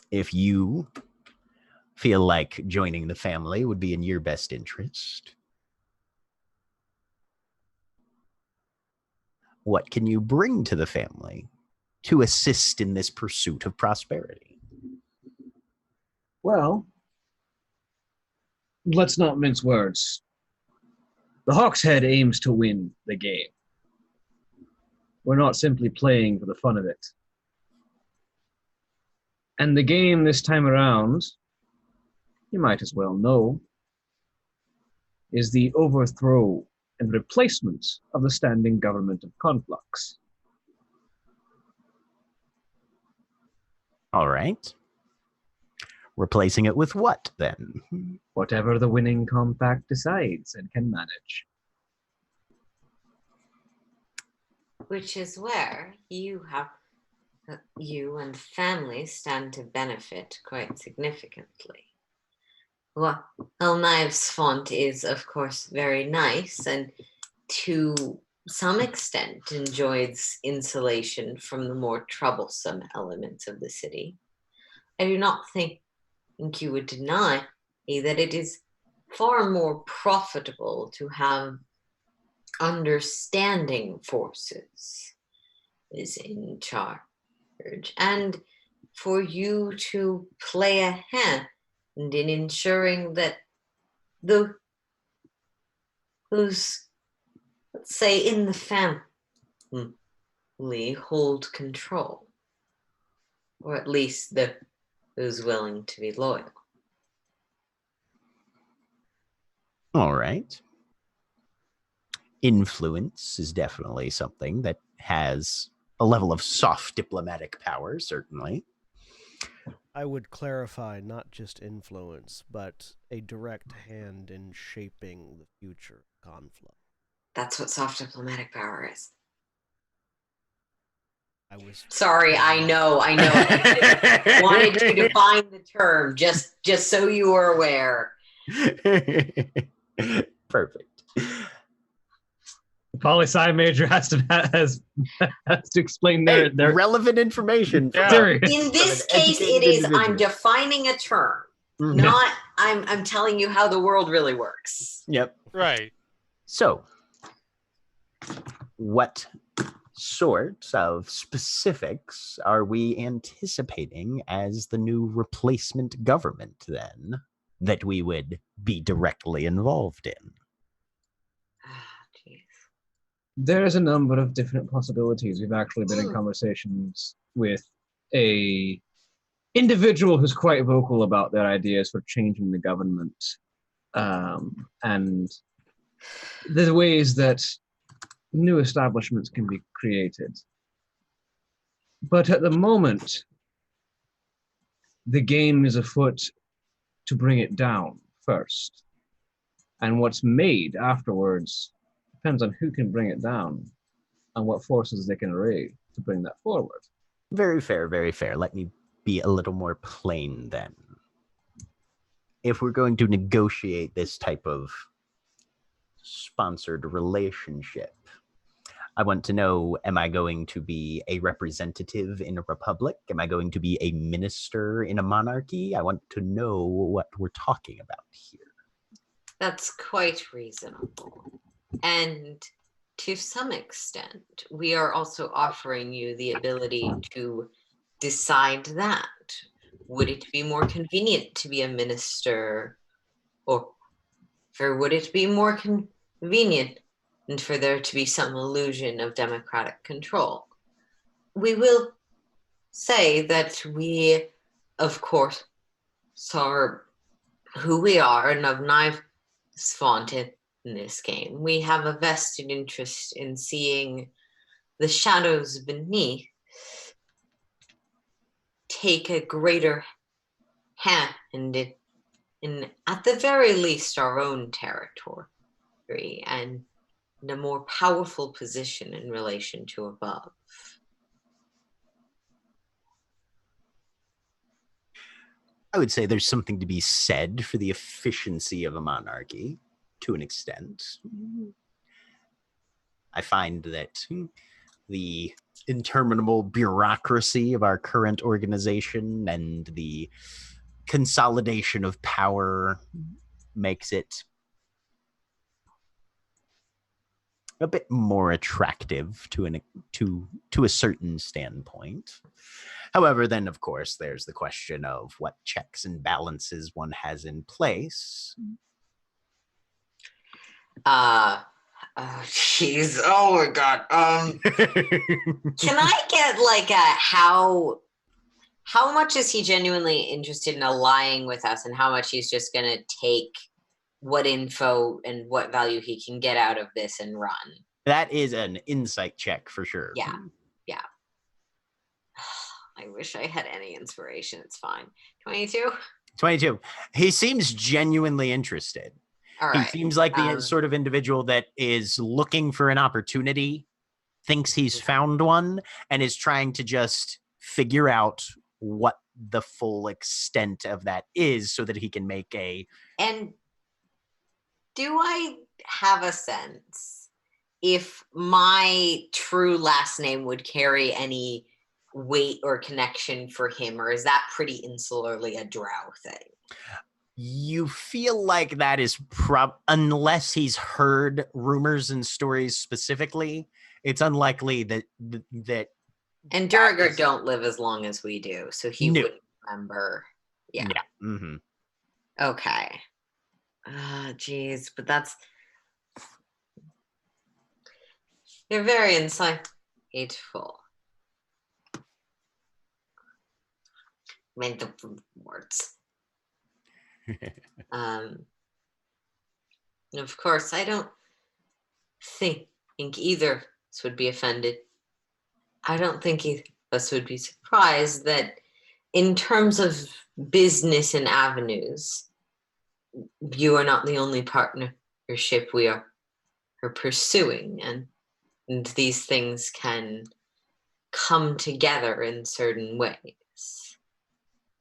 [SPEAKER 3] if you feel like joining the family would be in your best interest, what can you bring to the family to assist in this pursuit of prosperity?
[SPEAKER 4] Well, let's not mince words. The Hawk's Head aims to win the game. We're not simply playing for the fun of it. And the game this time around you might as well know, is the overthrow and replacement of the standing government of Conflux.
[SPEAKER 3] All right. Replacing it with what, then?
[SPEAKER 4] Whatever the winning compact decides and can manage.
[SPEAKER 6] Which is where you and the family stand to benefit quite significantly. Well, Knives Font is, of course, very nice and to some extent enjoys insulation from the more troublesome elements of the city. I do not think you would deny that it is far more profitable to have understanding forces is in charge and for you to play a hand in ensuring that who's, let's say, in the family hold control, or at least who's willing to be loyal.
[SPEAKER 3] All right. Influence is definitely something that has a level of soft diplomatic power, certainly.
[SPEAKER 2] I would clarify not just influence, but a direct hand in shaping the future conflict.
[SPEAKER 6] That's what soft diplomatic power is.
[SPEAKER 2] I was
[SPEAKER 6] sorry. I know. I wanted to define the term just so you were aware.
[SPEAKER 3] Perfect.
[SPEAKER 4] The poli-sci major has to explain their
[SPEAKER 3] relevant information.
[SPEAKER 4] theory.
[SPEAKER 6] In this case, it is I'm defining a term, not I'm telling you how the world really works.
[SPEAKER 3] Yep.
[SPEAKER 5] Right.
[SPEAKER 3] So, what sorts of specifics are we anticipating as the new replacement government, then, that we would be directly involved in?
[SPEAKER 4] There's a number of different possibilities. We've actually been in conversations with a individual who's quite vocal about their ideas for changing the government. And there's ways that new establishments can be created. But at the moment, the game is afoot to bring it down first. And what's made afterwards depends on who can bring it down and what forces they can array to bring that forward.
[SPEAKER 3] Very fair, very fair. Let me be a little more plain then. If we're going to negotiate this type of sponsored relationship, I want to know, am I going to be a representative in a republic? Am I going to be a minister in a monarchy? I want to know what we're talking about here.
[SPEAKER 6] That's quite reasonable. And to some extent, we are also offering you the ability to decide that. Would it be more convenient to be a minister, or would it be more convenient and for there to be some illusion of democratic control? We will say that we, of course, are who we are and of Knives Font in this game. We have a vested interest in seeing the shadows beneath take a greater hand in at the very least our own territory and in a more powerful position in relation to above.
[SPEAKER 3] I would say there's something to be said for the efficiency of a monarchy, to an extent. I find that the interminable bureaucracy of our current organization and the consolidation of power makes it a bit more attractive to a certain standpoint. However, then, of course, there's the question of what checks and balances one has in place.
[SPEAKER 6] Jeez. Oh my God. Can I get like a
[SPEAKER 9] how much is he genuinely interested in allying with us, and how much he's just going to take what info and what value he can get out of this and run?
[SPEAKER 3] That is an insight check for sure.
[SPEAKER 9] Yeah. I wish I had any inspiration. It's fine. 22?
[SPEAKER 3] 22. He seems genuinely interested.
[SPEAKER 9] All right.
[SPEAKER 3] He seems like the sort of individual that is looking for an opportunity, thinks he's found one, and is trying to just figure out what the full extent of that is so that he can make a...
[SPEAKER 9] And do I have a sense if my true last name would carry any weight or connection for him, or is that pretty insularly a drow thing?
[SPEAKER 3] You feel like that is unless he's heard rumors and stories specifically, it's unlikely that
[SPEAKER 9] and Durgar don't live as long as we do, so he wouldn't remember. Yeah.
[SPEAKER 3] Mm-hmm.
[SPEAKER 9] Okay. Geez, but you're very insightful. Made the words. Of course, I don't think either of us would be offended. I don't think either of us would be surprised that in terms of business and avenues, you are not the only partnership we are pursuing, and these things can come together in certain ways.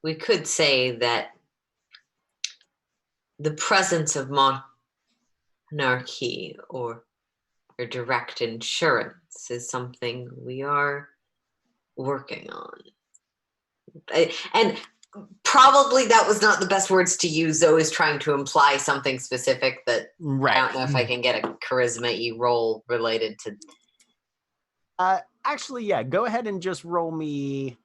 [SPEAKER 9] We could say that the presence of monarchy or direct insurance is something we are working on. And probably that was not the best words to use, though, is trying to imply something specific that I don't know if I can get a charisma-y roll related to.
[SPEAKER 3] Actually, yeah, go ahead and just roll me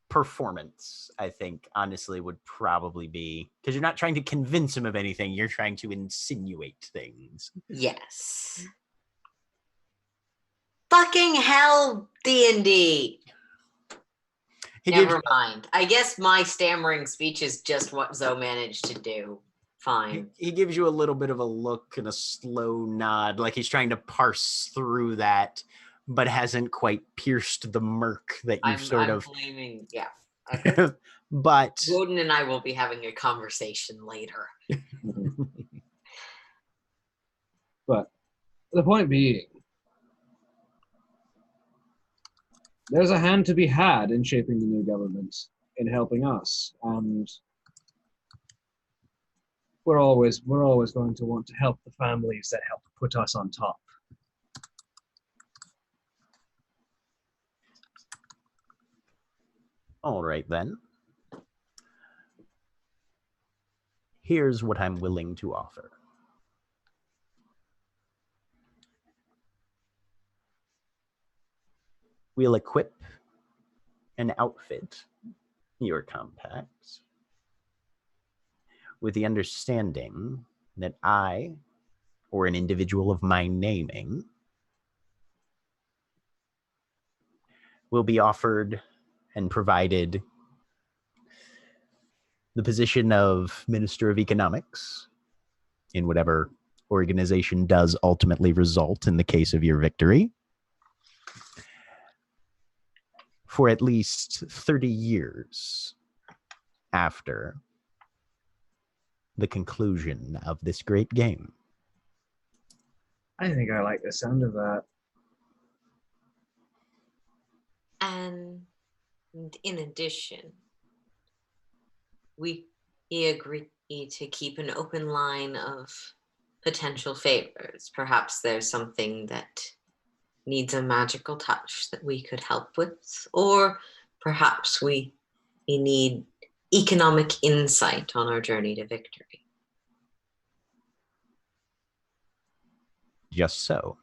[SPEAKER 3] performance. I think honestly would probably be, because you're not trying to convince him of anything, you're trying to insinuate things.
[SPEAKER 9] Yes. Fucking hell, D&D. Never mind. I guess my stammering speech is just what Zoe managed to do. Fine.
[SPEAKER 3] He gives you a little bit of a look and a slow nod, like he's trying to parse through that, but hasn't quite pierced the murk that you've
[SPEAKER 9] I'm blaming, yeah. Okay.
[SPEAKER 3] But
[SPEAKER 9] Woden and I will be having a conversation later.
[SPEAKER 4] But the point being, there's a hand to be had in shaping the new government, in helping us, and we're always going to want to help the families that help put us on top.
[SPEAKER 3] all right then. Here's what I'm willing to offer. We'll equip and outfit your compacts with the understanding that I, or an individual of my naming, will be offered and provided the position of Minister of Economics in whatever organization does ultimately result in the case of your victory for at least 30 years after the conclusion of this great game.
[SPEAKER 4] I think I like the sound of that.
[SPEAKER 9] And in addition, we agree to keep an open line of potential favors. Perhaps there's something that needs a magical touch that we could help with, or perhaps we need economic insight on our journey to victory.
[SPEAKER 3] Just so.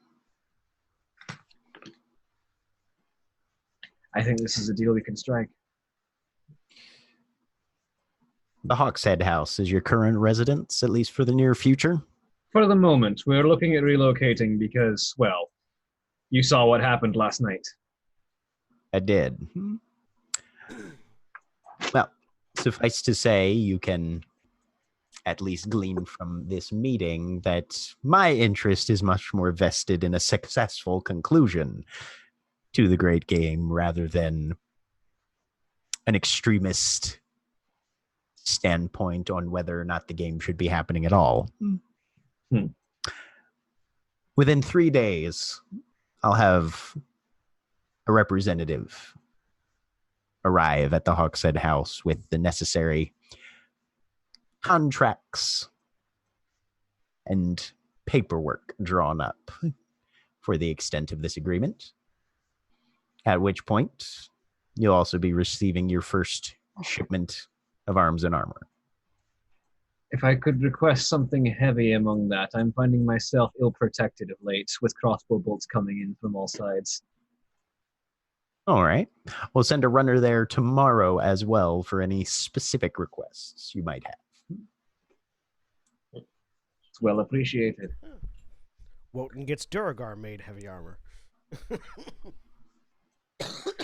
[SPEAKER 4] I think this is a deal we can strike.
[SPEAKER 3] The Hawkshead House is your current residence, at least for the near future?
[SPEAKER 4] For the moment, we're looking at relocating because, well, you saw what happened last night.
[SPEAKER 3] I did. Suffice to say, you can at least glean from this meeting that my interest is much more vested in a successful conclusion to the great game rather than an extremist standpoint on whether or not the game should be happening at all. Within 3 days, I'll have a representative arrive at the Hawkshead House with the necessary contracts and paperwork drawn up for the extent of this agreement. At which point, you'll also be receiving your first shipment of arms and armor.
[SPEAKER 4] If I could request something heavy among that, I'm finding myself ill-protected of late, with crossbow bolts coming in from all sides.
[SPEAKER 3] All right. We'll send a runner there tomorrow as well for any specific requests you might have.
[SPEAKER 4] It's well appreciated.
[SPEAKER 2] Wotan gets Duragar made heavy armor.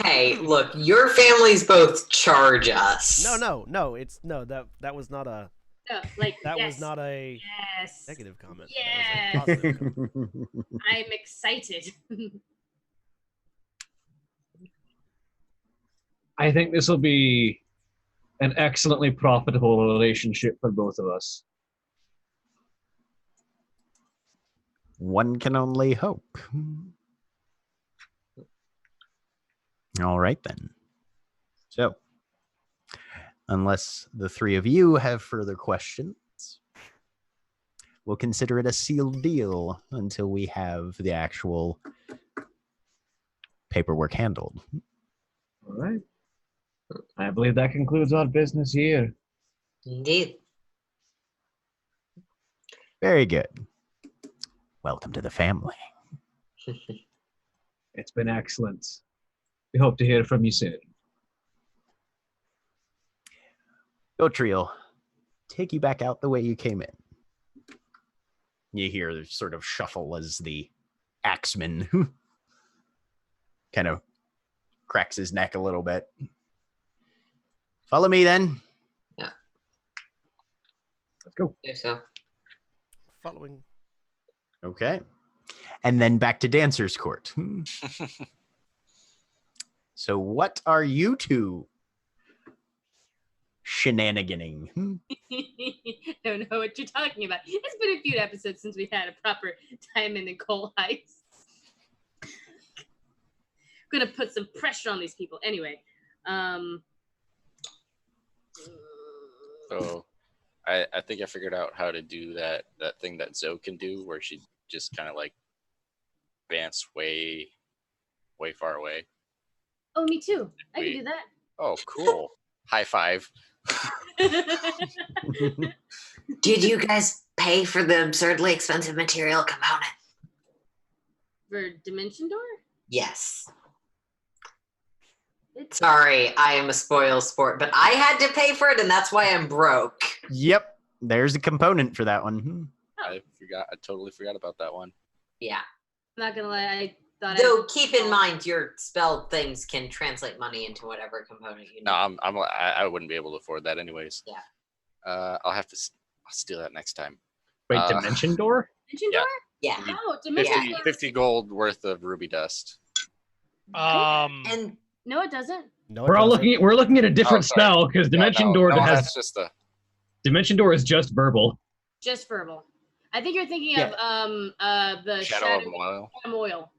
[SPEAKER 9] Hey, look, your families both charge us.
[SPEAKER 2] No. It's no. That was not a.
[SPEAKER 7] No, like
[SPEAKER 2] That
[SPEAKER 7] yes,
[SPEAKER 2] was not a
[SPEAKER 7] yes.
[SPEAKER 2] negative comment.
[SPEAKER 7] Yes.
[SPEAKER 2] That was a positive comment.
[SPEAKER 7] I'm excited.
[SPEAKER 4] I think this will be an excellently profitable relationship for both of us.
[SPEAKER 3] One can only hope. All right, then. So, unless the three of you have further questions, we'll consider it a sealed deal until we have the actual paperwork handled.
[SPEAKER 4] All right. I believe that concludes our business here.
[SPEAKER 9] Indeed.
[SPEAKER 3] Very good. Welcome to the family.
[SPEAKER 4] It's been excellent. We hope to hear from you soon.
[SPEAKER 3] Gotriel, take you back out the way you came in. You hear the sort of shuffle as the axeman kind of cracks his neck a little bit. Follow me then.
[SPEAKER 9] Yeah.
[SPEAKER 4] Let's go.
[SPEAKER 9] Think so.
[SPEAKER 2] Following.
[SPEAKER 3] Okay. And then back to Dancer's Court. So what are you two shenaniganing?
[SPEAKER 7] Don't know what you're talking about. It's been a few episodes since we had a proper time in the coal heights. Gonna put some pressure on these people. Anyway,
[SPEAKER 8] So I think I figured out how to do that thing that Zoe can do, where she just kind of like advance way far away.
[SPEAKER 7] oh, me too. I can do that.
[SPEAKER 8] Oh, cool. High five.
[SPEAKER 9] Did you guys pay for the absurdly expensive material component?
[SPEAKER 7] For Dimension Door?
[SPEAKER 9] Yes.
[SPEAKER 7] It's
[SPEAKER 9] Sorry, I am a spoil sport, but I had to pay for it, and that's why I'm broke.
[SPEAKER 3] Yep. There's a component for that one.
[SPEAKER 8] I totally forgot about that one.
[SPEAKER 9] Yeah.
[SPEAKER 7] I'm not gonna lie. I thought.
[SPEAKER 9] Though keep in mind your spell things can translate money into whatever component you need.
[SPEAKER 8] No, I wouldn't be able to afford that anyways.
[SPEAKER 9] Yeah.
[SPEAKER 8] I'll have to steal that next time.
[SPEAKER 4] Wait, Dimension Door?
[SPEAKER 7] Dimension
[SPEAKER 8] Yeah.
[SPEAKER 7] Door?
[SPEAKER 9] Yeah.
[SPEAKER 7] Oh, Dimension
[SPEAKER 8] 50,
[SPEAKER 7] Door.
[SPEAKER 8] 50 gold worth of ruby dust.
[SPEAKER 9] And
[SPEAKER 7] No, it doesn't.
[SPEAKER 2] No,
[SPEAKER 4] We're looking at a different
[SPEAKER 8] sorry.
[SPEAKER 4] spell because Dimension
[SPEAKER 8] Yeah,
[SPEAKER 4] Door
[SPEAKER 8] no,
[SPEAKER 4] has
[SPEAKER 8] that's just a
[SPEAKER 4] Dimension Door is just verbal.
[SPEAKER 7] Just verbal. I think you're thinking of the
[SPEAKER 8] shadow of oil.
[SPEAKER 7] oil.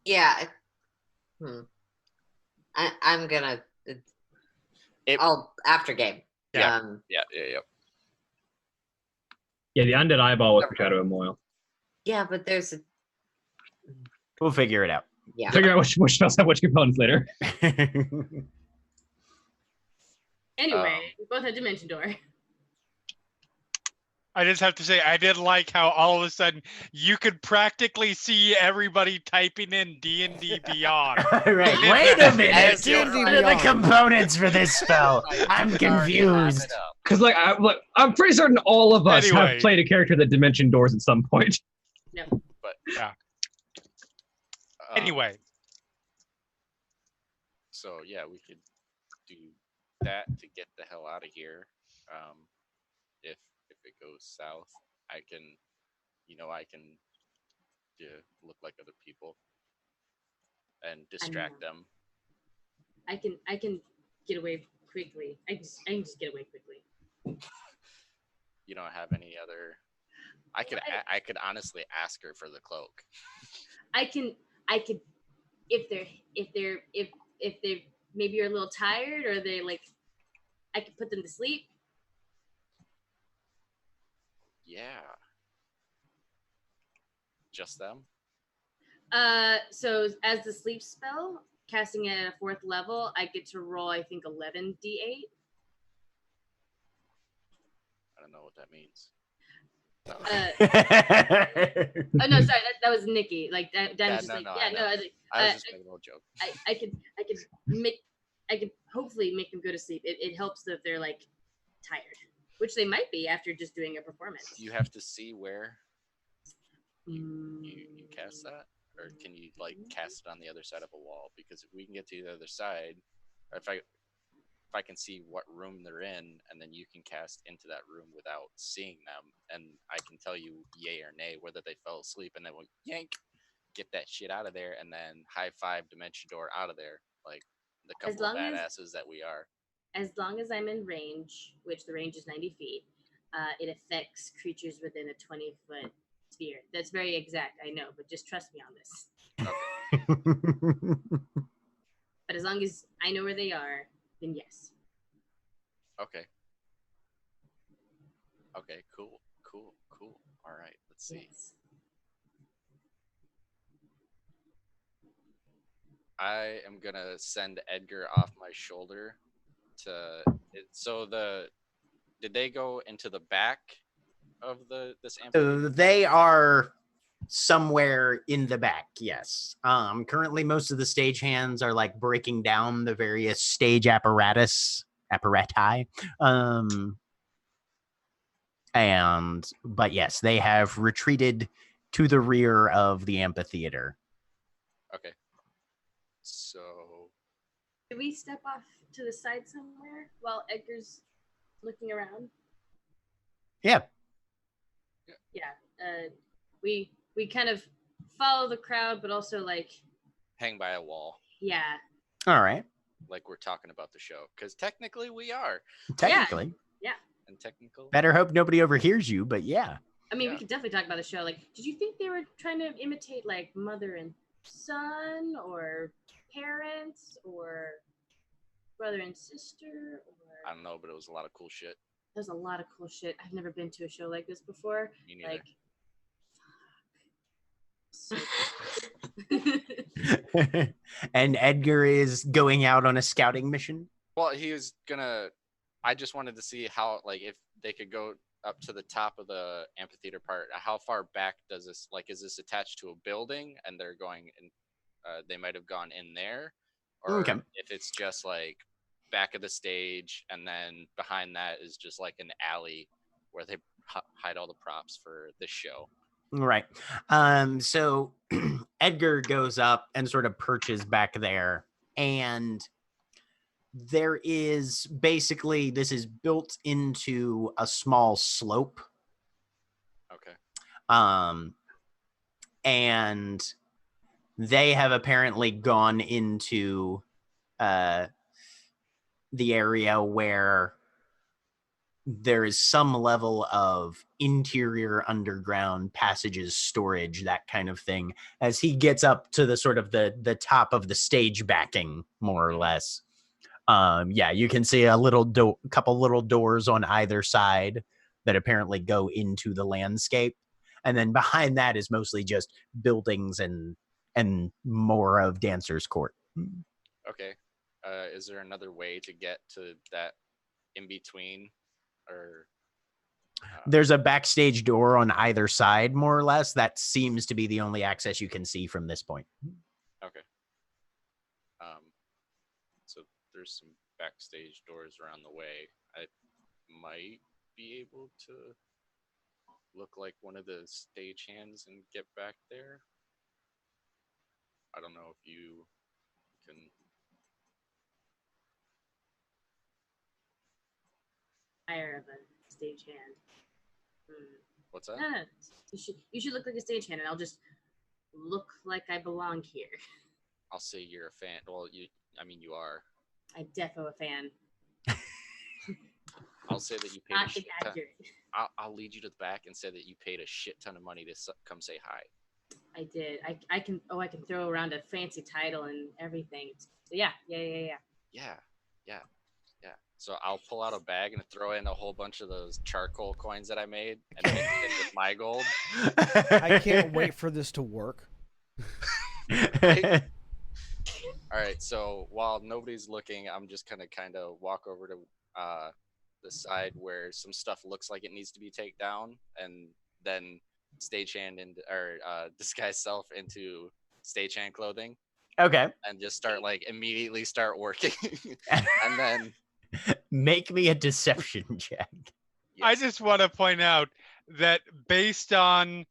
[SPEAKER 9] yeah. I'm gonna. I'll after game.
[SPEAKER 8] Yeah.
[SPEAKER 9] Um,
[SPEAKER 8] Yeah.
[SPEAKER 4] Yeah, the undead eyeball was for Shadow of Moil.
[SPEAKER 9] yeah, but there's a.
[SPEAKER 3] We'll figure it out.
[SPEAKER 9] Yeah.
[SPEAKER 4] Figure out which spells have which components later.
[SPEAKER 7] Anyway, we both have Dimension Door.
[SPEAKER 5] I just have to say, I did like how all of a sudden you could practically see everybody typing in D&D Beyond.
[SPEAKER 3] Right. Wait a minute.
[SPEAKER 8] As you're
[SPEAKER 3] What are the components for this spell? I'm confused.
[SPEAKER 4] Because I'm pretty certain all of us
[SPEAKER 5] Anyway.
[SPEAKER 4] have played a character that Dimension Doors at some point.
[SPEAKER 7] No.
[SPEAKER 8] But
[SPEAKER 5] Yeah. Anyway,
[SPEAKER 8] So yeah, we could do that to get the hell out of here. If it goes south, I can, I can look like other people and distract them.
[SPEAKER 7] I can get away quickly. I can just get away quickly.
[SPEAKER 8] You don't have any other. I could honestly ask her for the cloak.
[SPEAKER 7] I could if they're maybe you're a little tired or they like, I could put them to sleep.
[SPEAKER 8] Yeah. Just them?
[SPEAKER 7] So as the sleep spell, casting it at a 4th level, I get to roll, I think, 11 d8.
[SPEAKER 8] I don't know what that means.
[SPEAKER 7] Oh no, sorry, that was Nikki. Like that was just
[SPEAKER 8] no,
[SPEAKER 7] like,
[SPEAKER 8] no,
[SPEAKER 7] yeah, no, I was like,
[SPEAKER 8] I was just making a little joke.
[SPEAKER 7] I could hopefully make them go to sleep. It helps that if they're like tired, which they might be after just doing a performance.
[SPEAKER 8] You have to see where you cast that, or can you like cast it on the other side of a wall? Because if we can get to the other side, or if I can see what room they're in, and then you can cast into that room without seeing them, and I can tell you yay or nay whether they fell asleep, and then we'll yank, get that shit out of there, and then high five Dimension Door out of there, like the couple of badasses that we are.
[SPEAKER 7] As long as I'm in range, which the range is 90 feet, it affects creatures within a 20-foot sphere. That's very exact, I know, but just trust me on this.
[SPEAKER 8] Okay.
[SPEAKER 7] But as long as I know where they are, then yes.
[SPEAKER 8] Okay. Okay, cool. All right, let's see.
[SPEAKER 7] Yes.
[SPEAKER 8] I am gonna send Edgar off my shoulder to. Did they go into the back of this amphitheater?
[SPEAKER 3] They are somewhere in the back, yes. Currently most of the stagehands are like breaking down the various stage apparati. But yes, they have retreated to the rear of the amphitheater.
[SPEAKER 8] Okay. So
[SPEAKER 7] Can we step off to the side somewhere while Edgar's looking around?
[SPEAKER 3] Yeah.
[SPEAKER 7] Yeah. We kind of follow the crowd, but also like
[SPEAKER 8] hang by a wall.
[SPEAKER 7] Yeah.
[SPEAKER 3] All right.
[SPEAKER 8] Like we're talking about the show, because technically we are.
[SPEAKER 3] Technically.
[SPEAKER 7] Yeah.
[SPEAKER 8] And technical.
[SPEAKER 3] Better hope nobody overhears you, but yeah.
[SPEAKER 7] I mean, we could definitely talk about the show. Like, did you think they were trying to imitate like mother and son, or parents, or brother and sister, or
[SPEAKER 8] I don't know, but it was a lot of cool shit.
[SPEAKER 7] There's a lot of cool shit. I've never been to a show like this before.
[SPEAKER 8] Me neither.
[SPEAKER 7] Like,
[SPEAKER 3] and Edgar is going out on a scouting mission.
[SPEAKER 8] Well, he was gonna. I just wanted to see how, like, if they could go up to the top of the amphitheater part. How far back does this? Like, is this attached to a building, and they're going in? They might have gone in there, or if it's just like back of the stage, and then behind that is just like an alley where they hide all the props for this show.
[SPEAKER 3] Right. So Edgar goes up and sort of perches back there, and there is basically, this is built into a small slope.
[SPEAKER 8] Okay.
[SPEAKER 3] And they have apparently gone into the area where there is some level of interior underground passages, storage, that kind of thing, as he gets up to the sort of the top of the stage backing, more or less. Yeah, you can see a couple little doors on either side that apparently go into the landscape. And then behind that is mostly just buildings and more of Dancer's Court.
[SPEAKER 8] Okay. Is there another way to get to that in between? Or
[SPEAKER 3] there's a backstage door on either side, more or less. That seems to be the only access you can see from this point.
[SPEAKER 8] Okay. So there's some backstage doors around the way. I might be able to look like one of the stagehands and get back there. I don't know if you can.
[SPEAKER 7] hire of a stagehand.
[SPEAKER 8] What's that?
[SPEAKER 7] No, no, you should look like a stagehand, and I'll just look like I belong here.
[SPEAKER 8] I'll say you're a fan. Well, you are.
[SPEAKER 7] I defo a fan.
[SPEAKER 8] I'll say that you paid a
[SPEAKER 7] Not
[SPEAKER 8] shit ton.
[SPEAKER 7] inaccurate.
[SPEAKER 8] I'll lead you to the back and say that you paid a shit ton of money to come say hi.
[SPEAKER 7] I did. I can throw around a fancy title and everything. Yeah.
[SPEAKER 8] Yeah. So I'll pull out a bag and throw in a whole bunch of those charcoal coins that I made and mix it in with my gold.
[SPEAKER 2] I can't wait for this to work.
[SPEAKER 8] Right? All right. So while nobody's looking, I'm just gonna kind of walk over to the side where some stuff looks like it needs to be taken down, and then stagehand or disguise self into stagehand clothing.
[SPEAKER 3] Okay.
[SPEAKER 8] And just start immediately start working, and then
[SPEAKER 3] make me a deception check.
[SPEAKER 8] Yes.
[SPEAKER 5] I just want to point out that based on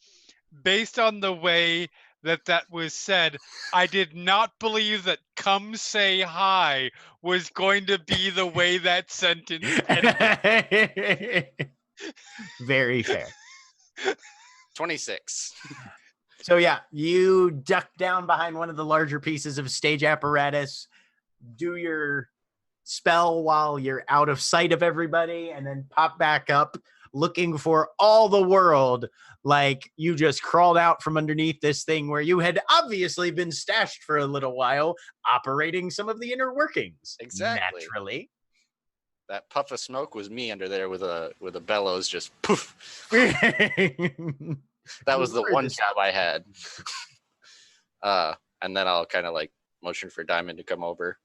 [SPEAKER 5] the way that was said, I did not believe that "come say hi" was going to be the way that sentence ended.
[SPEAKER 3] Very fair.
[SPEAKER 8] 26.
[SPEAKER 3] So yeah, you duck down behind one of the larger pieces of stage apparatus, do your spell while you're out of sight of everybody, and then pop back up looking for all the world like you just crawled out from underneath this thing where you had obviously been stashed for a little while, operating some of the inner workings.
[SPEAKER 8] Exactly.
[SPEAKER 3] Naturally.
[SPEAKER 8] That puff of smoke was me under there with a bellows, just poof. That was the one job I had. And then I'll kind of motion for Diamond to come over.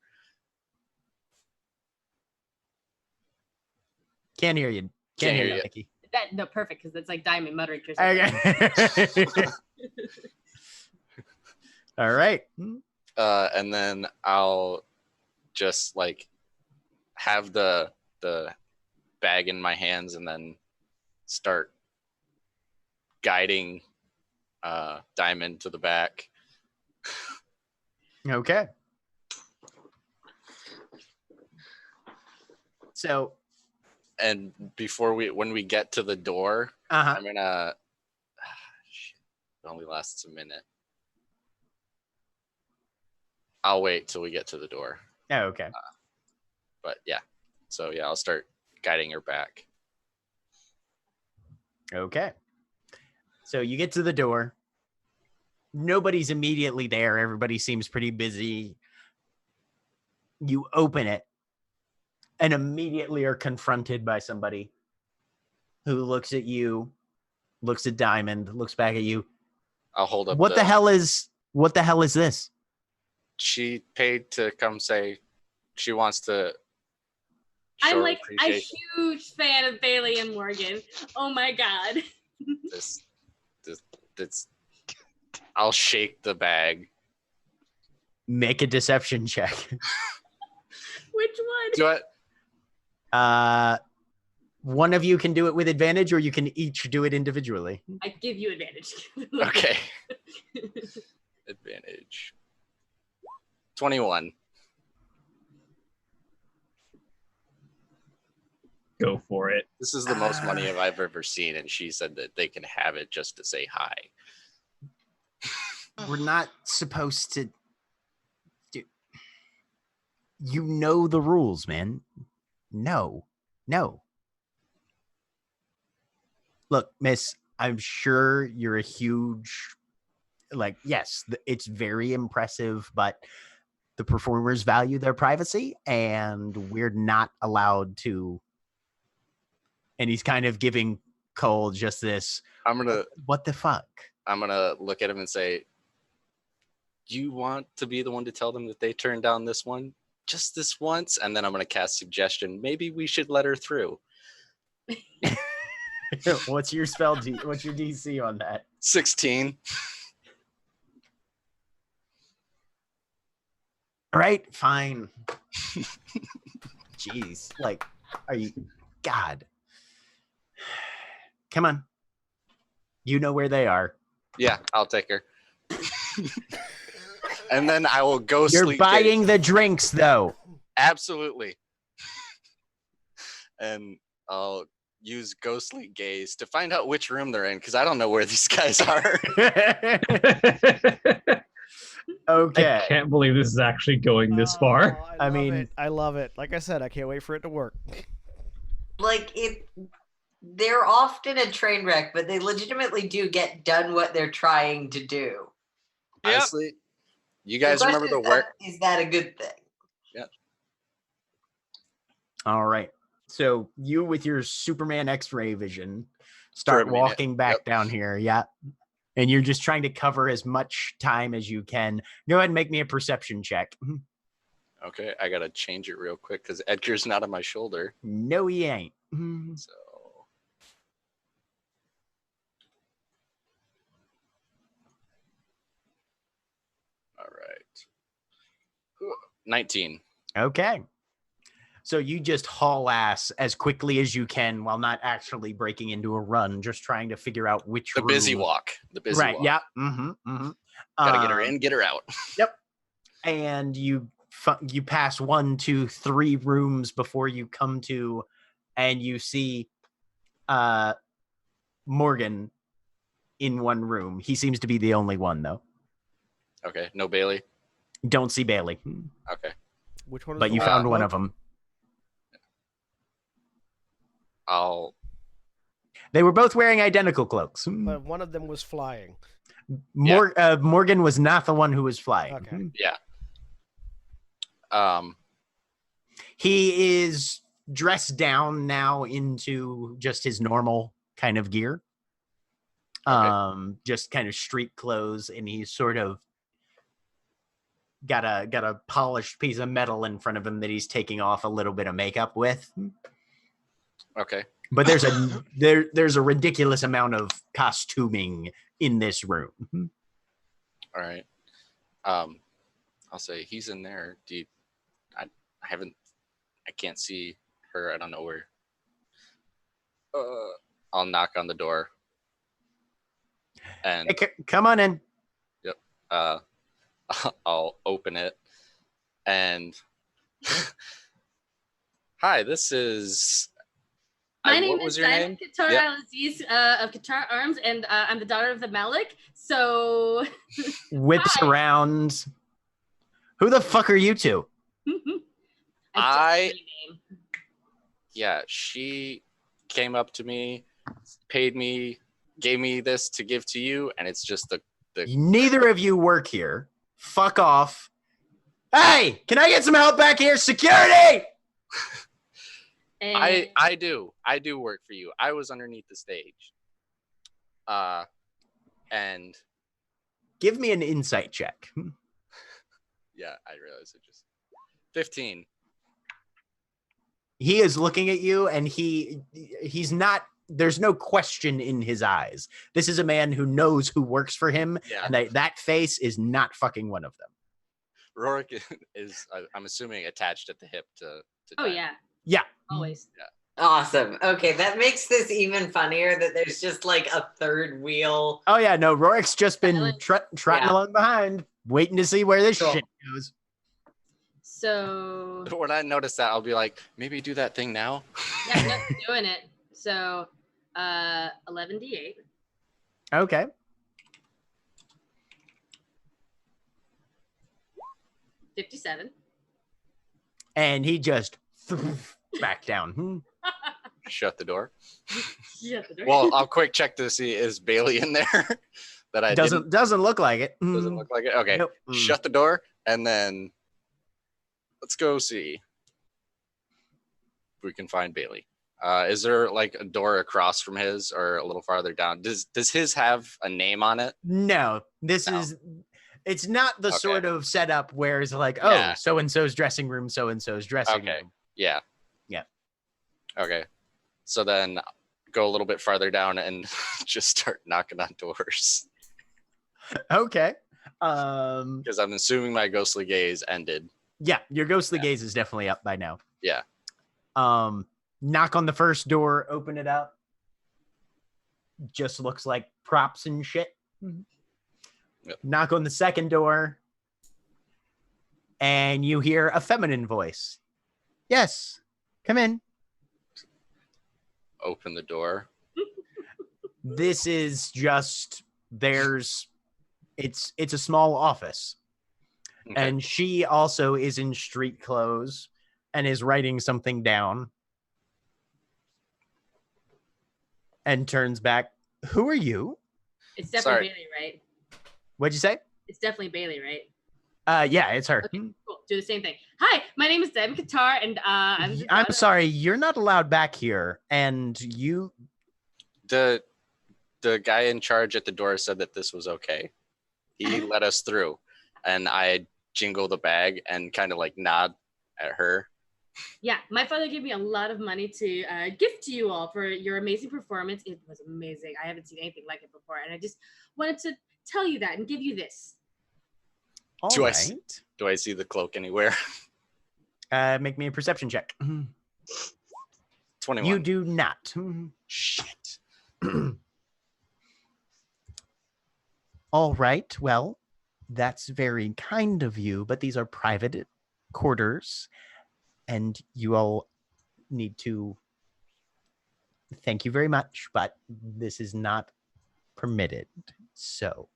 [SPEAKER 3] Can't hear you. Can't hear you, Nikki.
[SPEAKER 7] No, perfect, because it's like Diamond muttering to herself.
[SPEAKER 3] Okay. All right.
[SPEAKER 8] And then I'll just have the bag in my hands and then start guiding Diamond to the back.
[SPEAKER 3] Okay. So,
[SPEAKER 8] and when we get to the door, I'm gonna. Shit, it only lasts a minute. I'll wait till we get to the door.
[SPEAKER 3] Oh, okay.
[SPEAKER 8] But yeah, so yeah, I'll start guiding her back.
[SPEAKER 3] Okay. So you get to the door. Nobody's immediately there. Everybody seems pretty busy. You open it and immediately are confronted by somebody who looks at you, looks at Diamond, looks back at you.
[SPEAKER 8] I'll hold up.
[SPEAKER 3] What the hell is this?
[SPEAKER 8] She paid to come say she wants to.
[SPEAKER 7] I'm a huge fan of Bailey and Morgan. Oh my god.
[SPEAKER 8] This. I'll shake the bag.
[SPEAKER 3] Make a deception check.
[SPEAKER 7] Which one?
[SPEAKER 8] Do it.
[SPEAKER 3] One of you can do it with advantage, or you can each do it individually.
[SPEAKER 7] I give you advantage.
[SPEAKER 8] Okay. Advantage. 21.
[SPEAKER 4] Go for it.
[SPEAKER 8] This is the most money I've ever seen, and she said that they can have it just to say hi.
[SPEAKER 3] We're not supposed to do. You know the rules, man. No. Look, miss, I'm sure you're a huge, yes, it's very impressive, but the performers value their privacy, and we're not allowed to. And he's kind of giving Cole just this. What the fuck?
[SPEAKER 8] I'm gonna look at him and say, "You want to be the one to tell them that they turned down this one, just this once?" And then I'm gonna cast suggestion. Maybe we should let her through.
[SPEAKER 3] What's your spell? What's your DC on that?
[SPEAKER 8] 16.
[SPEAKER 3] All right, fine. Jeez, are you? God. Come on. You know where they are.
[SPEAKER 8] Yeah, I'll take her. And then I will go
[SPEAKER 3] You're
[SPEAKER 8] sleep.
[SPEAKER 3] buying the drinks, though.
[SPEAKER 8] Absolutely. And I'll use ghostly gaze to find out which room they're in because I don't know where these guys are.
[SPEAKER 3] Okay.
[SPEAKER 4] I can't believe this is actually going this far.
[SPEAKER 2] Oh,
[SPEAKER 3] I
[SPEAKER 2] love
[SPEAKER 3] mean-
[SPEAKER 2] it. I love it. Like I said, I can't wait for it to work.
[SPEAKER 9] Like they're often a train wreck, but they legitimately do get done what they're trying to do.
[SPEAKER 5] Yep.
[SPEAKER 8] Honestly, you guys
[SPEAKER 9] The
[SPEAKER 8] remember the
[SPEAKER 9] question
[SPEAKER 8] work?
[SPEAKER 9] Is that a good thing?
[SPEAKER 3] All right. So you with your Superman X-ray vision start
[SPEAKER 8] minute,
[SPEAKER 3] walking back
[SPEAKER 8] yep.
[SPEAKER 3] down here. Yeah. And you're just trying to cover as much time as you can. Go ahead and make me a perception check.
[SPEAKER 8] Okay, I gotta change it real quick because Edgar's not on my shoulder.
[SPEAKER 3] No, he ain't.
[SPEAKER 8] So all right. 19.
[SPEAKER 3] Okay. So you just haul ass as quickly as you can while not actually breaking into a run, just trying to figure out which
[SPEAKER 8] The busy
[SPEAKER 3] room-
[SPEAKER 8] walk. The busy
[SPEAKER 3] Right.
[SPEAKER 8] walk.
[SPEAKER 3] Yeah. Mm-hmm.
[SPEAKER 8] Gotta get her in, get her out.
[SPEAKER 3] And you pass 1, 2, 3 rooms before you come to, and you see Morgan in one room. He seems to be the only one, though.
[SPEAKER 8] Okay, no Bailey.
[SPEAKER 3] Don't see Bailey,
[SPEAKER 8] Okay,
[SPEAKER 2] Which one is
[SPEAKER 3] but
[SPEAKER 2] the
[SPEAKER 3] you
[SPEAKER 2] one
[SPEAKER 3] found
[SPEAKER 2] with
[SPEAKER 3] one
[SPEAKER 2] the
[SPEAKER 3] of them.
[SPEAKER 8] I'll.
[SPEAKER 3] They were both wearing identical cloaks.
[SPEAKER 2] cloak? But one of them was flying.
[SPEAKER 3] Morgan was not the one who was flying.
[SPEAKER 2] Okay.
[SPEAKER 8] Yeah.
[SPEAKER 3] He is dressed down now into just his normal kind of gear. Just kind of street clothes, and he's sort of got a polished piece of metal in front of him that he's taking off a little bit of makeup with.
[SPEAKER 8] Okay.
[SPEAKER 3] But there's a ridiculous amount of costuming in this room.
[SPEAKER 8] All right. I'll say he's in there. I can't see her. I don't know where. I'll knock on the door. And
[SPEAKER 3] Hey, come on in.
[SPEAKER 8] I'll open it. And hi, this is.
[SPEAKER 7] My name
[SPEAKER 8] what
[SPEAKER 7] is
[SPEAKER 8] was your
[SPEAKER 7] Diana
[SPEAKER 8] name?
[SPEAKER 7] Qatar
[SPEAKER 8] Yep.
[SPEAKER 7] Al-Aziz of Qatar Arms, and I'm the daughter of the Malik. So
[SPEAKER 3] Whips
[SPEAKER 7] Hi.
[SPEAKER 3] around. Who the fuck are you two?
[SPEAKER 8] I- Yeah, she came up to me, paid me, gave me this to give to you, and it's just the
[SPEAKER 3] Neither of you work here. Fuck off. Hey, can I get some help back here? Security!
[SPEAKER 7] and
[SPEAKER 8] I do work for you. I was underneath the stage. And
[SPEAKER 3] Give me an insight check.
[SPEAKER 8] yeah, I realized it just 15.
[SPEAKER 3] He is looking at you, and he's not. There's no question in his eyes. This is a man who knows who works for him,
[SPEAKER 8] Yeah.
[SPEAKER 3] and that face is not fucking one of them.
[SPEAKER 8] Rorik is I'm assuming attached at the hip to
[SPEAKER 7] oh
[SPEAKER 8] Diana.
[SPEAKER 7] yeah,
[SPEAKER 3] Yeah.
[SPEAKER 7] always.
[SPEAKER 9] Awesome. Okay, that makes this even funnier that there's just like a third wheel.
[SPEAKER 3] Oh yeah. No, Rorik's just been
[SPEAKER 7] Silence.
[SPEAKER 3] trotting
[SPEAKER 9] Yeah.
[SPEAKER 3] along behind, waiting to see where this
[SPEAKER 9] Cool.
[SPEAKER 3] shit goes.
[SPEAKER 7] So
[SPEAKER 8] When I notice that, I'll be like, maybe do that thing now.
[SPEAKER 7] yeah, no, doing it. So 11d8.
[SPEAKER 3] Okay.
[SPEAKER 7] 57.
[SPEAKER 3] And he just back down.
[SPEAKER 8] Shut the door.
[SPEAKER 7] Yeah, the door.
[SPEAKER 8] Well, I'll quick check to see is Bailey in there. That I
[SPEAKER 3] Doesn't look like it.
[SPEAKER 8] doesn't look like it. Okay,
[SPEAKER 3] Nope.
[SPEAKER 8] shut the door and then let's go see if we can find Bailey. Is there like a door across from his or a little farther down? Does his have a name on it?
[SPEAKER 3] No, this
[SPEAKER 8] No.
[SPEAKER 3] is. It's not the
[SPEAKER 8] Okay.
[SPEAKER 3] sort of setup where it's like, oh,
[SPEAKER 8] Yeah.
[SPEAKER 3] so and so's dressing room, so and so's dressing
[SPEAKER 8] Okay.
[SPEAKER 3] room.
[SPEAKER 8] Yeah.
[SPEAKER 3] Yeah.
[SPEAKER 8] Okay. So then go a little bit farther down and just start knocking on doors
[SPEAKER 3] Okay.
[SPEAKER 8] because I'm assuming my ghostly gaze ended.
[SPEAKER 3] Yeah, your ghostly
[SPEAKER 8] Yeah.
[SPEAKER 3] gaze is definitely up by now.
[SPEAKER 8] Yeah.
[SPEAKER 3] Knock on the first door, open it up. Just looks like props and shit.
[SPEAKER 8] Yep.
[SPEAKER 3] Knock on the second door, and you hear a feminine voice. Yes, come in.
[SPEAKER 8] open the door.
[SPEAKER 3] This is just it's a small office.
[SPEAKER 8] Okay.
[SPEAKER 3] And she also is in street clothes and is writing something down. And turns back. Who are you?
[SPEAKER 7] It's definitely
[SPEAKER 8] Sorry.
[SPEAKER 7] Bailey, right?
[SPEAKER 3] What'd you say?
[SPEAKER 7] It's definitely Bailey, right?
[SPEAKER 3] Yeah, it's her.
[SPEAKER 7] Okay, cool. Do the same thing. Hi, my name is Deb Qatar, and
[SPEAKER 3] I'm sorry, you're not allowed back here. And you
[SPEAKER 8] The guy in charge at the door said that this was okay. He let us through, and I jingle the bag and kind of like nod at her.
[SPEAKER 7] Yeah, my father gave me a lot of money to gift to you all for your amazing performance. It was amazing. I haven't seen anything like it before, and I just wanted to tell you that and give you this.
[SPEAKER 3] all
[SPEAKER 8] Do I
[SPEAKER 3] right.
[SPEAKER 8] s- Do I see the cloak anywhere?
[SPEAKER 3] Make me a perception check.
[SPEAKER 8] 21.
[SPEAKER 3] You do not.
[SPEAKER 8] Shit.
[SPEAKER 3] All right. Well, that's very kind of you, but these are private quarters, and you all need to thank you very much, but this is not permitted. So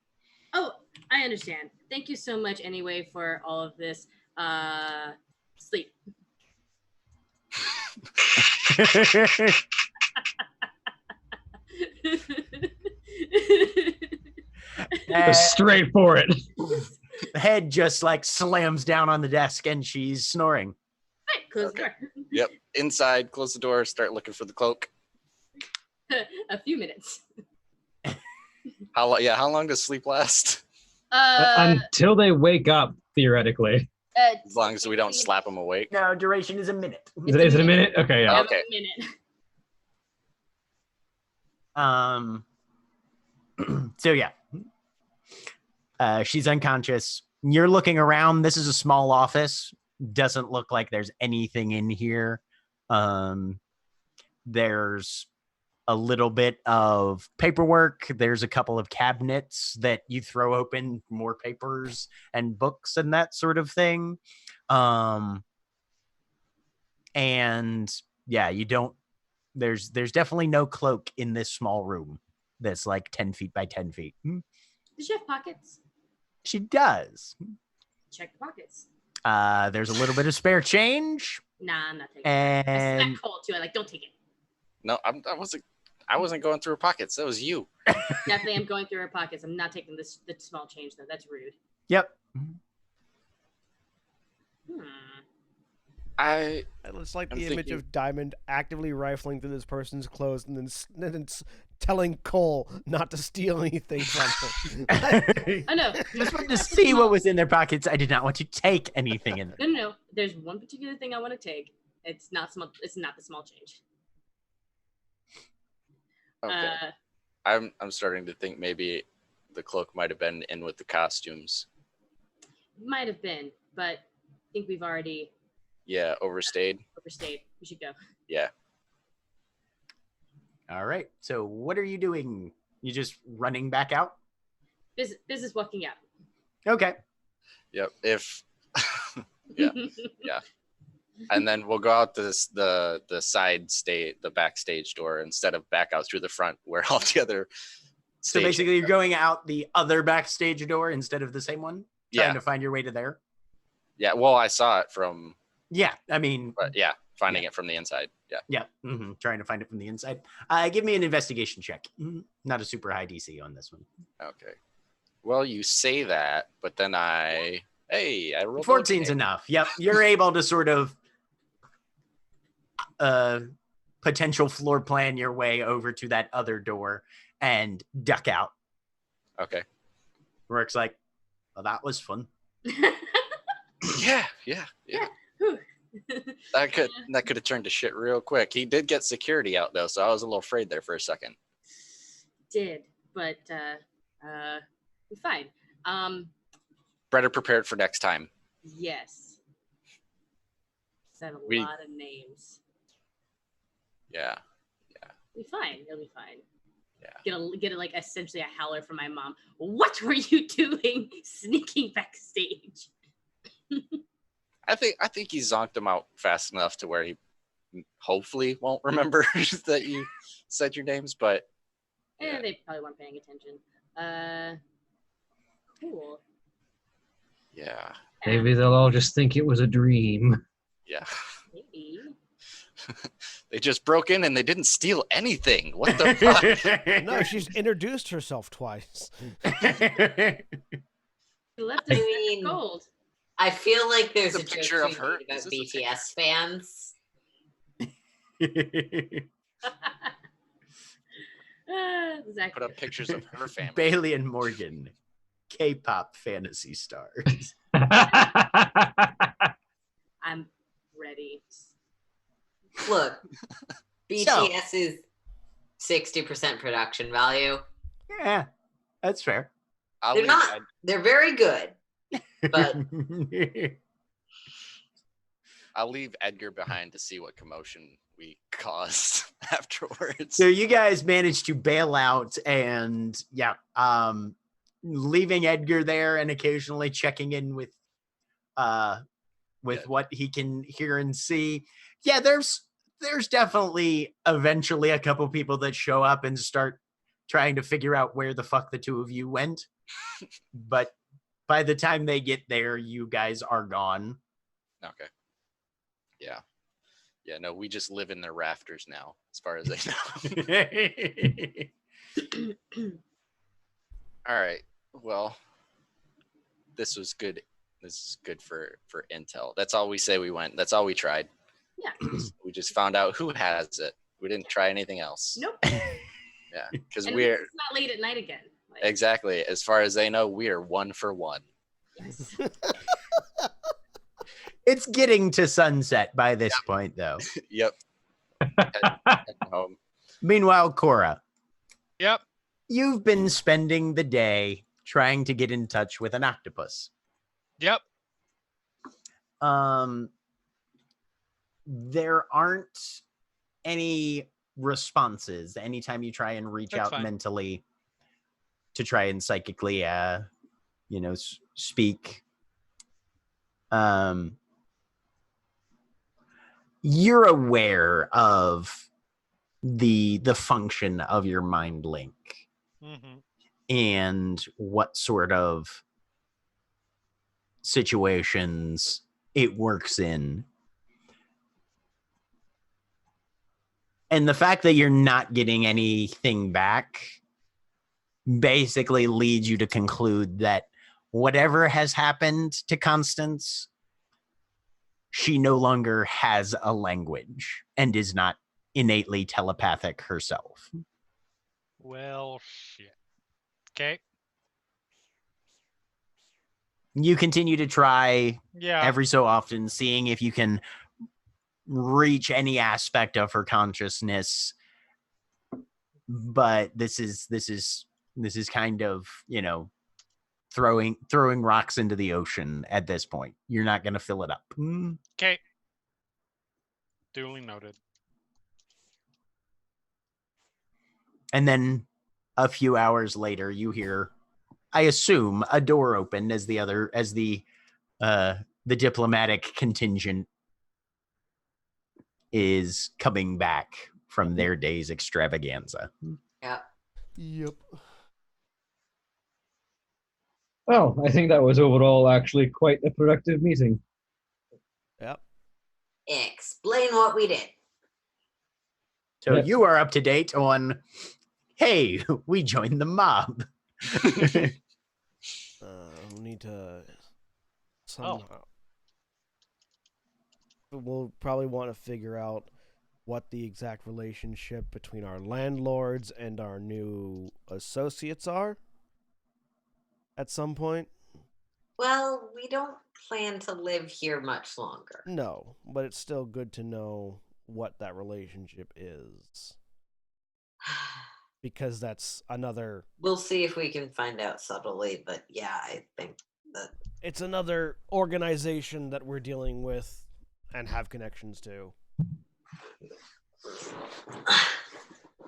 [SPEAKER 7] Oh, I understand. Thank you so much anyway for all of this. Sleep.
[SPEAKER 3] Uh,
[SPEAKER 4] Straight for it.
[SPEAKER 3] the head just like slams down on the desk and she's snoring.
[SPEAKER 7] Right, close
[SPEAKER 8] Okay.
[SPEAKER 7] the door.
[SPEAKER 8] Yep. Inside, close the door, start looking for the cloak.
[SPEAKER 7] A few minutes.
[SPEAKER 8] How long does sleep last?
[SPEAKER 4] Until they wake up, theoretically.
[SPEAKER 8] As long as we don't slap them awake.
[SPEAKER 3] No, duration is a minute.
[SPEAKER 4] Is it a minute? Okay, yeah.
[SPEAKER 8] Okay.
[SPEAKER 7] A minute.
[SPEAKER 3] So yeah. She's unconscious. You're looking around. This is a small office. Doesn't look like there's anything in here. There's a little bit of paperwork. There's a couple of cabinets that you throw open, more papers and books and that sort of thing. And yeah, you don't, there's definitely no cloak in this small room that's like 10 feet by 10 feet.
[SPEAKER 7] Does she have pockets?
[SPEAKER 3] She does.
[SPEAKER 7] Check the pockets.
[SPEAKER 3] There's a little bit of spare change.
[SPEAKER 7] Nah, I'm not taking it. I
[SPEAKER 3] And
[SPEAKER 7] smack Cole too. I like, don't take it.
[SPEAKER 8] No, I wasn't going through her pockets. That was you.
[SPEAKER 7] Definitely, I'm going through her pockets. I'm not taking the small change though. That's rude.
[SPEAKER 3] yep.
[SPEAKER 2] It's like
[SPEAKER 8] I'm
[SPEAKER 2] the image
[SPEAKER 8] thinking-
[SPEAKER 2] of Diamond actively rifling through this person's clothes and then telling Cole not to steal anything from him.
[SPEAKER 7] Oh no.
[SPEAKER 3] Just wanted to see what was in their pockets. I did not want to take anything in them.
[SPEAKER 7] No. There's one particular thing I want to take. It's not small. It's not the small change.
[SPEAKER 8] Okay. I'm starting to think maybe the cloak might have been in with the costumes.
[SPEAKER 7] Might have been, but I think we've already
[SPEAKER 8] Yeah, overstayed.
[SPEAKER 7] overstayed. We should go.
[SPEAKER 8] Yeah.
[SPEAKER 3] All right. So what are you doing? You just running back out?
[SPEAKER 7] Business walking out.
[SPEAKER 3] Okay.
[SPEAKER 8] Yep. If Yeah. And then we'll go out the side stage, the backstage door, instead of back out through the front where all the other
[SPEAKER 3] So
[SPEAKER 8] stage-
[SPEAKER 3] basically you're going out the other backstage door instead of the same one? Trying
[SPEAKER 8] Yeah.
[SPEAKER 3] to find your way to there?
[SPEAKER 8] Yeah, well, I saw it from,
[SPEAKER 3] Yeah. I mean,
[SPEAKER 8] but yeah, finding it from the inside. Yeah.
[SPEAKER 3] yeah. Trying to find it from the inside. Give me an investigation check. Not a super high DC on this one.
[SPEAKER 8] Okay. Well, you say that, but then I rolled
[SPEAKER 3] 14's
[SPEAKER 8] okay.
[SPEAKER 3] enough. Yep. You're able to sort of potential floor plan your way over to that other door and duck out.
[SPEAKER 8] Okay.
[SPEAKER 3] Rourke's like, well, that was fun.
[SPEAKER 8] Yeah.
[SPEAKER 7] Whew.
[SPEAKER 8] That could have turned to shit real quick. He did get security out though, so I was a little afraid there for a second.
[SPEAKER 7] Did, but we're fine.
[SPEAKER 8] Better prepared for next time.
[SPEAKER 7] Yes. Said a
[SPEAKER 8] We-
[SPEAKER 7] lot of names.
[SPEAKER 8] Yeah.
[SPEAKER 7] Be fine. It'll be fine.
[SPEAKER 8] Yeah.
[SPEAKER 7] Get a like essentially a howler from my mom. What were you doing sneaking backstage?
[SPEAKER 8] I think he zonked him out fast enough to where he hopefully won't remember that you said your names, but
[SPEAKER 7] Yeah, they probably weren't paying attention. Cool.
[SPEAKER 8] yeah.
[SPEAKER 4] Maybe they'll all just think it was a dream.
[SPEAKER 8] Yeah.
[SPEAKER 7] Maybe.
[SPEAKER 8] They just broke in and they didn't steal anything. What the fuck?
[SPEAKER 2] No, she's introduced herself twice.
[SPEAKER 7] He left
[SPEAKER 9] I
[SPEAKER 7] us
[SPEAKER 9] mean-
[SPEAKER 7] gold.
[SPEAKER 9] I feel like there's
[SPEAKER 8] It's
[SPEAKER 9] a
[SPEAKER 8] a
[SPEAKER 9] joke
[SPEAKER 8] picture
[SPEAKER 9] to
[SPEAKER 8] of
[SPEAKER 9] be
[SPEAKER 8] her.
[SPEAKER 9] made about
[SPEAKER 8] Is this a picture?
[SPEAKER 9] BTS fans.
[SPEAKER 7] Exactly.
[SPEAKER 8] Put up pictures of her family.
[SPEAKER 3] Bailey and Morgan, K-pop fantasy stars.
[SPEAKER 7] I'm ready.
[SPEAKER 9] Look, BTS is 60% production value.
[SPEAKER 3] Yeah, that's fair.
[SPEAKER 8] I'll
[SPEAKER 9] They're
[SPEAKER 8] leave
[SPEAKER 9] not. They're very good, but
[SPEAKER 8] I'll leave Edgar behind to see what commotion we caused afterwards.
[SPEAKER 3] So you guys managed to bail out and leaving Edgar there and occasionally checking in with what he can hear and see. Yeah, there's definitely eventually a couple people that show up and start trying to figure out where the fuck the two of you went. But by the time they get there, you guys are gone.
[SPEAKER 8] Okay. Yeah. Yeah, no, we just live in their rafters now, as far as they know. All right. Well, this was good. This is good for intel. That's all we say we went. That's all we tried.
[SPEAKER 7] Yeah.
[SPEAKER 8] We just found out who has it. We didn't try anything else.
[SPEAKER 7] Nope.
[SPEAKER 8] Yeah, because
[SPEAKER 7] And
[SPEAKER 8] we're
[SPEAKER 7] it's not late at night again. Like,
[SPEAKER 8] exactly, as far as they know, we are 1 for 1.
[SPEAKER 7] yes.
[SPEAKER 3] It's getting to sunset by this point, though.
[SPEAKER 8] Yep. Head home.
[SPEAKER 3] Meanwhile, Cora,
[SPEAKER 5] Yep.
[SPEAKER 3] you've been spending the day trying to get in touch with an octopus.
[SPEAKER 5] Yep.
[SPEAKER 3] There aren't any responses anytime you try and reach
[SPEAKER 5] That's
[SPEAKER 3] out
[SPEAKER 5] fine.
[SPEAKER 3] mentally to try and psychically speak. You're aware of the function of your mind link
[SPEAKER 5] Mm-hmm.
[SPEAKER 3] and what sort of situations it works in. And the fact that you're not getting anything back basically leads you to conclude that whatever has happened to Constance, she no longer has a language and is not innately telepathic herself.
[SPEAKER 5] Well, shit. Okay.
[SPEAKER 3] You continue to try
[SPEAKER 5] Yeah.
[SPEAKER 3] every so often, seeing if you can reach any aspect of her consciousness, but this is kind of, throwing rocks into the ocean at this point. You're not going to fill it up.
[SPEAKER 5] Okay. Duly noted.
[SPEAKER 3] And then a few hours later, you hear, I assume, a door open as the diplomatic contingent is coming back from their day's extravaganza.
[SPEAKER 9] yeah.
[SPEAKER 2] Yep.
[SPEAKER 4] Well, I think that was overall actually quite a productive meeting.
[SPEAKER 2] Yep.
[SPEAKER 9] Explain what we did.
[SPEAKER 3] So
[SPEAKER 4] Yep.
[SPEAKER 3] you are up to date on, hey, we joined the mob.
[SPEAKER 2] We need to somehow. We'll probably want to figure out what the exact relationship between our landlords and our new associates are at some point.
[SPEAKER 9] Well, we don't plan to live here much longer.
[SPEAKER 2] No, but it's still good to know what that relationship is, because that's another.
[SPEAKER 9] We'll see if we can find out subtly, but yeah, I think that
[SPEAKER 2] It's another organization that we're dealing with and have connections to.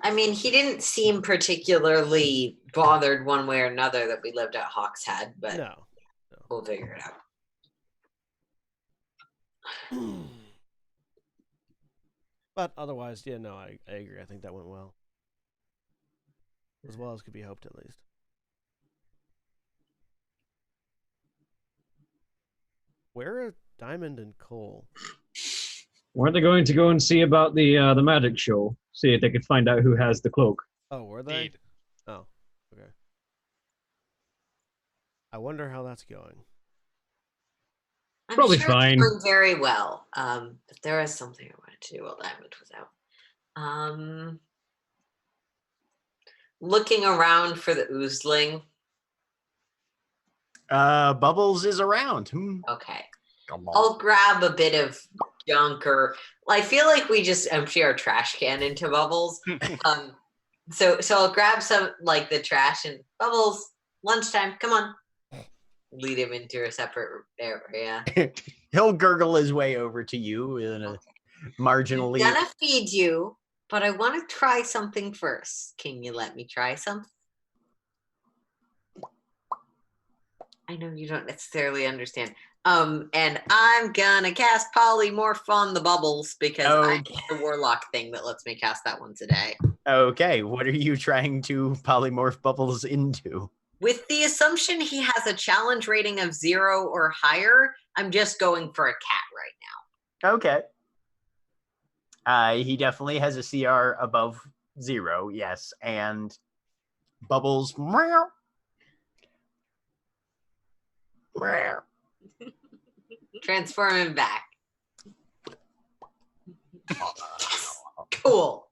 [SPEAKER 9] I mean, he didn't seem particularly bothered one way or another that we lived at Hawkshead, but
[SPEAKER 2] No.
[SPEAKER 9] we'll figure it out.
[SPEAKER 2] But otherwise, yeah, no, I agree. I think that went well. As well as could be hoped, at least. Where are Diamond and Cole?
[SPEAKER 4] Weren't they going to go and see about the magic show? See if they could find out who has the cloak.
[SPEAKER 2] Oh, were they?
[SPEAKER 5] Indeed.
[SPEAKER 2] Oh, okay. I wonder how that's going.
[SPEAKER 9] I'm
[SPEAKER 4] Probably
[SPEAKER 9] sure
[SPEAKER 4] fine.
[SPEAKER 9] it's going very well. But there is something I wanted to do while Diamond was out. Looking around for the oozling.
[SPEAKER 3] Bubbles is around.
[SPEAKER 9] Okay.
[SPEAKER 3] Come on.
[SPEAKER 9] I'll grab a bit of junk, or I feel like we just empty our trash can into Bubbles. So I'll grab some, like, the trash, and Bubbles, lunchtime, come on. Lead him into a separate area.
[SPEAKER 3] He'll gurgle his way over to you in a marginally.
[SPEAKER 9] I'm gonna feed you, but I want to try something first. Can you let me try something? I know you don't necessarily understand. And I'm gonna cast polymorph on the Bubbles because I have the Warlock thing that lets me cast that once a day.
[SPEAKER 3] Okay, what are you trying to polymorph Bubbles into?
[SPEAKER 9] With the assumption he has a challenge rating of 0 or higher, I'm just going for a cat right now.
[SPEAKER 3] Okay. He definitely has a CR above 0, yes, and Bubbles. Meow. Meow.
[SPEAKER 9] Transform him back. Cool.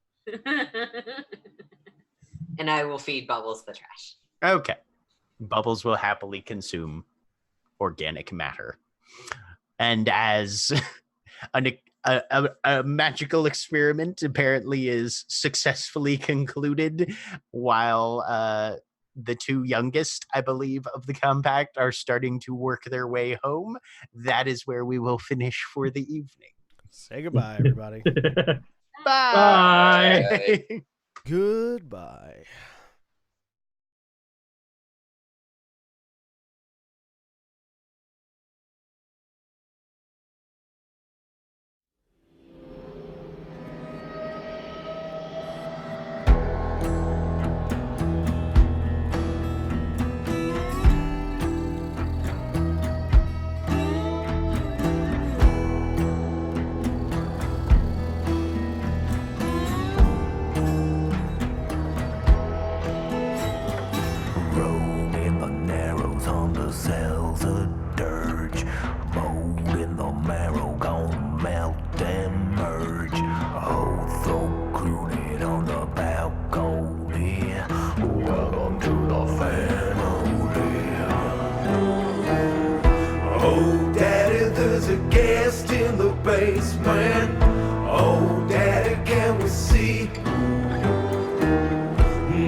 [SPEAKER 9] And I will feed Bubbles the trash.
[SPEAKER 3] Okay. Bubbles will happily consume organic matter. And as a magical experiment apparently is successfully concluded, while the two youngest, I believe, of the compact are starting to work their way home, that is where we will finish for the evening.
[SPEAKER 2] Say goodbye, everybody.
[SPEAKER 3] Bye.
[SPEAKER 2] Goodbye.
[SPEAKER 1] Roam in the narrows on the cells of dirge. Mold in the marrow, gon' melt and merge. Whole throat crooning on the balcony. Welcome to the family. Oh, Daddy, there's a guest in the basement. Oh, Daddy, can we see?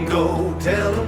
[SPEAKER 1] Go tell him